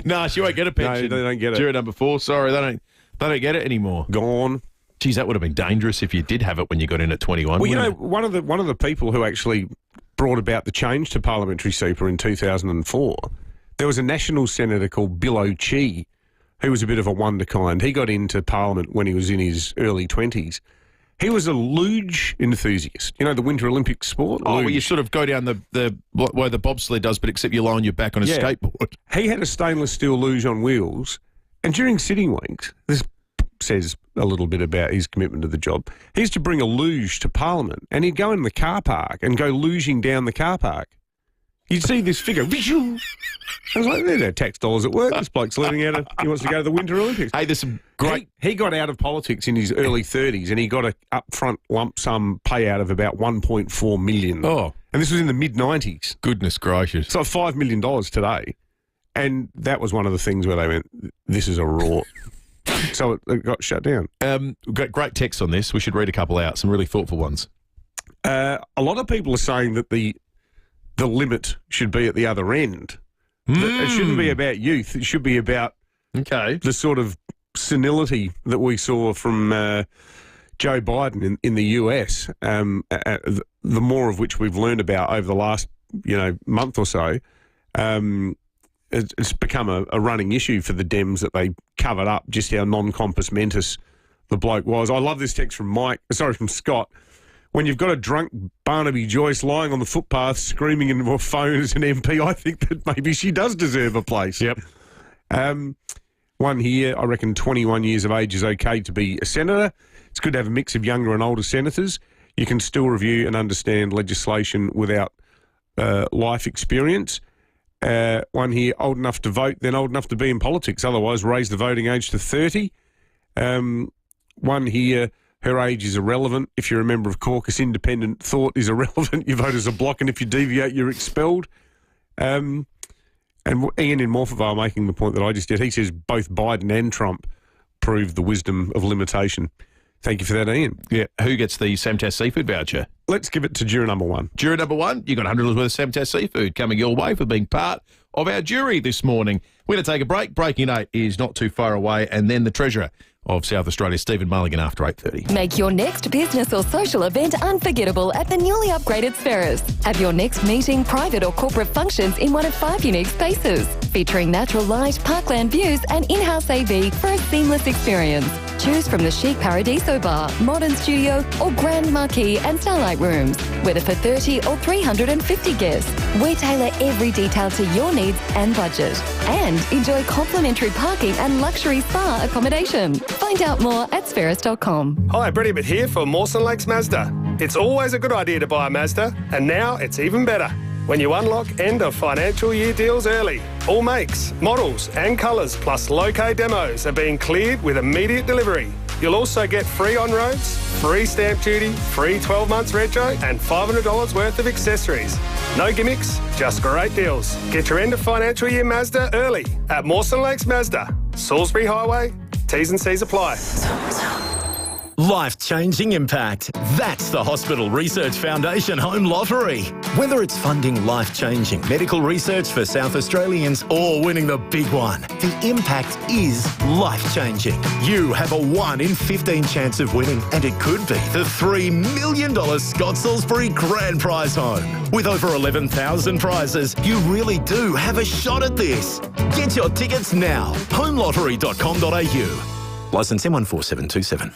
No, she won't get a pension. No, they don't get it. Juror number four, sorry, they don't get it anymore. Gone. Geez, that would have been dangerous if you did have it when you got in at 21. Well, you know, one of the people who actually brought about the change to parliamentary super in 2004, there was a national senator called Bill O'Chee, who was a bit of a wonderkind. He got into Parliament when he was in his early 20s. He was a luge enthusiast. You know, the Winter Olympic sport? Oh, well, you sort of go down the where the bobsled does, but except you lie on your back on a skateboard. He had a stainless steel luge on wheels, and during sitting weeks, this says a little bit about his commitment to the job, he used to bring a luge to Parliament, and he'd go in the car park and go luging down the car park. You'd see this figure. I was like, there's our tax dollars at work. This bloke's learning how he wants to go to the Winter Olympics. Hey, there's some great... He got out of politics in his early 30s, and he got a upfront lump sum payout of about $1.4 million. Oh. And this was in the mid-90s. Goodness gracious. So $5 million today. And that was one of the things where they went, this is a rort. So it got shut down. Great text on this. We should read a couple out, some really thoughtful ones. A lot of people are saying that the limit should be at the other end. It shouldn't be about youth. It should be about the sort of senility that we saw from Joe Biden in the US, the more of which we've learned about over the last month or so. It's become a running issue for the Dems that they covered up just how non-compos mentis the bloke was. I love this text from Scott. When you've got a drunk Barnaby Joyce lying on the footpath screaming into a phone as an MP, I think that maybe she does deserve a place. Yep. One here, I reckon 21 years of age is okay to be a senator. It's good to have a mix of younger and older senators. You can still review and understand legislation without life experience. One here, old enough to vote, then old enough to be in politics. Otherwise, raise the voting age to 30. One here, her age is irrelevant. If you're a member of caucus, independent thought is irrelevant. You vote as a block, and if you deviate, you're expelled. And Ian in Morphevale making the point that I just did. He says both Biden and Trump proved the wisdom of limitation. Thank you for that, Ian. Yeah. Who gets the Samtas seafood voucher? Let's give it to juror number one. Juror number one, you got $100 worth of Samtas seafood coming your way for being part of our jury this morning. We're going to take a break. Breaking 8 is not too far away, and then the treasurer of South Australia, Stephen Mulligan, after 8:30. Make your next business or social event unforgettable at the newly upgraded Spheres. Have your next meeting, private or corporate functions in one of 5 unique spaces. featuring natural light, parkland views and in-house AV for a seamless experience. Choose from the chic Paradiso Bar, modern studio or grand marquee and starlight rooms, whether for 30 or 350 guests. We tailor every detail to your needs and budget. And enjoy complimentary parking and luxury spa accommodation. Find out more at spheris.com. Hi, Brett Ibbott here for Mawson Lakes Mazda. It's always a good idea to buy a Mazda, and now it's even better when you unlock end of financial year deals early. All makes, models and colours plus low-K demos are being cleared with immediate delivery. You'll also get free on-roads, free stamp duty, free 12 months retro and $500 worth of accessories. No gimmicks, just great deals. Get your end of financial year Mazda early at Mawson Lakes Mazda, Salisbury Highway. T's and C's apply. Life-changing impact. That's the Hospital Research Foundation Home Lottery. Whether it's funding life-changing medical research for South Australians or winning the big one, the impact is life-changing. You have a 1 in 15 chance of winning, and it could be the $3 million Scott Salisbury Grand Prize Home. With over 11,000 prizes, you really do have a shot at this. Get your tickets now. homelottery.com.au. Licence M14727.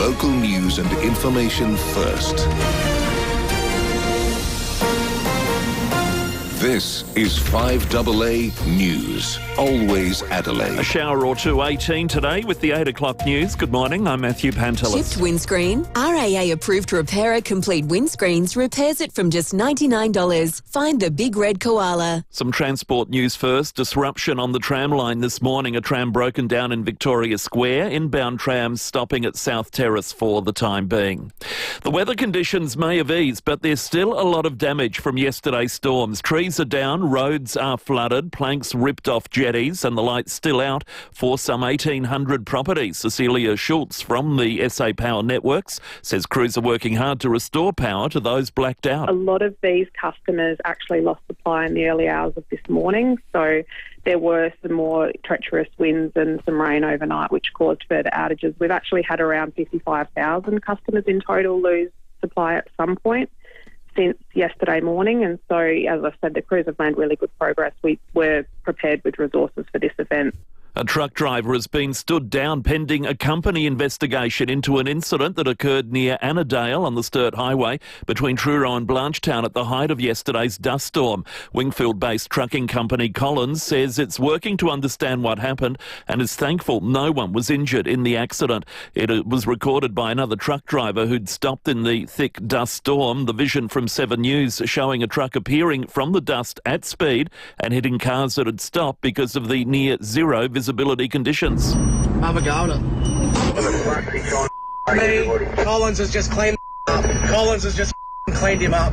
Local news and information first. This is 5AA News. Always Adelaide. A shower or two, 18 today with the 8 o'clock news. Good morning, I'm Matthew Pantelis. Shift windscreen. RAA approved repairer Complete Windscreens repairs it from just $99. Find the big red koala. Some transport news first. Disruption on the tram line this morning. A tram broken down in Victoria Square. Inbound trams stopping at South Terrace for the time being. The weather conditions may have eased, but there's still a lot of damage from yesterday's storms. Trees are down, roads are flooded, planks ripped off jetties, and the light's still out for some 1,800 properties. Cecilia Schultz from the SA Power Networks says crews are working hard to restore power to those blacked out. A lot of these customers actually lost supply in the early hours of this morning, so there were some more treacherous winds and some rain overnight, which caused further outages. We've actually had around 55,000 customers in total lose supply at some point since yesterday morning, and so, as I said, the crews have made really good progress. We were prepared with resources for this event. A truck driver has been stood down pending a company investigation into an incident that occurred near Annandale on the Sturt Highway between Truro and Blanchetown at the height of yesterday's dust storm. Wingfield-based trucking company Collins says it's working to understand what happened and is thankful no one was injured in the accident. It was recorded by another truck driver who'd stopped in the thick dust storm. The vision from 7 News showing a truck appearing from the dust at speed and hitting cars that had stopped because of the near zero visibility conditions. Have a go at it. Collins has just cleaned up. Collins has just cleaned him up.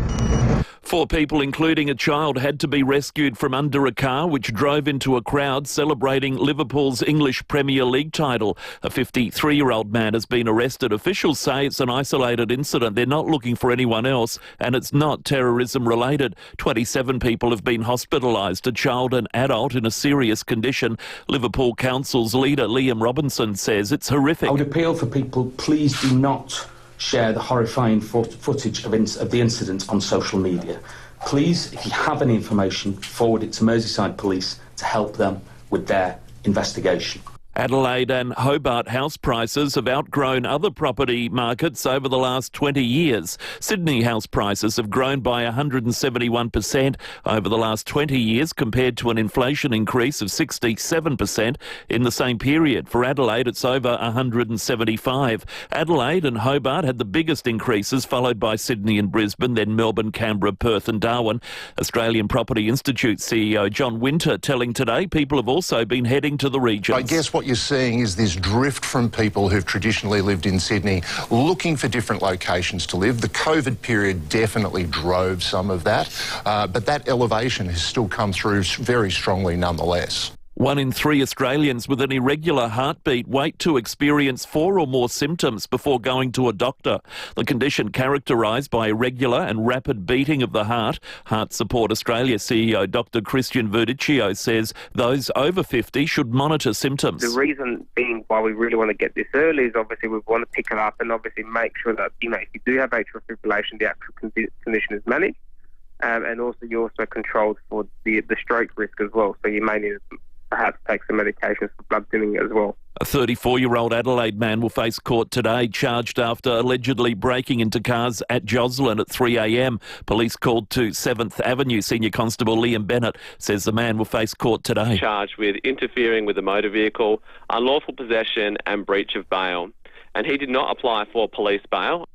4 people, including a child, had to be rescued from under a car which drove into a crowd celebrating Liverpool's English Premier League title. A 53-year-old man has been arrested. Officials say it's an isolated incident. They're not looking for anyone else, and it's not terrorism-related. 27 people have been hospitalised, a child and adult in a serious condition. Liverpool Council's leader, Liam Robinson, says it's horrific. I would appeal for people, please do not share the horrifying footage of the incident on social media. Please, if you have any information, forward it to Merseyside Police to help them with their investigation. Adelaide and Hobart house prices have outgrown other property markets over the last 20 years. Sydney house prices have grown by 171% over the last 20 years compared to an inflation increase of 67% in the same period. For Adelaide, it's over 175. Adelaide and Hobart had the biggest increases, followed by Sydney and Brisbane, then Melbourne, Canberra, Perth and Darwin. Australian Property Institute CEO John Winter telling Today people have also been heading to the regions. I guess what you're seeing is this drift from people who've traditionally lived in Sydney looking for different locations to live. The COVID period definitely drove some of that, but that elevation has still come through very strongly nonetheless. 1 in 3 Australians with an irregular heartbeat wait to experience 4 or more symptoms before going to a doctor. The condition characterised by irregular and rapid beating of the heart. Heart Support Australia CEO Dr Christian Verdicchio says those over 50 should monitor symptoms. The reason being why we really want to get this early is obviously we want to pick it up and obviously make sure that, if you do have atrial fibrillation, the actual condition is managed. and also you're also controlled for the stroke risk as well. So you may need to perhaps take some medications for blood thinning as well. A 34-year-old Adelaide man will face court today, charged after allegedly breaking into cars at Joslin at 3 a.m. Police called to 7th Avenue. Senior Constable Liam Bennett says the man will face court today. Charged with interfering with a motor vehicle, unlawful possession and breach of bail. And he did not apply for police bail.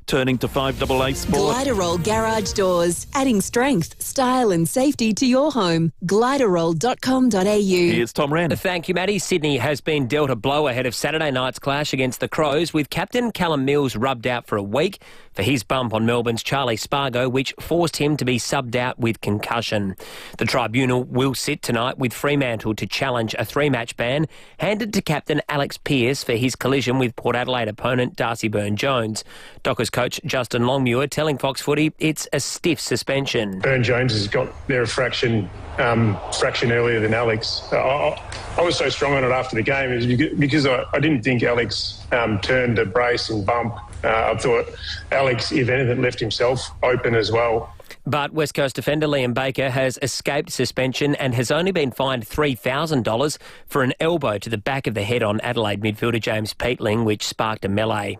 Turning to 5AA Sport. Gliderol Garage Doors, adding strength, style and safety to your home. Gliderol.com.au. Here's Tom Wren. Thank you, Matty. Sydney has been dealt a blow ahead of Saturday night's clash against the Crows, with captain Callum Mills rubbed out for a week for his bump on Melbourne's Charlie Spargo, which forced him to be subbed out with concussion. The tribunal will sit tonight with Fremantle to challenge a 3-match ban handed to captain Alex Pearce for his collision with Port Adelaide opponent Darcy Byrne-Jones. Dockers coach Justin Longmuir telling Fox Footy it's a stiff suspension. Byrne-Jones has got their fraction earlier than Alex. I was so strong on it after the game is because I didn't think Alex turned to brace and bump. I thought Alex, if anything, left himself open as well. But West Coast defender Liam Baker has escaped suspension and has only been fined $3,000 for an elbow to the back of the head on Adelaide midfielder James Peatling, which sparked a melee.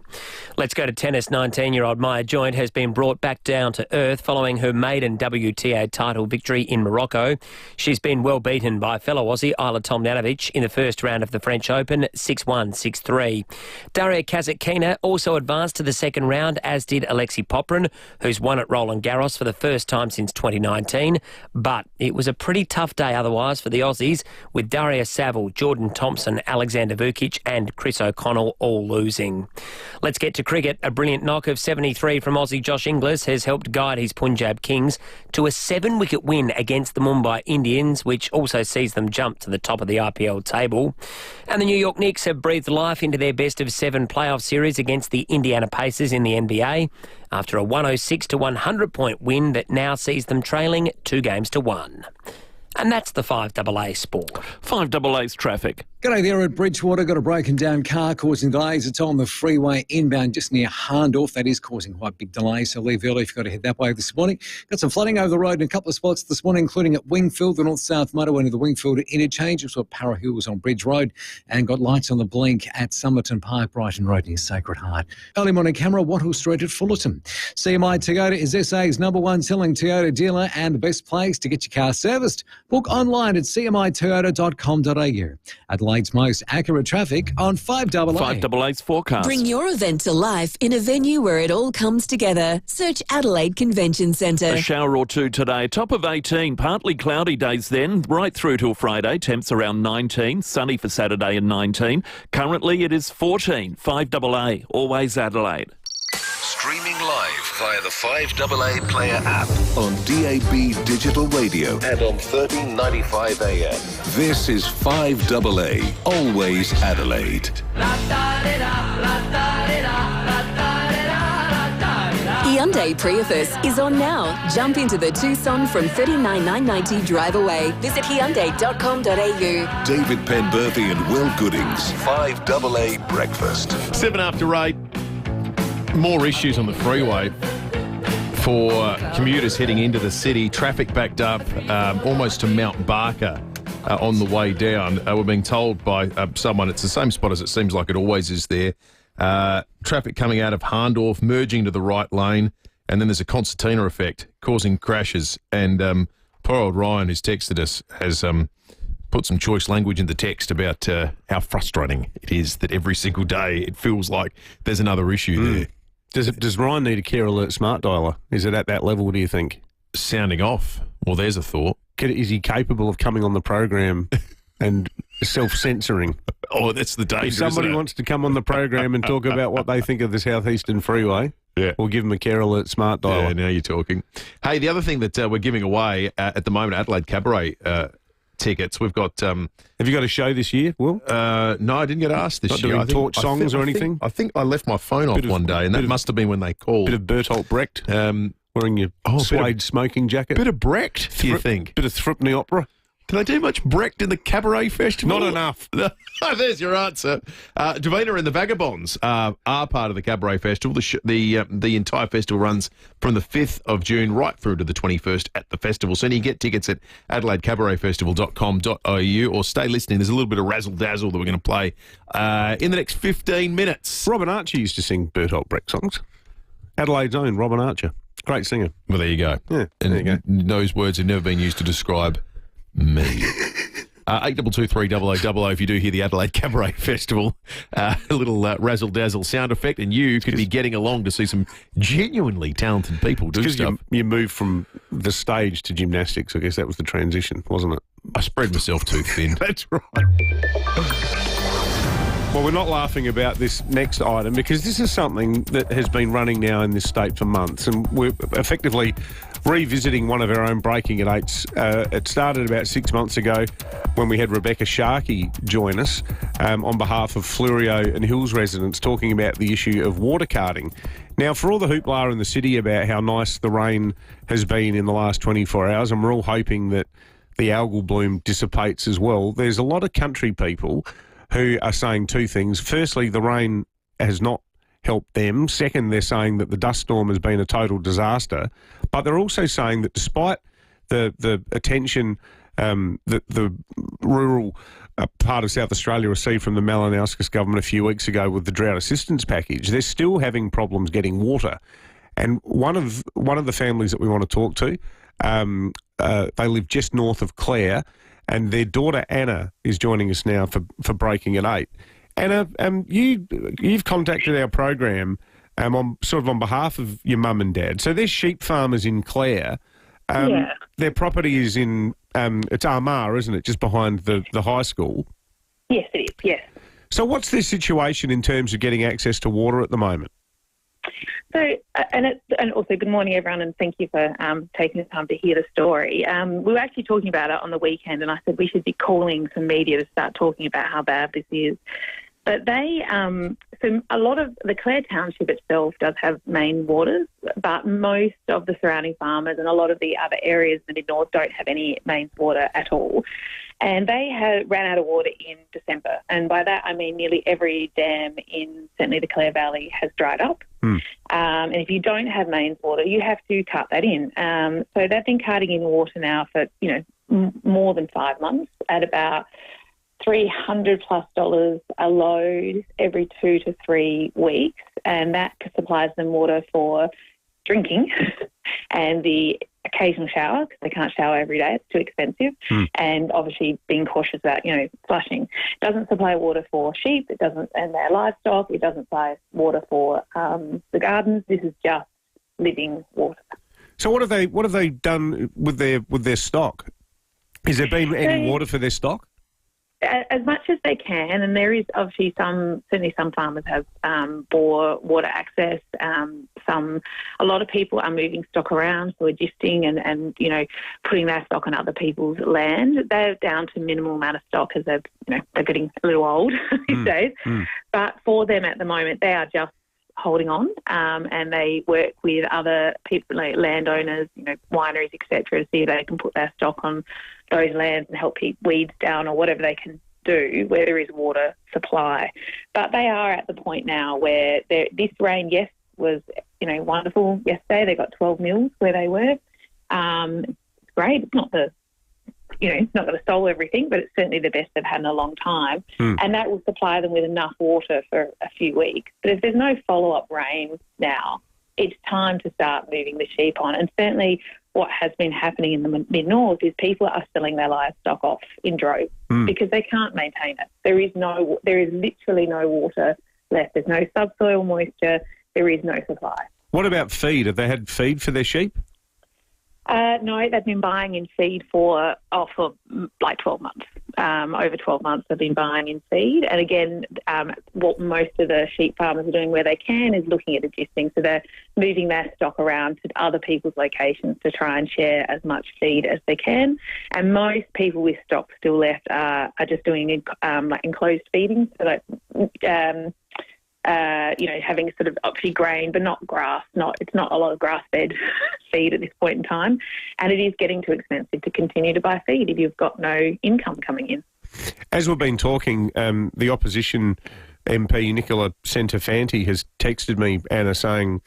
Let's go to tennis. 19-year-old Maya Joint has been brought back down to earth following her maiden WTA title victory in Morocco. She's been well beaten by fellow Aussie Isla Tomljanovic in the first round of the French Open, 6-1, 6-3. Daria Kasatkina also advanced to the second round, as did Alexei Poprin, who's won at Roland Garros for the first time since 2019, but it was a pretty tough day otherwise for the Aussies, with Daria Saville, Jordan Thompson, Alexander Vukic and Chris O'Connell all losing. Let's get to cricket. A brilliant knock of 73 from Aussie Josh Inglis has helped guide his Punjab Kings to a 7-wicket win against the Mumbai Indians, which also sees them jump to the top of the IPL table. And the New York Knicks have breathed life into their best-of-7 playoff series against the Indiana Pacers in the NBA after a 106 to 100 point win that now sees them trailing 2-1. And that's the 5AA Sport. 5AA's traffic. G'day there at Bridgewater. Got a broken down car causing delays. It's on the freeway inbound just near Harndorf. That is causing quite big delays, so leave early if you've got to head that way this morning. Got some flooding over the road in a couple of spots this morning, including at Wingfield, the north-south motorway to the Wingfield interchange. Also at Para Hills on Bridge Road, and got lights on the blink at Somerton Park, Brighton Road near Sacred Heart. Early morning camera, Wattle Street at Fullerton. CMI Toyota is SA's #1 selling Toyota dealer and the best place to get your car serviced. Book online at cmitoyota.com.au. Adelaide's most accurate traffic on 5AA. 5AA's forecast. Bring your event to life in a venue where it all comes together. Search Adelaide Convention Centre. A shower or two today. Top of 18. Partly cloudy days then, right through till Friday. Temps around 19. Sunny for Saturday and 19. Currently it is 14. 5AA. Always Adelaide. Streaming live via the 5AA Player app on DAB Digital Radio and on 1395 AM. This is 5AA, always Adelaide. Hyundai Prius is on now. Jump into the Tucson from $39,990 drive away. Visit Hyundai.com.au. David Penberthy and Will Goodings, 5AA Breakfast. 7 after 8. More issues on the freeway for commuters heading into the city. Traffic backed up almost to Mount Barker on the way down. We're being told by someone it's the same spot as it seems like it always is there. Traffic coming out of Harndorf, merging to the right lane, and then there's a concertina effect causing crashes. And poor old Ryan, who's texted us, has put some choice language in the text about how frustrating it is that every single day it feels like there's another issue there. Does Ryan need a care alert smart dialer? Is it at that level, do you think? Sounding off. Well, there's a thought. Is he capable of coming on the program and self-censoring? Oh, that's the danger. If somebody wants to come on the program and talk about what they think of the Southeastern Freeway, we'll give them a care alert smart dialer. Yeah, now you're talking. Hey, the other thing that we're giving away at the moment, Adelaide Cabaret tickets. We've got. Have you got a show this year, Will? No, I didn't get asked this year. Not doing torch songs or anything? I think I left my phone off one day, and that must have been when they called. Bit of Bertolt Brecht, wearing your suede smoking jacket. Bit of Brecht, do you think? Bit of Thrupney opera. Can they do much Brecht in the Cabaret Festival? Not enough. There's your answer. Davina and the Vagabonds are part of the Cabaret Festival. The entire festival runs from the 5th of June right through to the 21st at the festival. So you can get tickets at AdelaideCabaretFestival.com.au or stay listening. There's a little bit of razzle-dazzle that we're going to play in the next 15 minutes. Robin Archer used to sing Bertolt Brecht songs. Adelaide's own Robin Archer. Great singer. Well, there you go. Yeah, and there you go. Those words have never been used to describe me. 8223 if you do hear the Adelaide Cabaret Festival. A little razzle-dazzle sound effect, and you could be getting along to see some genuinely talented people do stuff. You moved from the stage to gymnastics. I guess that was the transition, wasn't it? I spread myself too thin. That's right. Well, we're not laughing about this next item because this is something that has been running now in this state for months, and we're effectively revisiting one of our own Breaking at Eights. It started about 6 months ago when we had Rebecca Sharkey join us on behalf of Fleurieu and Hills residents talking about the issue of water carting. Now, for all the hoopla in the city about how nice the rain has been in the last 24 hours, and we're all hoping that the algal bloom dissipates as well, there's a lot of country people who are saying two things. Firstly, the rain has not helped them. Second, they're saying that the dust storm has been a total disaster. But they're also saying that despite the attention that the rural part of South Australia received from the Malinowskis government a few weeks ago with the drought assistance package, they're still having problems getting water. And one of the families that we want to talk to, they live just north of Clare, and their daughter Anna is joining us now for Breaking at 8. Anna, you've contacted our program on behalf of your mum and dad. So they're sheep farmers in Clare. Yeah. Their property is in it's Armagh, isn't it? Just behind the high school. Yes, it is. Yes. So what's their situation in terms of getting access to water at the moment? So, and also good morning, everyone, and thank you for taking the time to hear the story. We were actually talking about it on the weekend, and I said we should be calling some media to start talking about how bad this is. But so a lot of the Clare Township itself does have main waters, but most of the surrounding farmers and a lot of the other areas in the mid-north don't have any mains water at all. And they ran out of water in December. And by that, I mean nearly every dam in certainly the Clare Valley has dried up. And if you don't have mains water, you have to cut that in. So they've been cutting in water now for, more than 5 months at about $300+ a load every 2 to 3 weeks. And that supplies them water for drinking and the occasional shower, because they can't shower every day, it's too expensive, and obviously being cautious about, flushing. It doesn't supply water for sheep, it doesn't, and their livestock, it doesn't supply water for the gardens. This is just living water. So what have they done with their stock? Has there been any water for their stock? As much as they can, and there is obviously certainly some farmers have bore water access. A lot of people are moving stock around, so adjusting and putting their stock on other people's land. They're down to minimal amount of stock as they're getting a little old these days. But for them at the moment, they are just holding on, and they work with other people, like landowners, wineries, etc., to see if they can put their stock on those lands and help keep weeds down or whatever they can do where there is water supply. But they are at the point now where this rain, yes, was wonderful yesterday. They got 12 mils where they were. It's great. It's not it's not going to solve everything, but it's certainly the best they've had in a long time. And that will supply them with enough water for a few weeks. But if there's no follow-up rain now, it's time to start moving the sheep on. And certainly what has been happening in the mid-north is people are selling their livestock off in droves because they can't maintain it. There is literally no water left. There's no subsoil moisture. There is no supply. What about feed? Have they had feed for their sheep? No, they've been buying in feed for like 12 months. Over 12 months they've been buying in feed. And again, what most of the sheep farmers are doing where they can is looking at adjusting. So they're moving their stock around to other people's locations to try and share as much feed as they can. And most people with stock still left are just doing like enclosed feeding. So like having sort of obviously grain, but not grass. It's not a lot of grass-fed feed at this point in time. And it is getting too expensive to continue to buy feed if you've got no income coming in. As we've been talking, the opposition MP, Nicola Centofanti, has texted me, Anna, saying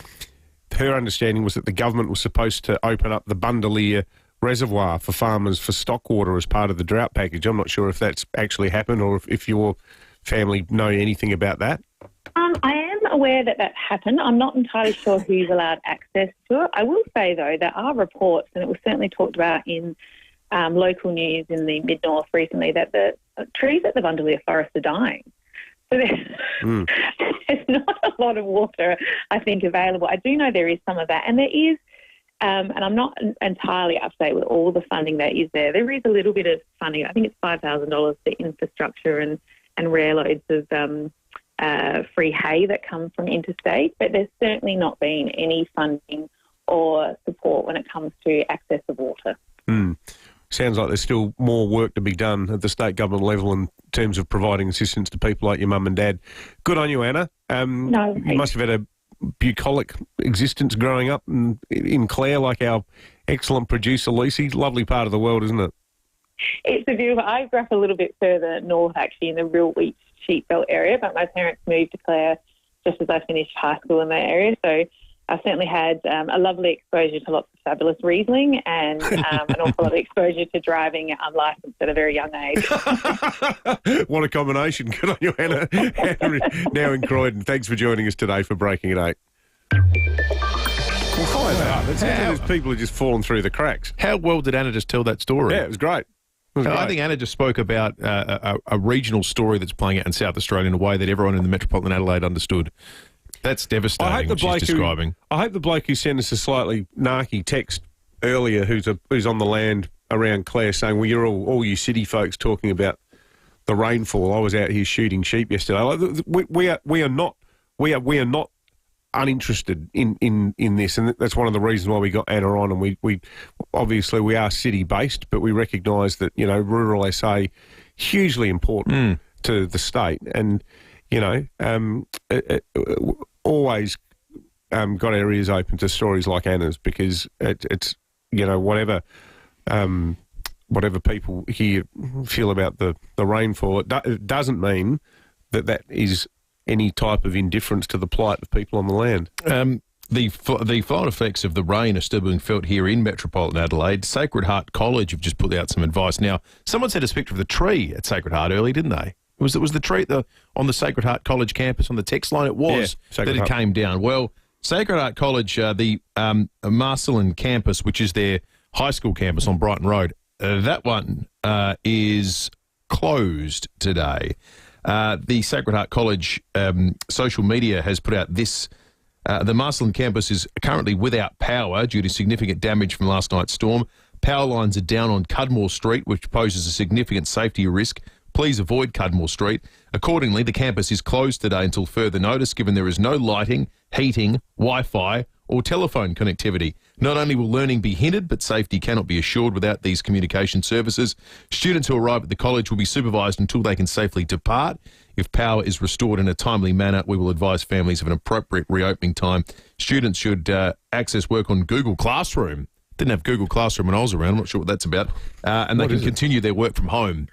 her understanding was that the government was supposed to open up the Bundalier reservoir for farmers for stock water as part of the drought package. I'm not sure if that's actually happened or if your family know anything about that. I am aware that happened. I'm not entirely sure who's allowed access to it. I will say, though, there are reports, and it was certainly talked about in local news in the mid-north recently, that the trees at the Bundalier forest are dying. So there's not a lot of water, I think, available. I do know there is some of that, and there is, and I'm not entirely up to date with all the funding that is there. There is a little bit of funding. I think it's $5,000 for infrastructure and rare loads of free hay that come from interstate, but there's certainly not been any funding or support when it comes to access to water. Sounds like there's still more work to be done at the state government level in terms of providing assistance to people like your mum and dad. Good on you, Anna. No, you must have had a bucolic existence growing up in Clare, like our excellent producer, Lucy. Lovely part of the world, isn't it? It's a beautiful... I grew up a little bit further north, actually, in the real wheat sheep belt area, but my parents moved to Clare just as I finished high school in that area, so I've certainly had a lovely exposure to lots of fabulous Riesling and an awful lot of exposure to driving unlicensed at a very young age. What a combination. Good on you, Anna. Now in Croydon. Thanks for joining us today for Breaking at 8. Well, follow that up. There's people who just fallen through the cracks. How well did Anna just tell that story? Yeah, it was great. I think Anna just spoke about a regional story that's playing out in South Australia in a way that everyone in the metropolitan Adelaide understood. That's devastating, what she's describing. I hope the bloke who sent us a slightly narky text earlier, who's on the land around Clare, saying, well, you're all you city folks talking about the rainfall. I was out here shooting sheep yesterday. We are not uninterested in this, and that's one of the reasons why we got Anna on. And we obviously we are city based, but we recognise that rural SA hugely important to the state, and always got our ears open to stories like Anna's, because it's whatever people here feel about the rainfall, it doesn't mean that is any type of indifference to the plight of people on the land. The flow effects of the rain are still being felt here in metropolitan Adelaide. Sacred Heart College have just put out some advice. Now, someone sent us a picture of the tree at Sacred Heart early, didn't they? It was the tree on the Sacred Heart College campus on the text line. It was that it came down. Well, Sacred Heart College, the Marcelin campus, which is their high school campus on Brighton Road, that one is closed today. The Sacred Heart College social media has put out this. The Marcelin campus is currently without power due to significant damage from last night's storm. Power lines are down on Cudmore Street, which poses a significant safety risk. Please avoid Cudmore Street. Accordingly, the campus is closed today until further notice, given there is no lighting, heating, Wi-Fi or telephone connectivity. Not only will learning be hindered, but safety cannot be assured without these communication services. Students who arrive at the college will be supervised until they can safely depart. If power is restored in a timely manner, we will advise families of an appropriate reopening time. Students should access work on Google Classroom. Didn't have Google Classroom when I was around. I'm not sure what that's about. And they can continue their work from home.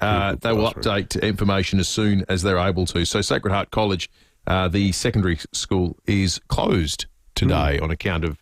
They will update information as soon as they're able to. So Sacred Heart College, the secondary school, is closed today on account of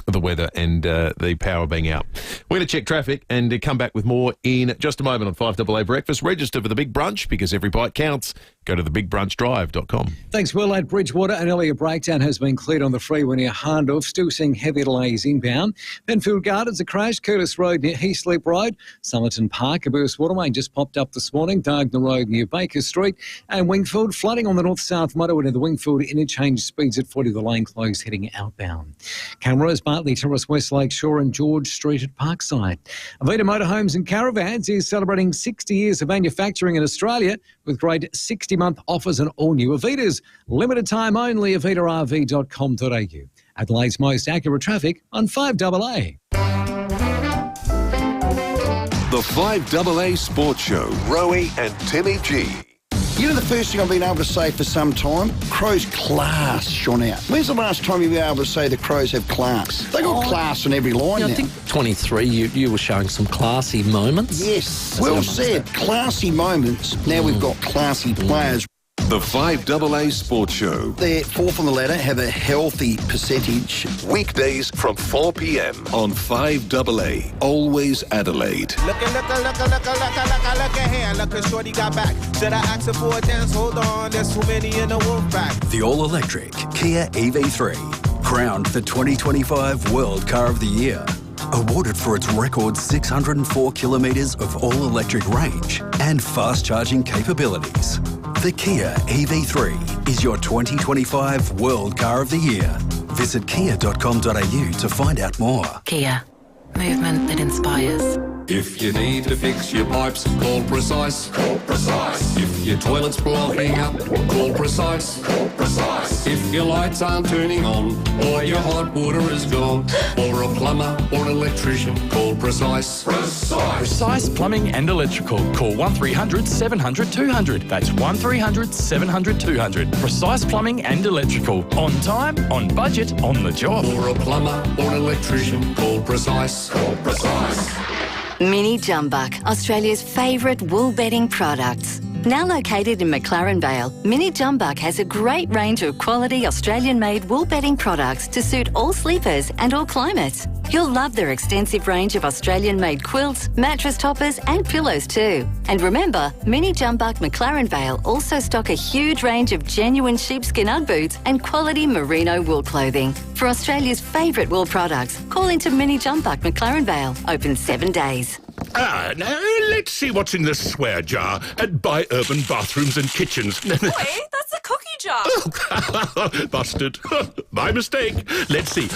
the weather and the power being out. We're going to check traffic and come back with more in just a moment on 5AA Breakfast. Register for the big brunch, because every bite counts. Go to thebigbrunchdrive.com. Thanks, Will. At Bridgewater, an earlier breakdown has been cleared on the freeway near Hahndorf. Still seeing heavy delays inbound. Benfield Gardens, a crash. Curtis Road near Heathleap Road. Somerton Park, a burst water main just popped up this morning. Diagonal Road near Baker Street. And Wingfield, flooding on the north-south motorway near the Wingfield interchange. Speeds at 40, the lane closed heading outbound. Cameras, Bartley Terrace, West Lake Shore and George Street at Parkside. FIVEAA Motorhomes and Caravans is celebrating 60 years of manufacturing in Australia with great 60-month offers on all new Avitas. Limited time only, avitarv.com.au. Adelaide's most accurate traffic on 5AA. The 5AA Sports Show, Rowie and Timmy G. You know the first thing I've been able to say for some time? Crows' class shone out. When's the last time you've been able to say the Crows have class? They got class in every line now. I think 23, you were showing some classy moments. Yes, well said. Classy moments. Now we've got classy players. The 5AA Sports Show. They're fourth on the ladder, have a healthy percentage. Weekdays from 4 p.m. on 5AA. Always Adelaide. Look here, look at shorty got back. Should I ask her for a dance? Hold on, there's too many in the wolf pack. The all-electric Kia EV3, crowned the 2025 World Car of the Year. Awarded for its record 604 kilometres of all-electric range and fast-charging capabilities. The Kia EV3 is your 2025 World Car of the Year. Visit kia.com.au to find out more. Kia. Movement that inspires. If you need to fix your pipes, call Precise. Call Precise. If your toilet's blocking up, call Precise. Call Precise. If your lights aren't turning on, or your hot water is gone, or a plumber or an electrician, call Precise. Precise. Precise Plumbing and Electrical. Call 1300 700 200. That's 1300 700 200. Precise Plumbing and Electrical. On time, on budget, on the job. Or a plumber or an electrician, call Precise. Call Precise. Mini Jumbuck, Australia's favourite wool bedding products. Now located in McLaren Vale, Mini Jumbuck has a great range of quality Australian-made wool bedding products to suit all sleepers and all climates. You'll love their extensive range of Australian-made quilts, mattress toppers and pillows too. And remember, Mini Jumbuck McLaren Vale also stock a huge range of genuine sheepskin Ugg boots and quality merino wool clothing. For Australia's favourite wool products, call into Mini Jumbuck McLaren Vale, open 7 days. Now let's see what's in the swear jar at Buy Urban Bathrooms and Kitchens. Boy, that's a cookie jar. Busted. My mistake. Let's see.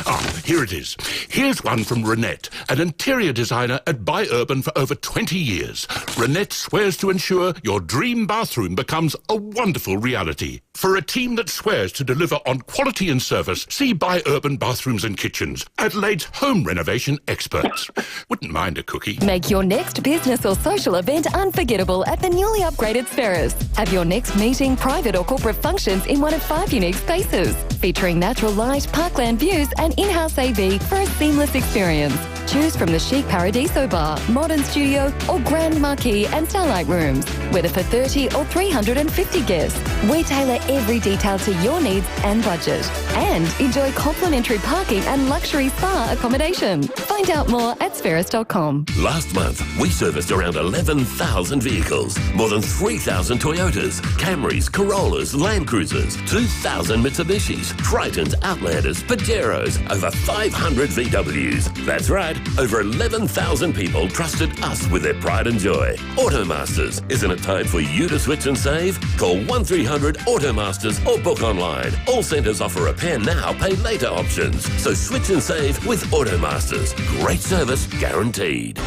Here it is. Here's one from Renette, an interior designer at Buy Urban for over 20 years. Renette swears to ensure your dream bathroom becomes a wonderful reality. For a team that swears to deliver on quality and service, see Buy Urban Bathrooms and Kitchens, Adelaide's home renovation experts. Wouldn't mind a cookie. Make your next business or social event unforgettable at the newly upgraded Spheris. Have your next meeting, private or corporate functions in one of 5 unique spaces, featuring natural light, parkland views and in-house AV for a seamless experience. Choose from the chic Paradiso Bar, modern studio or grand marquee and starlight rooms, whether for 30 or 350 guests. We tailor every detail to your needs and budget. And enjoy complimentary parking and luxury spa accommodation. Find out more at spheris.com. Last month, we serviced around 11,000 vehicles, more than 3,000 Toyotas, Camrys, Corollas, Land Cruisers, 2,000 Mitsubishis, Tritons, Outlanders, Pajeros, over 500 VWs. That's right, over 11,000 people trusted us with their pride and joy. Automasters, isn't it time for you to switch and save? Call 1300 Automasters or book online. All centres offer repair now, pay later options. So switch and save with Automasters. Great service guaranteed.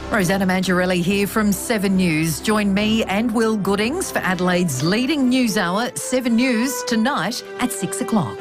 Rosanna Mangiarelli here from 7 News. Join me and Will Goodings for Adelaide's leading news hour, 7 News, tonight at 6 o'clock.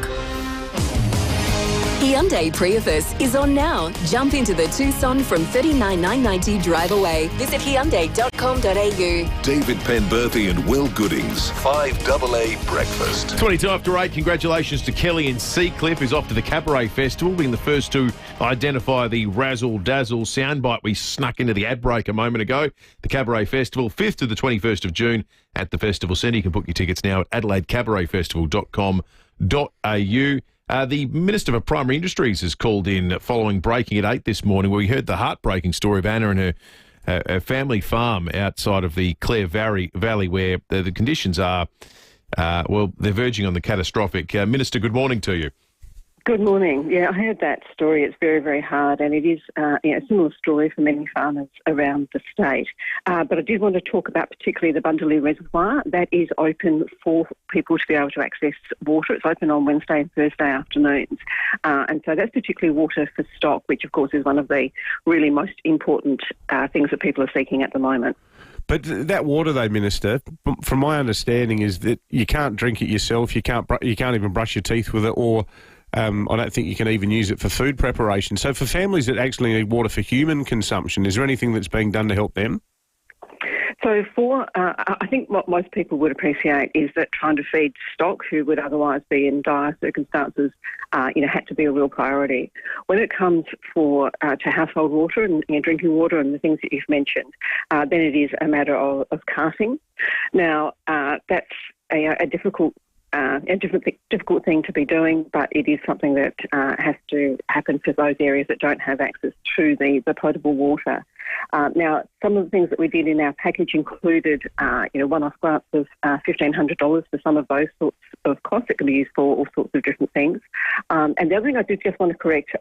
Hyundai Prius is on now. Jump into the Tucson from $39,990 drive away. Visit Hyundai.com.au. David Penberthy and Will Goodings, 5AA Breakfast. 22 after 8, congratulations to Kelly in Seacliff, who's off to the Cabaret Festival, being the first to identify the razzle-dazzle soundbite we snuck into the ad break a moment ago. The Cabaret Festival, 5th to the 21st of June at the Festival Centre. You can book your tickets now at adelaidecabaretfestival.com.au. The Minister for Primary Industries has called in following breaking at 8 this morning, where we heard the heartbreaking story of Anna and her family farm outside of the Clare Valley, where the conditions are, they're verging on the catastrophic. Minister, good morning to you. Good morning. Yeah, I heard that story. It's very, very hard, and it is a similar story for many farmers around the state. But I did want to talk about particularly the Bundaloo Reservoir. That is open for people to be able to access water. It's open on Wednesday and Thursday afternoons. And so that's particularly water for stock, which, of course, is one of the really most important things that people are seeking at the moment. But that water, though, Minister, from my understanding, is that you can't drink it yourself. You can't even brush your teeth with it, or I don't think you can even use it for food preparation. So for families that actually need water for human consumption, is there anything that's being done to help them? So I think what most people would appreciate is that trying to feed stock who would otherwise be in dire circumstances, had to be a real priority. When it comes to household water and drinking water and the things that you've mentioned, then it is a matter of carting. Now, that's a difficult thing to be doing, but it is something that has to happen for those areas that don't have access to the potable water. Now, some of the things that we did in our package included, one-off grants of $1,500 for some of those sorts of costs. It can be used for all sorts of different things. And the other thing I did just want to correct,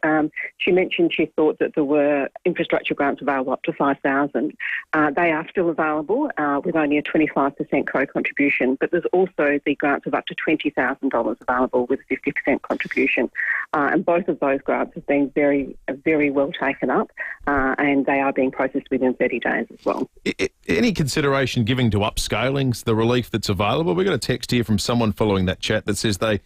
she mentioned she thought that there were infrastructure grants available up to $5,000. They are still available with only a 25% co-contribution, but there's also the grants of up to $20,000 available with a 50% contribution. And both of those grants have been very, very well taken up, and they are being processed within 30 days as well. Any consideration giving to upscalings, the relief that's available? We got a text here from someone following that chat that says they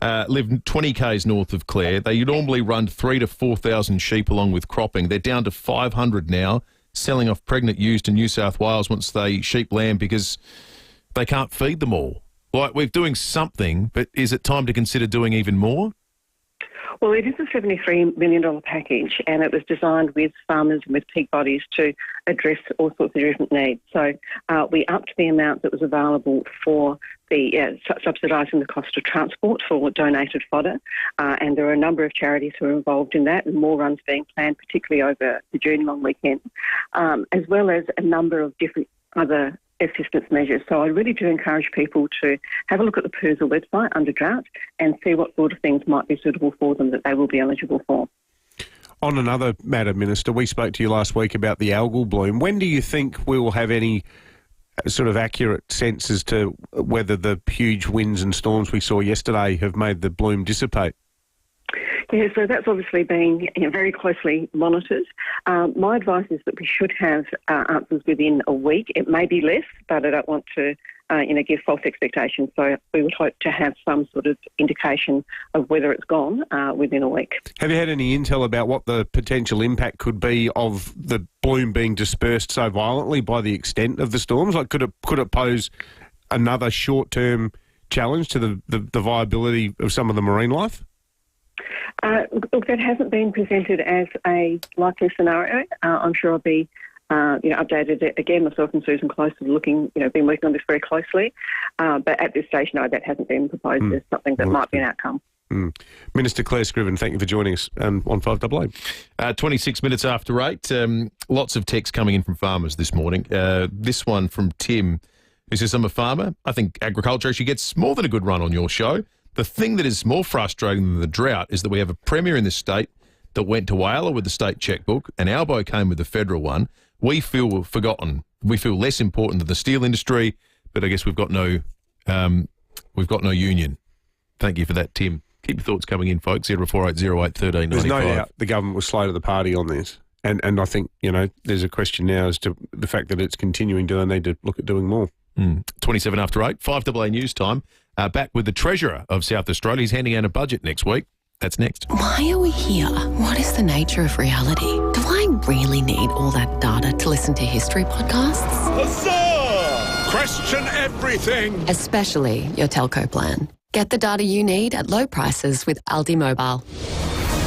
live 20 k's north of Clare. They normally run 3,000 to 4,000 sheep along with cropping. They're down to 500 now, selling off pregnant ewes to New South Wales once they sheep lamb because they can't feed them all. Like, we're doing something, but is it time to consider doing even more? Well, it is a $73 million package, and it was designed with farmers and with peak bodies to address all sorts of different needs. So we upped the amount that was available for the subsidising the cost of transport for donated fodder, and there are a number of charities who are involved in that, and more runs being planned, particularly over the June long weekend, as well as a number of different other assistance measures. So I really do encourage people to have a look at the FIVEAA website under drought and see what sort of things might be suitable for them that they will be eligible for. On another matter, Minister, we spoke to you last week about the algal bloom. When do you think we will have any sort of accurate sense as to whether the huge winds and storms we saw yesterday have made the bloom dissipate? Yeah, so that's obviously being very closely monitored. My advice is that we should have answers within a week. It may be less, but I don't want to give false expectations. So we would hope to have some sort of indication of whether it's gone within a week. Have you had any intel about what the potential impact could be of the bloom being dispersed so violently by the extent of the storms? Like, could it pose another short-term challenge to the viability of some of the marine life? Look, that hasn't been presented as a likely scenario. I'm sure I'll be updated again. Myself and Susan Close have been working on this very closely. But at this stage, no, that hasn't been proposed as something that might be an outcome. Minister Claire Scriven, thank you for joining us on 5AA. 26 minutes after 8. Lots of texts coming in from farmers this morning. This one from Tim, who says, I'm a farmer. I think agriculture actually gets more than a good run on your show. The thing that is more frustrating than the drought is that we have a premier in this state that went to Wales with the state chequebook, and Albo came with the federal one. We feel forgotten. We feel less important than the steel industry, but I guess we've got no union. Thank you for that, Tim. Keep your thoughts coming in, folks. 0480811395. There's no doubt the government was slow to the party on this, and I think there's a question now as to the fact that it's continuing. Do they need to look at doing more? 27 after 8. 5AA News Time. Back with the Treasurer of South Australia. He's handing out a budget next week. That's next. Why are we here? What is the nature of reality? Do I really need all that data to listen to history podcasts? Sir! Question everything! Especially your telco plan. Get the data you need at low prices with Aldi Mobile.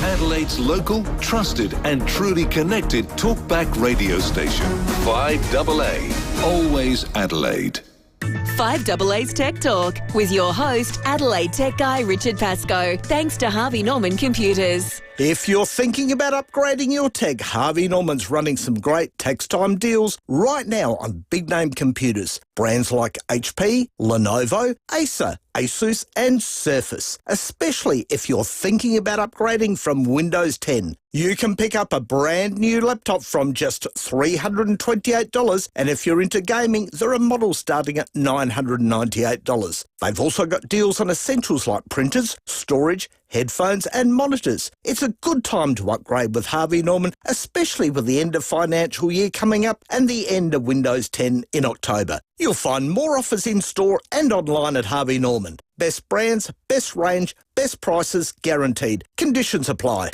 Adelaide's local, trusted and truly connected talkback radio station. 5AA. Always Adelaide. 5AA's Tech Talk with your host, Adelaide tech guy Richard Pascoe. Thanks to Harvey Norman Computers. If you're thinking about upgrading your tech, Harvey Norman's running some great tax time deals right now on big name computers. Brands like HP, Lenovo, Acer, Asus and Surface. Especially if you're thinking about upgrading from Windows 10. You can pick up a brand new laptop from just $328, and if you're into gaming, there are models starting at $998. They've also got deals on essentials like printers, storage, headphones and monitors. It's a good time to upgrade with Harvey Norman, especially with the end of financial year coming up and the end of Windows 10 in October. You'll find more offers in store and online at Harvey Norman. Best brands, best range, best prices guaranteed. Conditions apply.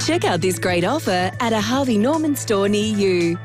Check out this great offer at a Harvey Norman store near you.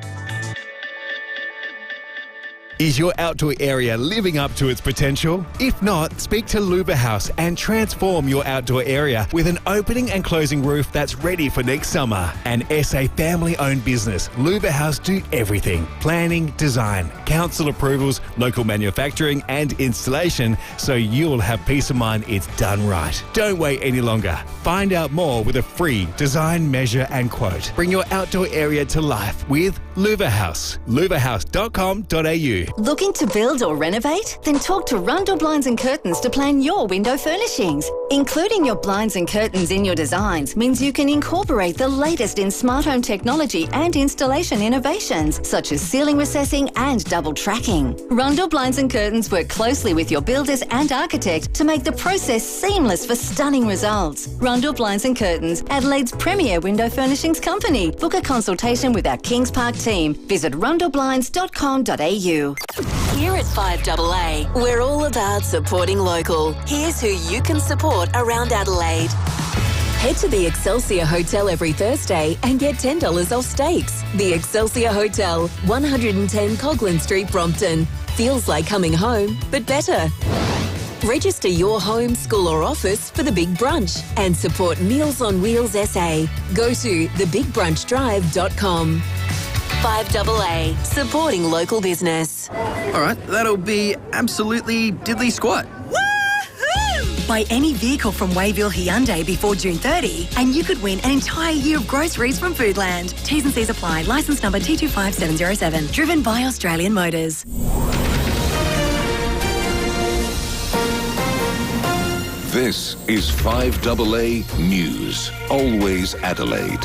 Is your outdoor area living up to its potential? If not, speak to Luba House and transform your outdoor area with an opening and closing roof that's ready for next summer. An SA family-owned business, Luba House do everything. Planning, design, council approvals, local manufacturing and installation, so you'll have peace of mind it's done right. Don't wait any longer. Find out more with a free design, measure and quote. Bring your outdoor area to life with Luba House. lubahouse.com.au. Looking to build or renovate? Then talk to Rundle Blinds and Curtains to plan your window furnishings. Including your blinds and curtains in your designs means you can incorporate the latest in smart home technology and installation innovations, such as ceiling recessing and double tracking. Rundle Blinds and Curtains work closely with your builders and architect to make the process seamless for stunning results. Rundle Blinds and Curtains, Adelaide's premier window furnishings company. Book a consultation with our Kings Park team. Visit rundleblinds.com.au. Here at 5AA, we're all about supporting local. Here's who you can support around Adelaide. Head to the Excelsior Hotel every Thursday and get $10 off steaks. The Excelsior Hotel, 110 Coghlan Street, Brompton. Feels like coming home, but better. Register your home, school or office for the Big Brunch and support Meals on Wheels SA. Go to thebigbrunchdrive.com. 5AA, supporting local business. All right, that'll be absolutely diddly squat. Buy any vehicle from Wayville Hyundai before June 30 and you could win an entire year of groceries from Foodland. T's and C's apply. Licence number T25707. Driven by Australian Motors. This is 5AA News. Always Adelaide.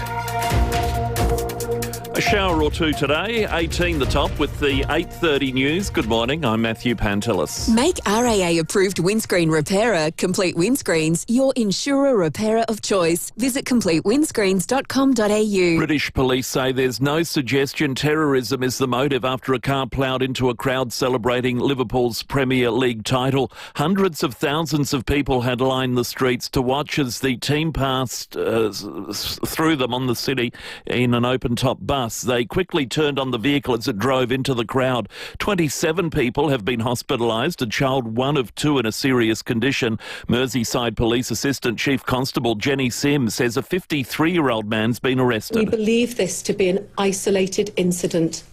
A shower or two today, 18 the top with the 8:30 news. Good morning, I'm Matthew Pantelis. Make RAA-approved windscreen repairer, Complete Windscreens, your insurer repairer of choice. Visit completewindscreens.com.au. British police say there's no suggestion terrorism is the motive after a car ploughed into a crowd celebrating Liverpool's Premier League title. Hundreds of thousands of people had lined the streets to watch as the team passed through them on the city in an open-top bus. They quickly turned on the vehicle as it drove into the crowd. 27 people have been hospitalised, a child one of two in a serious condition. Merseyside Police Assistant Chief Constable Jenny Sims says a 53-year-old man's been arrested. We believe this to be an isolated incident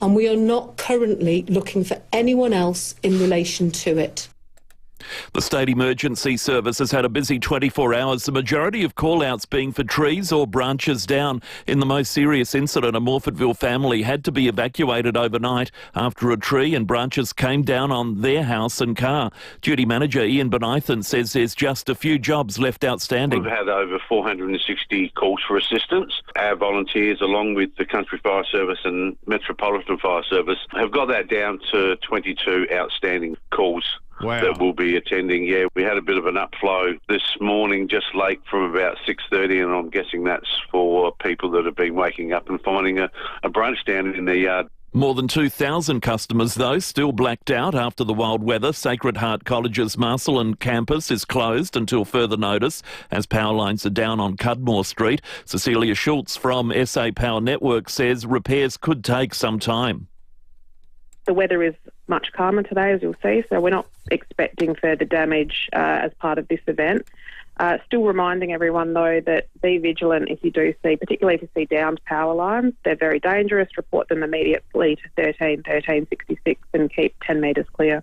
and we are not currently looking for anyone else in relation to it. The State Emergency Service has had a busy 24 hours, the majority of call-outs being for trees or branches down. In the most serious incident, a Morfordville family had to be evacuated overnight after a tree and branches came down on their house and car. Duty Manager Ian Benithan says there's just a few jobs left outstanding. We've had over 460 calls for assistance. Our volunteers, along with the Country Fire Service and Metropolitan Fire Service, have got that down to 22 outstanding calls. Wow. That we'll be attending. Yeah, we had a bit of an upflow this morning, just late from about 6:30, and I'm guessing that's for people that have been waking up and finding a brunch down in their yard. More than 2,000 customers, though, still blacked out after the wild weather. Sacred Heart College's Marcelin campus is closed until further notice as power lines are down on Cudmore Street. Cecilia Schultz from SA Power Network says repairs could take some time. The weather is much calmer today, as you'll see, so we're not expecting further damage as part of this event. Still reminding everyone, though, that be vigilant if you do see, particularly if you see downed power lines. They're very dangerous. Report them immediately to 1366 and keep 10 metres clear.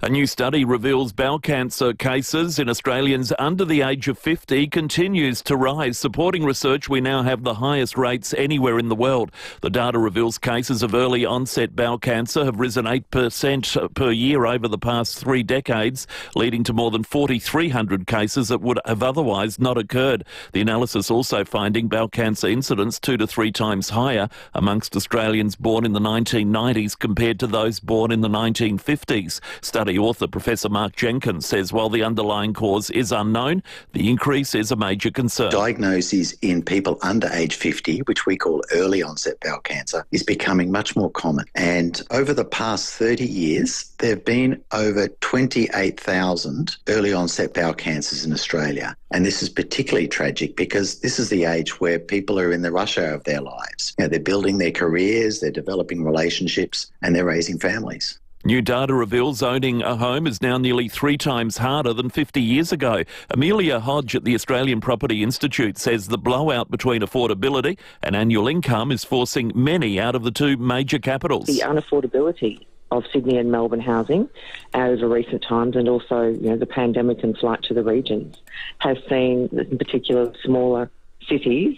A new study reveals bowel cancer cases in Australians under the age of 50 continues to rise. Supporting research, we now have the highest rates anywhere in the world. The data reveals cases of early onset bowel cancer have risen 8% per year over the past 3 decades, leading to more than 4,300 cases that would have otherwise not occurred. The analysis also finding bowel cancer incidence 2 to 3 times higher amongst Australians born in the 1990s compared to those born in the 1950s. Study author Professor Mark Jenkins says while the underlying cause is unknown, the increase is a major concern. Diagnoses in people under age 50, which we call early onset bowel cancer, is becoming much more common. And over the past 30 years, there have been over 28,000 early onset bowel cancers in Australia. And this is particularly tragic because this is the age where people are in the rush hour of their lives. You know, they're building their careers, they're developing relationships, and they're raising families. New data reveals owning a home is now nearly 3 times harder than 50 years ago. Amelia Hodge at the Australian Property Institute says the blowout between affordability and annual income is forcing many out of the 2 major capitals. The unaffordability of Sydney and Melbourne housing over recent times, and also the pandemic and flight to the regions, has seen, in particular, smaller cities,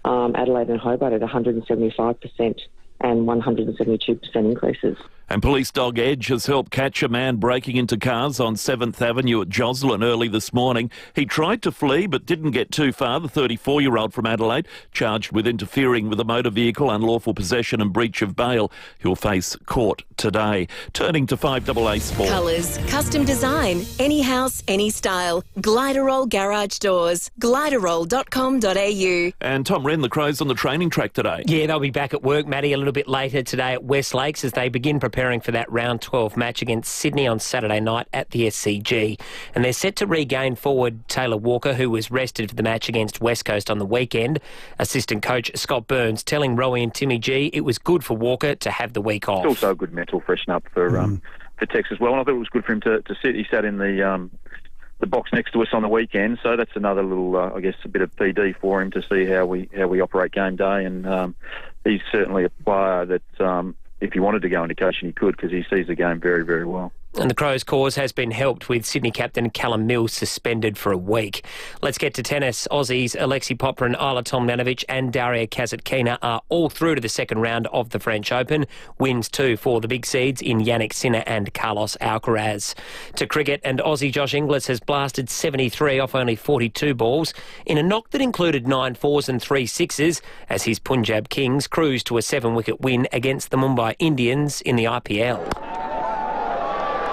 Adelaide and Hobart, at 175% and 172% increases. And police dog Edge has helped catch a man breaking into cars on 7th Avenue at Joslin early this morning. He tried to flee but didn't get too far. The 34-year-old from Adelaide, charged with interfering with a motor vehicle, unlawful possession and breach of bail. He'll face court today. Turning to 5AA Sport. Colours, custom design, any house, any style. Gliderol Garage Doors. Gliderol.com.au. And Tom Wren, the Crows on the training track today. Yeah, they'll be back at work, Matty, a little bit later today at West Lakes as they begin preparing for that round 12 match against Sydney on Saturday night at the SCG. And they're set to regain forward Taylor Walker, who was rested for the match against West Coast on the weekend. Assistant coach Scott Burns telling Rowie and Timmy G it was good for Walker to have the week off. It's also a good mental freshen up for Tex as well. And I thought it was good for him to sit. He sat in the box next to us on the weekend, so that's another little, I guess, a bit of PD for him to see how we operate game day. And he's certainly a player that if he wanted to go into coaching, he could, because he sees the game very, very well. And the Crows' cause has been helped with Sydney captain Callum Mills suspended for a week. Let's get to tennis. Aussies Alexei Popyrin, Isla Tomljanovic and Daria Kasatkina are all through to the second round of the French Open. Wins 2 for the big seeds in Yannick Sinner and Carlos Alcaraz. To cricket, and Aussie Josh Inglis has blasted 73 off only 42 balls in a knock that included 9 fours and 3 sixes as his Punjab Kings cruised to a 7-wicket win against the Mumbai Indians in the IPL.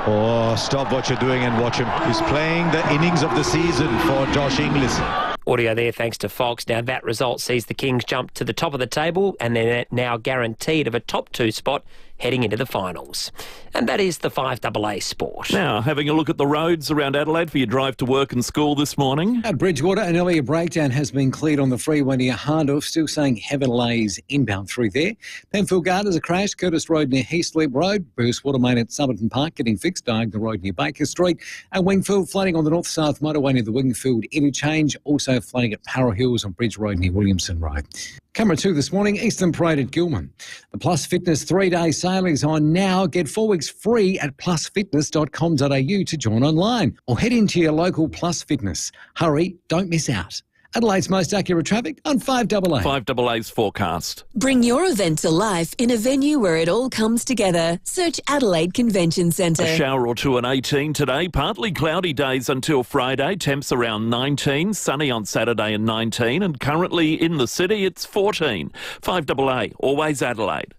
Oh, stop what you're doing and watch him. He's playing the innings of the season for Josh Inglis. Audio there thanks to Fox. Now that result sees the Kings jump to the top of the table and they're now guaranteed of a top 2 spot heading into the finals. And that is the 5AA Sport. Now, having a look at the roads around Adelaide for your drive to work and school this morning. At Bridgewater, an earlier breakdown has been cleared on the freeway near Hahndorf, still saying heavy delays inbound through there. Penfield Gardens, a crash, Curtis Road near Heathleap Road, Bruce Watermain at Somerton Park getting fixed, Diagonal Road near Baker Street, and Wingfield flooding on the north-south motorway near the Wingfield interchange, also flooding at Parra Hills on Bridge Road near Williamson Road. Camera 2 this morning, Eastern Parade at Gilman. The Plus Fitness 3-day sale is on now. Get 4 weeks free at plusfitness.com.au to join online or head into your local Plus Fitness. Hurry, don't miss out. Adelaide's most accurate traffic on 5AA. 5AA's forecast. Bring your event to life in a venue where it all comes together. Search Adelaide Convention Centre. A shower or two and 18 today. Partly cloudy days until Friday. Temps around 19. Sunny on Saturday and 19. And currently in the city, it's 14. 5AA, always Adelaide.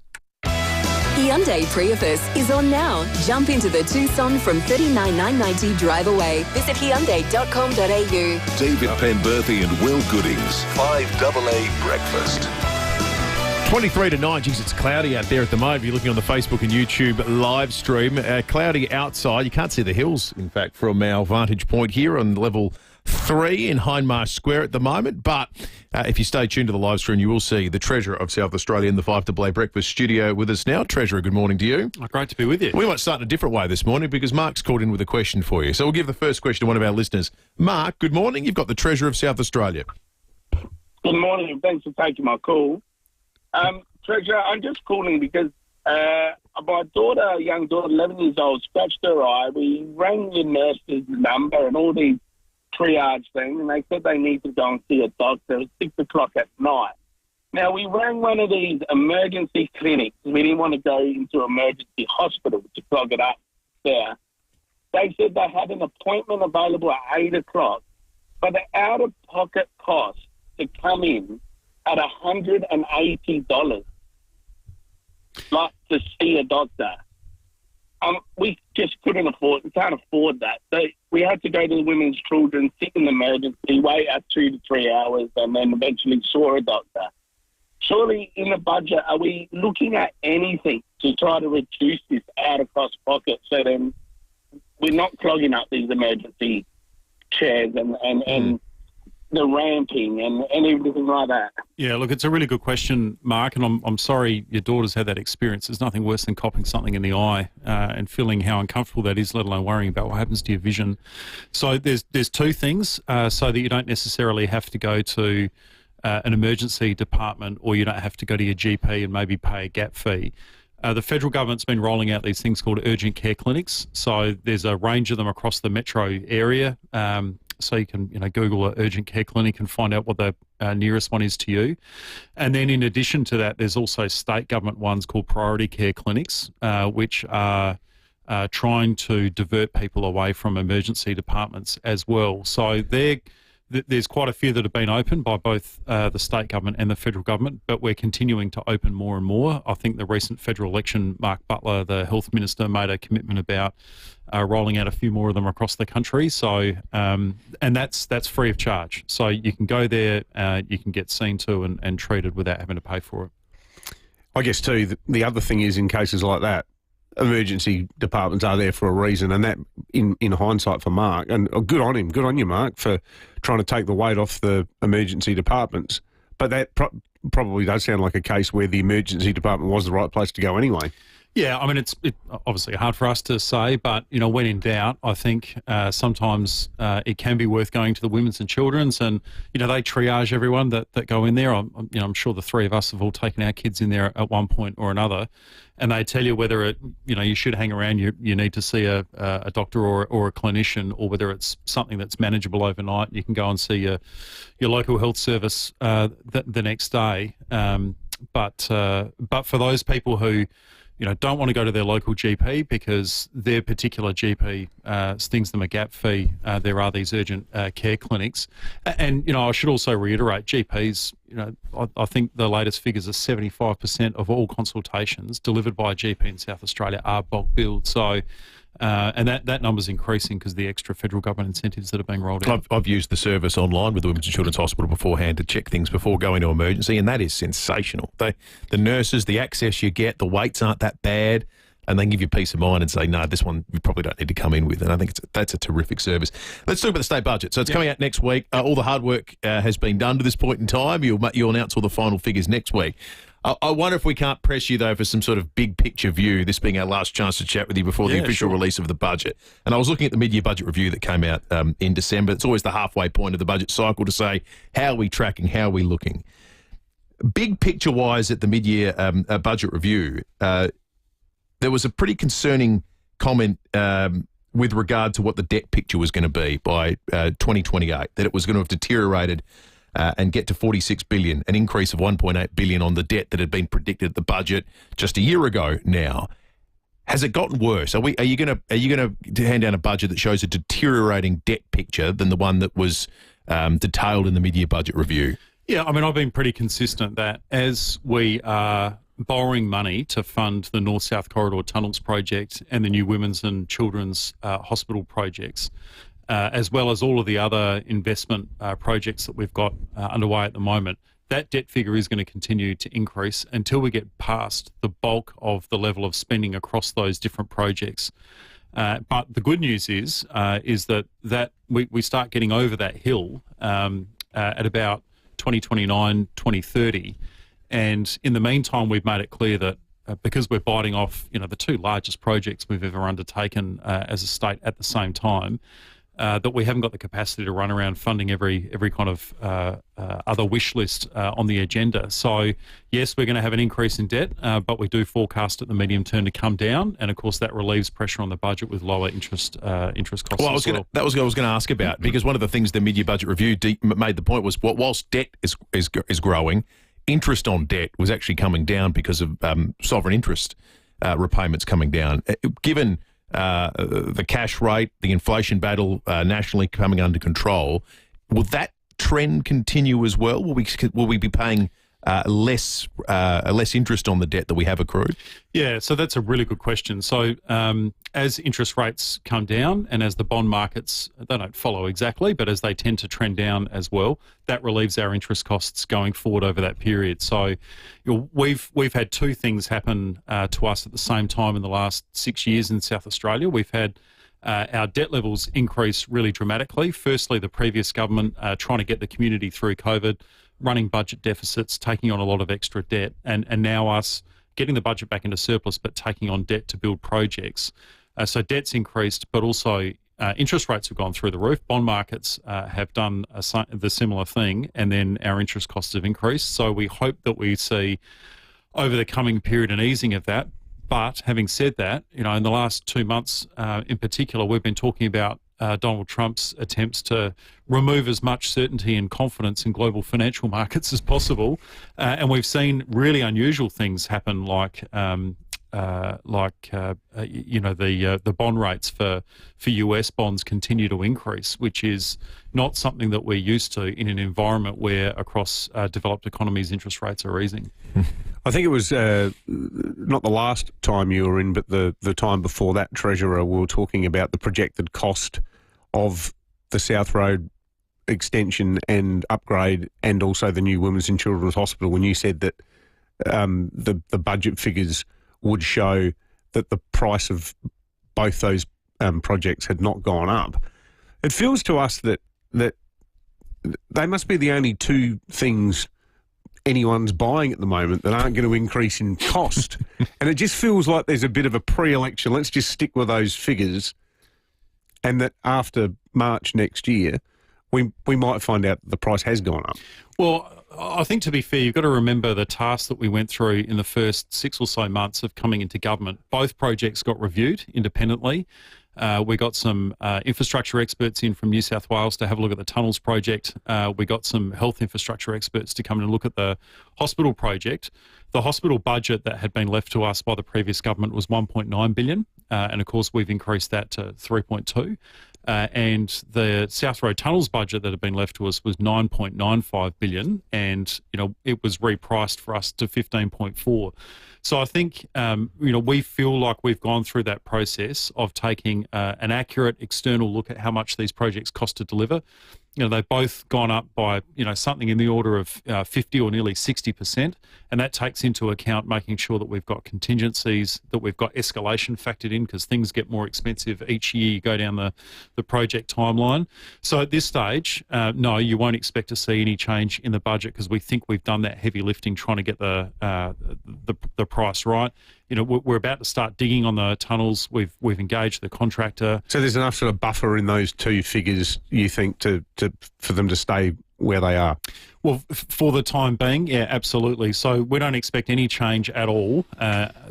Hyundai Prius is on now. Jump into the Tucson from $39,990 drive away. Visit Hyundai.com.au. David Penberthy and Will Goodings. 5AA Breakfast. 23 to 9. Geez, it's cloudy out there at the moment. You're looking on the Facebook and YouTube live stream. Cloudy outside. You can't see the hills, in fact, from our vantage point here on level 3 in Hindmarsh Square at the moment. But if you stay tuned to the live stream, you will see the Treasurer of South Australia in the 5AA Breakfast studio with us now. Treasurer, good morning to you. Great to be with you. We might start in a different way this morning because Mark's called in with a question for you. So we'll give the first question to one of our listeners. Mark, good morning. You've got the Treasurer of South Australia. Good morning and thanks for taking my call. Treasurer, I'm just calling because my daughter, young daughter, 11 years old, scratched her eye. We rang your nurse's number and all these triage things, and they said they need to go and see a doctor at 6 o'clock at night. Now, we rang one of these emergency clinics. We didn't want to go into emergency hospital to clog it up there. They said they had an appointment available at 8 o'clock, but the out-of-pocket cost to come in at $180, like to see a doctor. we just can't afford that. So we had to go to the women's children, sit in emergency, wait out 2 to 3 hours, and then eventually saw a doctor. Surely in the budget, are we looking at anything to try to reduce this out-of-cost pocket so then we're not clogging up these emergency chairs and the ramping and everything like that? Yeah, look, it's a really good question, Mark, and I'm sorry your daughter's had that experience. There's nothing worse than copping something in the eye and feeling how uncomfortable that is, let alone worrying about what happens to your vision. So there's two things, so that you don't necessarily have to go to an emergency department, or you don't have to go to your GP and maybe pay a gap fee. The federal government's been rolling out these things called urgent care clinics. So there's a range of them across the metro area. So you can Google an urgent care clinic and find out what the nearest one is to you. And then in addition to that, there's also state government ones called priority care clinics, which are trying to divert people away from emergency departments as well. So there's quite a few that have been opened by both the state government and the federal government, but we're continuing to open more and more. I think the recent federal election, Mark Butler, the health minister, made a commitment about rolling out a few more of them across the country. So, and that's free of charge. So you can go there, you can get seen to and treated without having to pay for it. I guess too, the other thing is in cases like that, emergency departments are there for a reason, and that in hindsight for Mark, and good on him, good on you, Mark, for trying to take the weight off the emergency departments. But that probably does sound like a case where the emergency department was the right place to go anyway. Yeah, I mean, it's obviously hard for us to say, but, when in doubt, I think sometimes it can be worth going to the women's and children's, and, they triage everyone that go in there. I'm sure the three of us have all taken our kids in there at one point or another, and they tell you whether you should hang around, you need to see a doctor or a clinician, or whether it's something that's manageable overnight. You can go and see your local health service the next day. But for those people who don't want to go to their local GP because their particular GP stings them a gap fee, there are these urgent care clinics. And, I should also reiterate, GPs, I think the latest figures are 75% of all consultations delivered by a GP in South Australia are bulk billed. So, and that number's increasing because the extra federal government incentives that are being rolled out. I've used the service online with the Women's and Children's Hospital beforehand to check things before going to emergency, and that is sensational. The nurses, the access you get, the waits aren't that bad, and they give you peace of mind and say, no, this one you probably don't need to come in with. And I think that's a terrific service. Let's talk about the state budget. So it's coming out next week. All the hard work has been done to this point in time. You'll announce all the final figures next week. I wonder if we can't press you, though, for some sort of big picture view, this being our last chance to chat with you before the official release of the budget. And I was looking at the mid-year budget review that came out in December. It's always the halfway point of the budget cycle to say, how are we tracking, how are we looking? Big picture-wise at the mid-year budget review, there was a pretty concerning comment with regard to what the debt picture was going to be by 2028, that it was going to have deteriorated and get to 46 billion, an increase of 1.8 billion on the debt that had been predicted at the budget just a year ago now. Has it gotten worse? Are you going to hand down a budget that shows a deteriorating debt picture than the one that was detailed in the mid-year budget review? Yeah, I mean, I've been pretty consistent that as we are borrowing money to fund the North-South Corridor Tunnels project and the new Women's and Children's Hospital projects, as well as all of the other investment projects that we've got underway at the moment, that debt figure is going to continue to increase until we get past the bulk of the level of spending across those different projects. But the good news is that we start getting over that hill at about 2029, 2030. And in the meantime, we've made it clear that because we're biting off, the two largest projects we've ever undertaken as a state at the same time, that we haven't got the capacity to run around funding every kind of other wish list on the agenda. So, yes, we're going to have an increase in debt, but we do forecast at the medium term to come down. And, of course, that relieves pressure on the budget with lower interest costs that was what I was going to ask about, because one of the things the mid-year budget review made the point was, whilst debt is growing, interest on debt was actually coming down because of sovereign interest repayments coming down. Given the cash rate, the inflation battle nationally coming under control, will that trend continue as well? Will we be paying less interest on the debt that we have accrued? Yeah, so that's a really good question. So as interest rates come down and as the bond markets, they don't follow exactly, but as they tend to trend down as well, that relieves our interest costs going forward over that period. So we've had two things happen to us at the same time in the last 6 years in South Australia. We've had our debt levels increase really dramatically. Firstly, the previous government trying to get the community through COVID, running budget deficits, taking on a lot of extra debt, and now us getting the budget back into surplus but taking on debt to build projects. So debt's increased, but also interest rates have gone through the roof. Bond markets have done the similar thing, and then our interest costs have increased. So we hope that we see over the coming period an easing of that. But having said that, in the last 2 months in particular, we've been talking about Donald Trump's attempts to remove as much certainty and confidence in global financial markets as possible. And we've seen really unusual things happen like the bond rates for US bonds continue to increase, which is not something that we're used to in an environment where across developed economies interest rates are easing. I think it was not the last time you were in, but the time before that, Treasurer, we were talking about the projected cost of the South Road extension and upgrade, and also the new Women's and Children's Hospital, when you said that the budget figures would show that the price of both those projects had not gone up. It feels to us that they must be the only two things anyone's buying at the moment that aren't going to increase in cost. And it just feels like there's a bit of a pre-election, let's just stick with those figures, and that after March next year, we might find out that the price has gone up. Well, I think to be fair, you've got to remember the task that we went through in the first 6 or so months of coming into government. Both projects got reviewed independently. We got some infrastructure experts in from New South Wales to have a look at the tunnels project. We got some health infrastructure experts to come and look at the hospital project. The hospital budget that had been left to us by the previous government was $1.9 billion, and of course we've increased that to $3.2. And the South Road Tunnels budget that had been left to us was $9.95 billion, and it was repriced for us to $15.4. So I think we feel like we've gone through that process of taking an accurate external look at how much these projects cost to deliver. They've both gone up by something in the order of 50 or nearly 60%, and that takes into account making sure that we've got contingencies, that we've got escalation factored in, because things get more expensive each year you go down the project timeline. So at this stage, no, you won't expect to see any change in the budget, because we think we've done that heavy lifting trying to get the price right. We're about to start digging on the tunnels. We've engaged the contractor. So there's enough sort of buffer in those two figures, you think, for them to stay where they are? Well, for the time being, yeah, absolutely. So we don't expect any change at all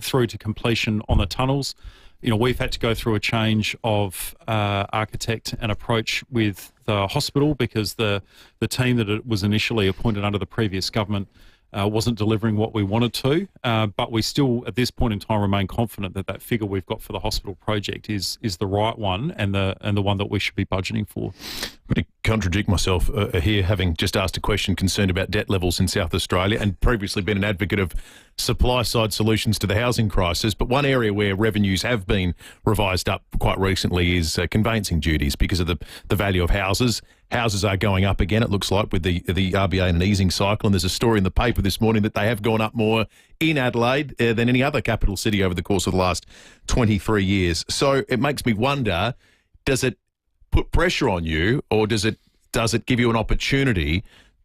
through to completion on the tunnels. We've had to go through a change of architect and approach with the hospital, because the team that was initially appointed under the previous government wasn't delivering what we wanted to, but we still, at this point in time, remain confident that that figure we've got for the hospital project is the right one, and the one that we should be budgeting for. I'm going to contradict myself here, having just asked a question concerned about debt levels in South Australia, and previously been an advocate of supply-side solutions to the housing crisis. But one area where revenues have been revised up quite recently is conveyancing duties, because of the value of houses. Houses are going up again, it looks like, with the RBA in an easing cycle. And there's a story in the paper this morning that they have gone up more in Adelaide than any other capital city over the course of the last 23 years. So it makes me wonder, does it put pressure on you, or does it give you an opportunity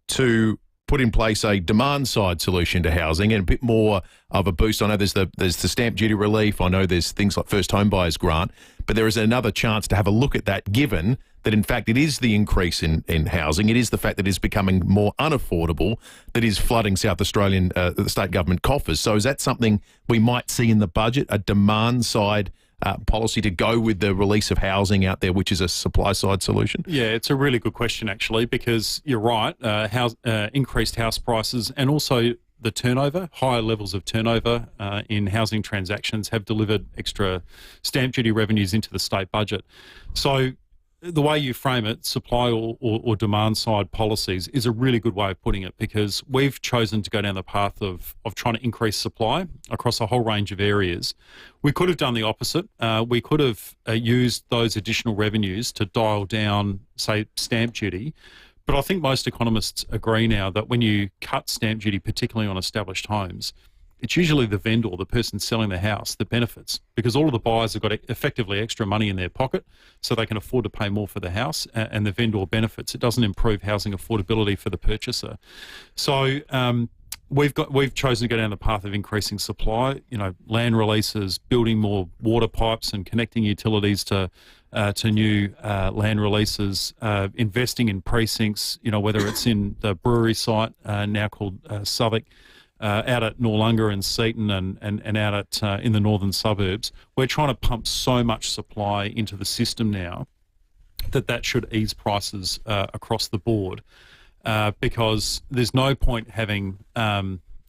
to put in place a demand-side solution to housing and a bit more of a boost? I know there's the stamp duty relief. I know there's things like first home buyers grant, but there is another chance to have a look at that, given that, in fact, it is the increase in housing. It is the fact that it's becoming more unaffordable that is flooding South Australian the state government coffers. So is that something we might see in the budget, a demand-side policy to go with the release of housing out there, which is a supply-side solution? Yeah, it's a really good question, actually, because you're right. Increased house prices and also the turnover, higher levels of turnover in housing transactions have delivered extra stamp duty revenues into the state budget. So the way you frame it, supply or demand side policies, is a really good way of putting it, because we've chosen to go down the path of trying to increase supply across a whole range of areas. We could have done the opposite. We could have used those additional revenues to dial down, say, stamp duty. But I think most economists agree now that when you cut stamp duty, particularly on established homes, it's usually the vendor, the person selling the house, that benefits, because all of the buyers have got effectively extra money in their pocket, so they can afford to pay more for the house, and the vendor benefits. It doesn't improve housing affordability for the purchaser. So we've chosen to go down the path of increasing supply. Land releases, building more water pipes, and connecting utilities to new land releases, investing in precincts. Whether it's in the brewery site now called Southwark, out at Noarlunga and Seaton, and out at in the northern suburbs. We're trying to pump so much supply into the system now that should ease prices across the board, because there's no point having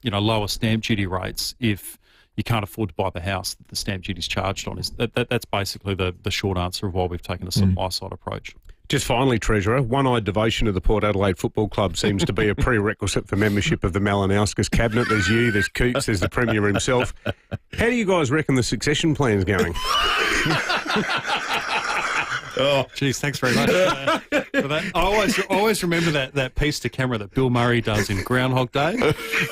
lower stamp duty rates if you can't afford to buy the house that the stamp duty is charged on. That's basically the short answer of why we've taken a supply side approach. Just finally, Treasurer, one-eyed devotion of the Port Adelaide Football Club seems to be a prerequisite for membership of the Malinowskis cabinet. There's you, there's Coots, there's the Premier himself. How do you guys reckon the succession plan's going? Oh, geez, thanks very much for that. I always remember that piece to camera that Bill Murray does in Groundhog Day,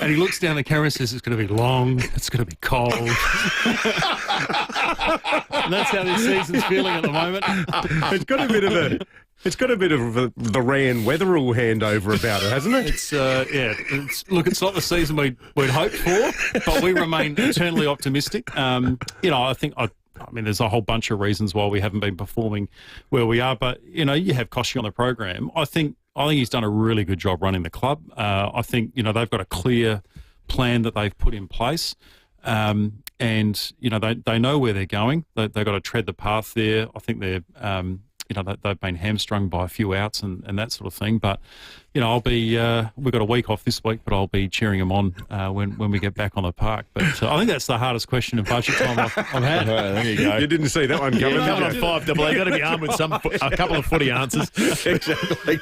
and he looks down the camera and says, "It's going to be long, it's going to be cold." And that's how this season's feeling at the moment. It's got a bit of the Rand Weatherall handover about it, hasn't it? It's it's not the season we'd hoped for, but we remain eternally optimistic. I mean, there's a whole bunch of reasons why we haven't been performing where we are, but you have Koshy on the program. I think he's done a really good job running the club. I think they've got a clear plan that they've put in place, and they know where they're going. They've got to tread the path there. I think they've been hamstrung by a few outs and that sort of thing. But I'll be we've got a week off this week, but I'll be cheering them on when we get back on the park. But I think that's the hardest question in budget time I've had. There you go. You didn't see that one coming. Coming on 5AA, you've got to be armed with a couple of footy answers. Exactly.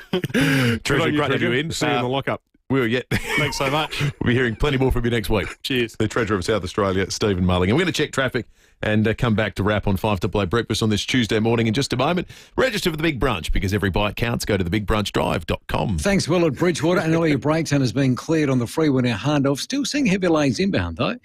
Treasurer, great to have you in. See you in the lockup. Thanks so much. We'll be hearing plenty more from you next week. Cheers. The Treasurer of South Australia, Stephen Mulligan. We're going to check traffic and come back to wrap on 5AA Breakfast on this Tuesday morning in just a moment. Register for the Big Brunch, because every bite counts. Go to thebigbrunchdrive.com. Thanks, Will, at Bridgewater. An earlier breakdown has been cleared on the freeway near Handoff. Still seeing heavy lanes inbound, though.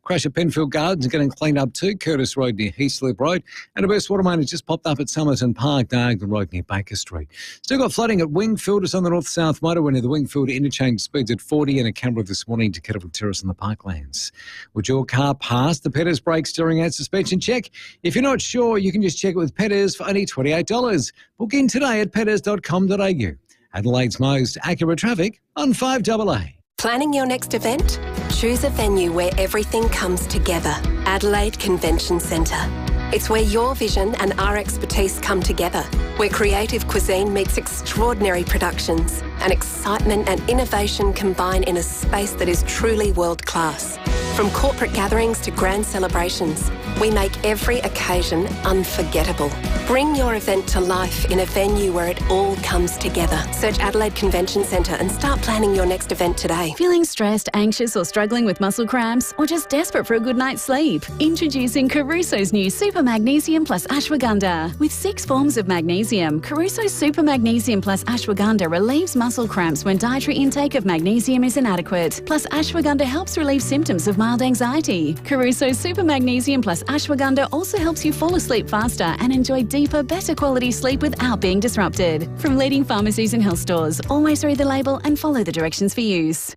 Crash at Penfield Gardens getting cleaned up too. Curtis Road near Heathslip Road. And a burst water main has just popped up at Somerton Park, Diagonal Road near Baker Street. Still got flooding at Wingfield. It's on the north-south motorway near the Wingfield interchange. Speeds at 40 and a Canberra this morning to Kettleville Terrace in the Parklands. Would your car pass the Petters brake, steering and suspension check? If you're not sure, you can just check it with Petters for only $28. Book in today at petters.com.au. Adelaide's most accurate traffic on 5AA. Planning your next event? Choose a venue where everything comes together. Adelaide Convention Centre. It's where your vision and our expertise come together, where creative cuisine meets extraordinary productions and excitement and innovation combine in a space that is truly world-class. From corporate gatherings to grand celebrations, we make every occasion unforgettable. Bring your event to life in a venue where it all comes together. Search Adelaide Convention Centre and start planning your next event today. Feeling stressed, anxious or struggling with muscle cramps, or just desperate for a good night's sleep? Introducing Caruso's new Super Magnesium Plus Ashwagandha. With 6 forms of magnesium, Caruso's Super Magnesium Plus Ashwagandha relieves muscle cramps when dietary intake of magnesium is inadequate. Plus, ashwagandha helps relieve symptoms of mild anxiety. Caruso's Super Magnesium Plus Ashwagandha also helps you fall asleep faster and enjoy deeper, better quality sleep without being disrupted. From leading pharmacies and health stores, always read the label and follow the directions for use.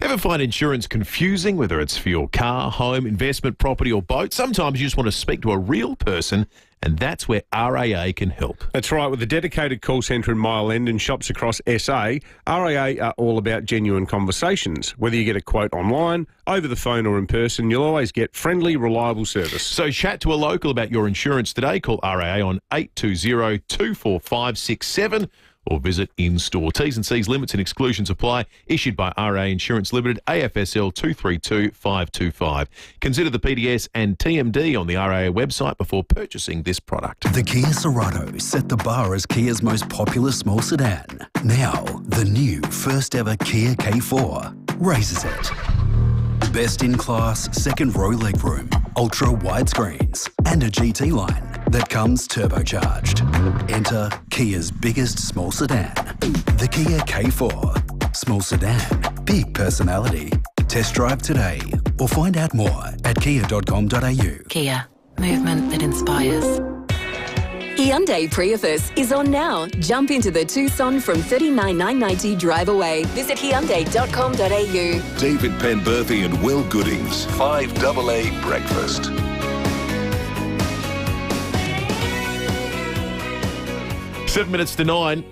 Ever find insurance confusing, whether it's for your car, home, investment, property or boat? Sometimes you just want to speak to a real person, and that's where RAA can help. That's right. With a dedicated call centre in Mile End and shops across SA, RAA are all about genuine conversations. Whether you get a quote online, over the phone or in person, you'll always get friendly, reliable service. So chat to a local about your insurance today. Call RAA on 820 245 67 or visit in-store. T's and C's, limits and exclusions apply. Issued by RA Insurance Limited, AFSL 232525. Consider the PDS and TMD on the RA website before purchasing this product. The Kia Cerato set the bar as Kia's most popular small sedan. Now, the new first ever Kia K4 raises it. Best in class second row legroom, ultra wide screens, and a GT line that comes turbocharged. Enter Kia's biggest small sedan, the Kia K4. Small sedan, big personality. Test drive today or find out more at kia.com.au. Kia, movement that inspires. Hyundai Prius is on now. Jump into the Tucson from $39,990 drive away. Visit Hyundai.com.au. David Penberthy and Will Goodings, 5AA Breakfast. Seven minutes to 9.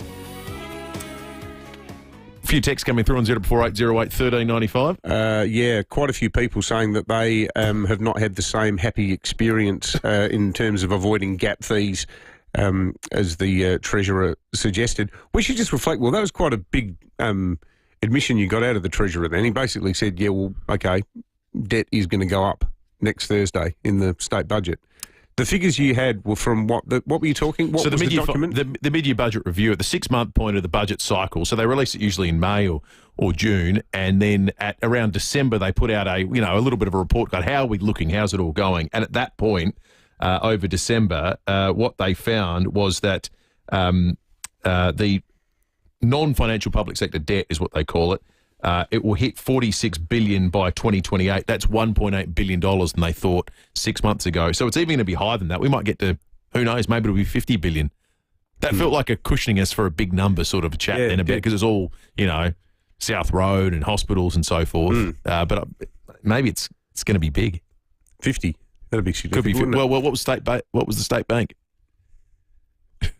A few texts coming through on 044808 1395. Yeah, quite a few people saying that they have not had the same happy experience in terms of avoiding gap fees as the Treasurer suggested. We should just reflect, well, that was quite a big admission you got out of the Treasurer then. He basically said, yeah, well, okay, debt is going to go up next Thursday in the state budget. The figures you had were from what were you talking? What was the document? The mid-year budget review at the 6-month point of the budget cycle. So they release it usually in May or June, and then at around December they put out a little bit of a report card. How are we looking? How's it all going? And at that point, over December, what they found was that the non-financial public sector debt is what they call it. It will hit $46 billion by 2028. That's $1.8 billion than they thought 6 months ago. So it's even going to be higher than that. We might get to, who knows, maybe it'll be $50 billion. That felt like a cushioning us for a big number sort of a chat then a bit, because it's all, South Road and hospitals and so forth. But maybe it's going to be big. 50. That'd be significant. Could be. Well, what was the state bank?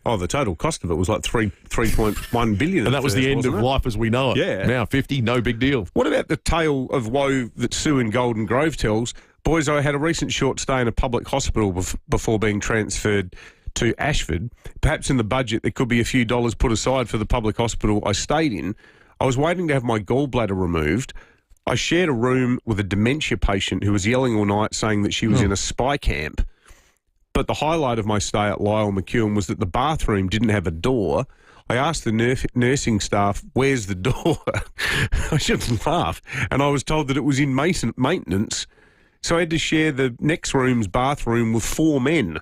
Oh, the total cost of it was like $3.1 billion. And that was the end of life as we know it. Yeah. Now 50, no big deal. What about the tale of woe that Sue in Golden Grove tells? Boys, I had a recent short stay in a public hospital before being transferred to Ashford. Perhaps in the budget there could be a few dollars put aside for the public hospital I stayed in. I was waiting to have my gallbladder removed. I shared a room with a dementia patient who was yelling all night saying that she was in a spy camp. But the highlight of my stay at Lyell McEwen was that the bathroom didn't have a door. I asked the nursing staff, where's the door? I shouldn't laugh. And I was told that it was in maintenance. So I had to share the next room's bathroom with 4 men.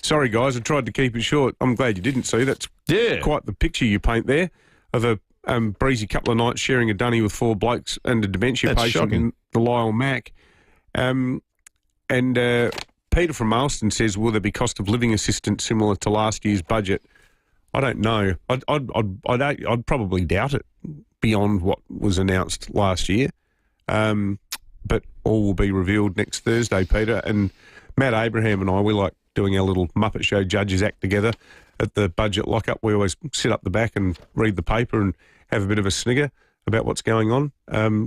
Sorry, guys, I tried to keep it short. I'm glad you didn't see. That's quite the picture you paint there of a breezy couple of nights sharing a dunny with 4 blokes and a dementia patient in the Lyell Mac. Peter from Marston says, will there be cost of living assistance similar to last year's budget? I don't know. I'd probably doubt it beyond what was announced last year. But all will be revealed next Thursday, Peter. And Matt Abraham and I, we like doing our little Muppet Show Judges Act together at the budget lockup. We always sit up the back and read the paper and have a bit of a snigger about what's going on.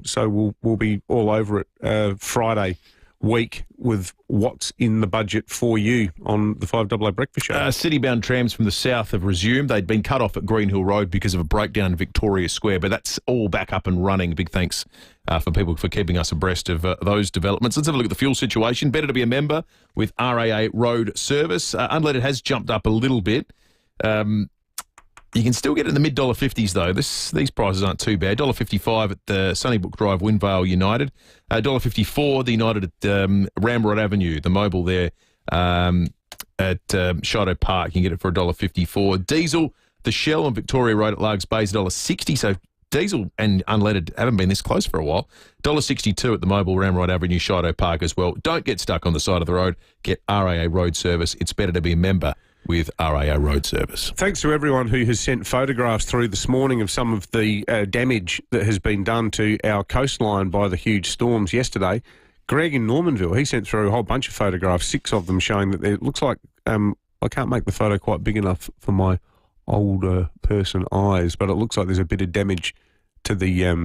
So we'll be all over it Friday week with what's in the budget for you on the 5AA Breakfast Show. City-bound trams from the south have resumed. They'd been cut off at Greenhill Road because of a breakdown in Victoria Square, but that's all back up and running. Big thanks for people for keeping us abreast of those developments. Let's have a look at the fuel situation. Better to be a member with RAA Road Service. Unleaded has jumped up a little bit. You can still get it in the mid-$50s, though. These prices aren't too bad. $1.55 at the Sunnybrook Drive, Windvale United. $1.54 the United at Ramrod Avenue, the mobile there at Shadow Park. You can get it for $1.54. Diesel, the Shell on Victoria Road at Largs Bay is $1.60. So diesel and unleaded haven't been this close for a while. $1.62 at the mobile Ramrod Avenue, Shadow Park as well. Don't get stuck on the side of the road. Get RAA Road Service. It's better to be a member with RAA Road Service. Thanks to everyone who has sent photographs through this morning of some of the damage that has been done to our coastline by the huge storms yesterday. Greg in Normanville, he sent through a whole bunch of photographs, 6 of them showing that it looks like, I can't make the photo quite big enough for my older person eyes, but it looks like there's a bit of damage to the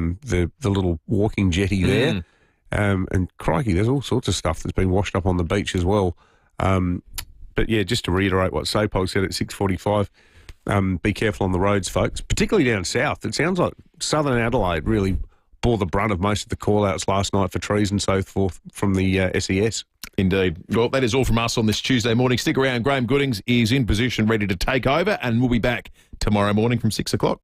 little walking jetty there. And crikey, there's all sorts of stuff that's been washed up on the beach as well. But yeah, just to reiterate what SAPOL said at 6:45, be careful on the roads, folks, particularly down south. It sounds like southern Adelaide really bore the brunt of most of the call-outs last night for trees and so forth from the SES. Indeed. Well, that is all from us on this Tuesday morning. Stick around. Graham Goodings is in position, ready to take over, and we'll be back tomorrow morning from 6 o'clock.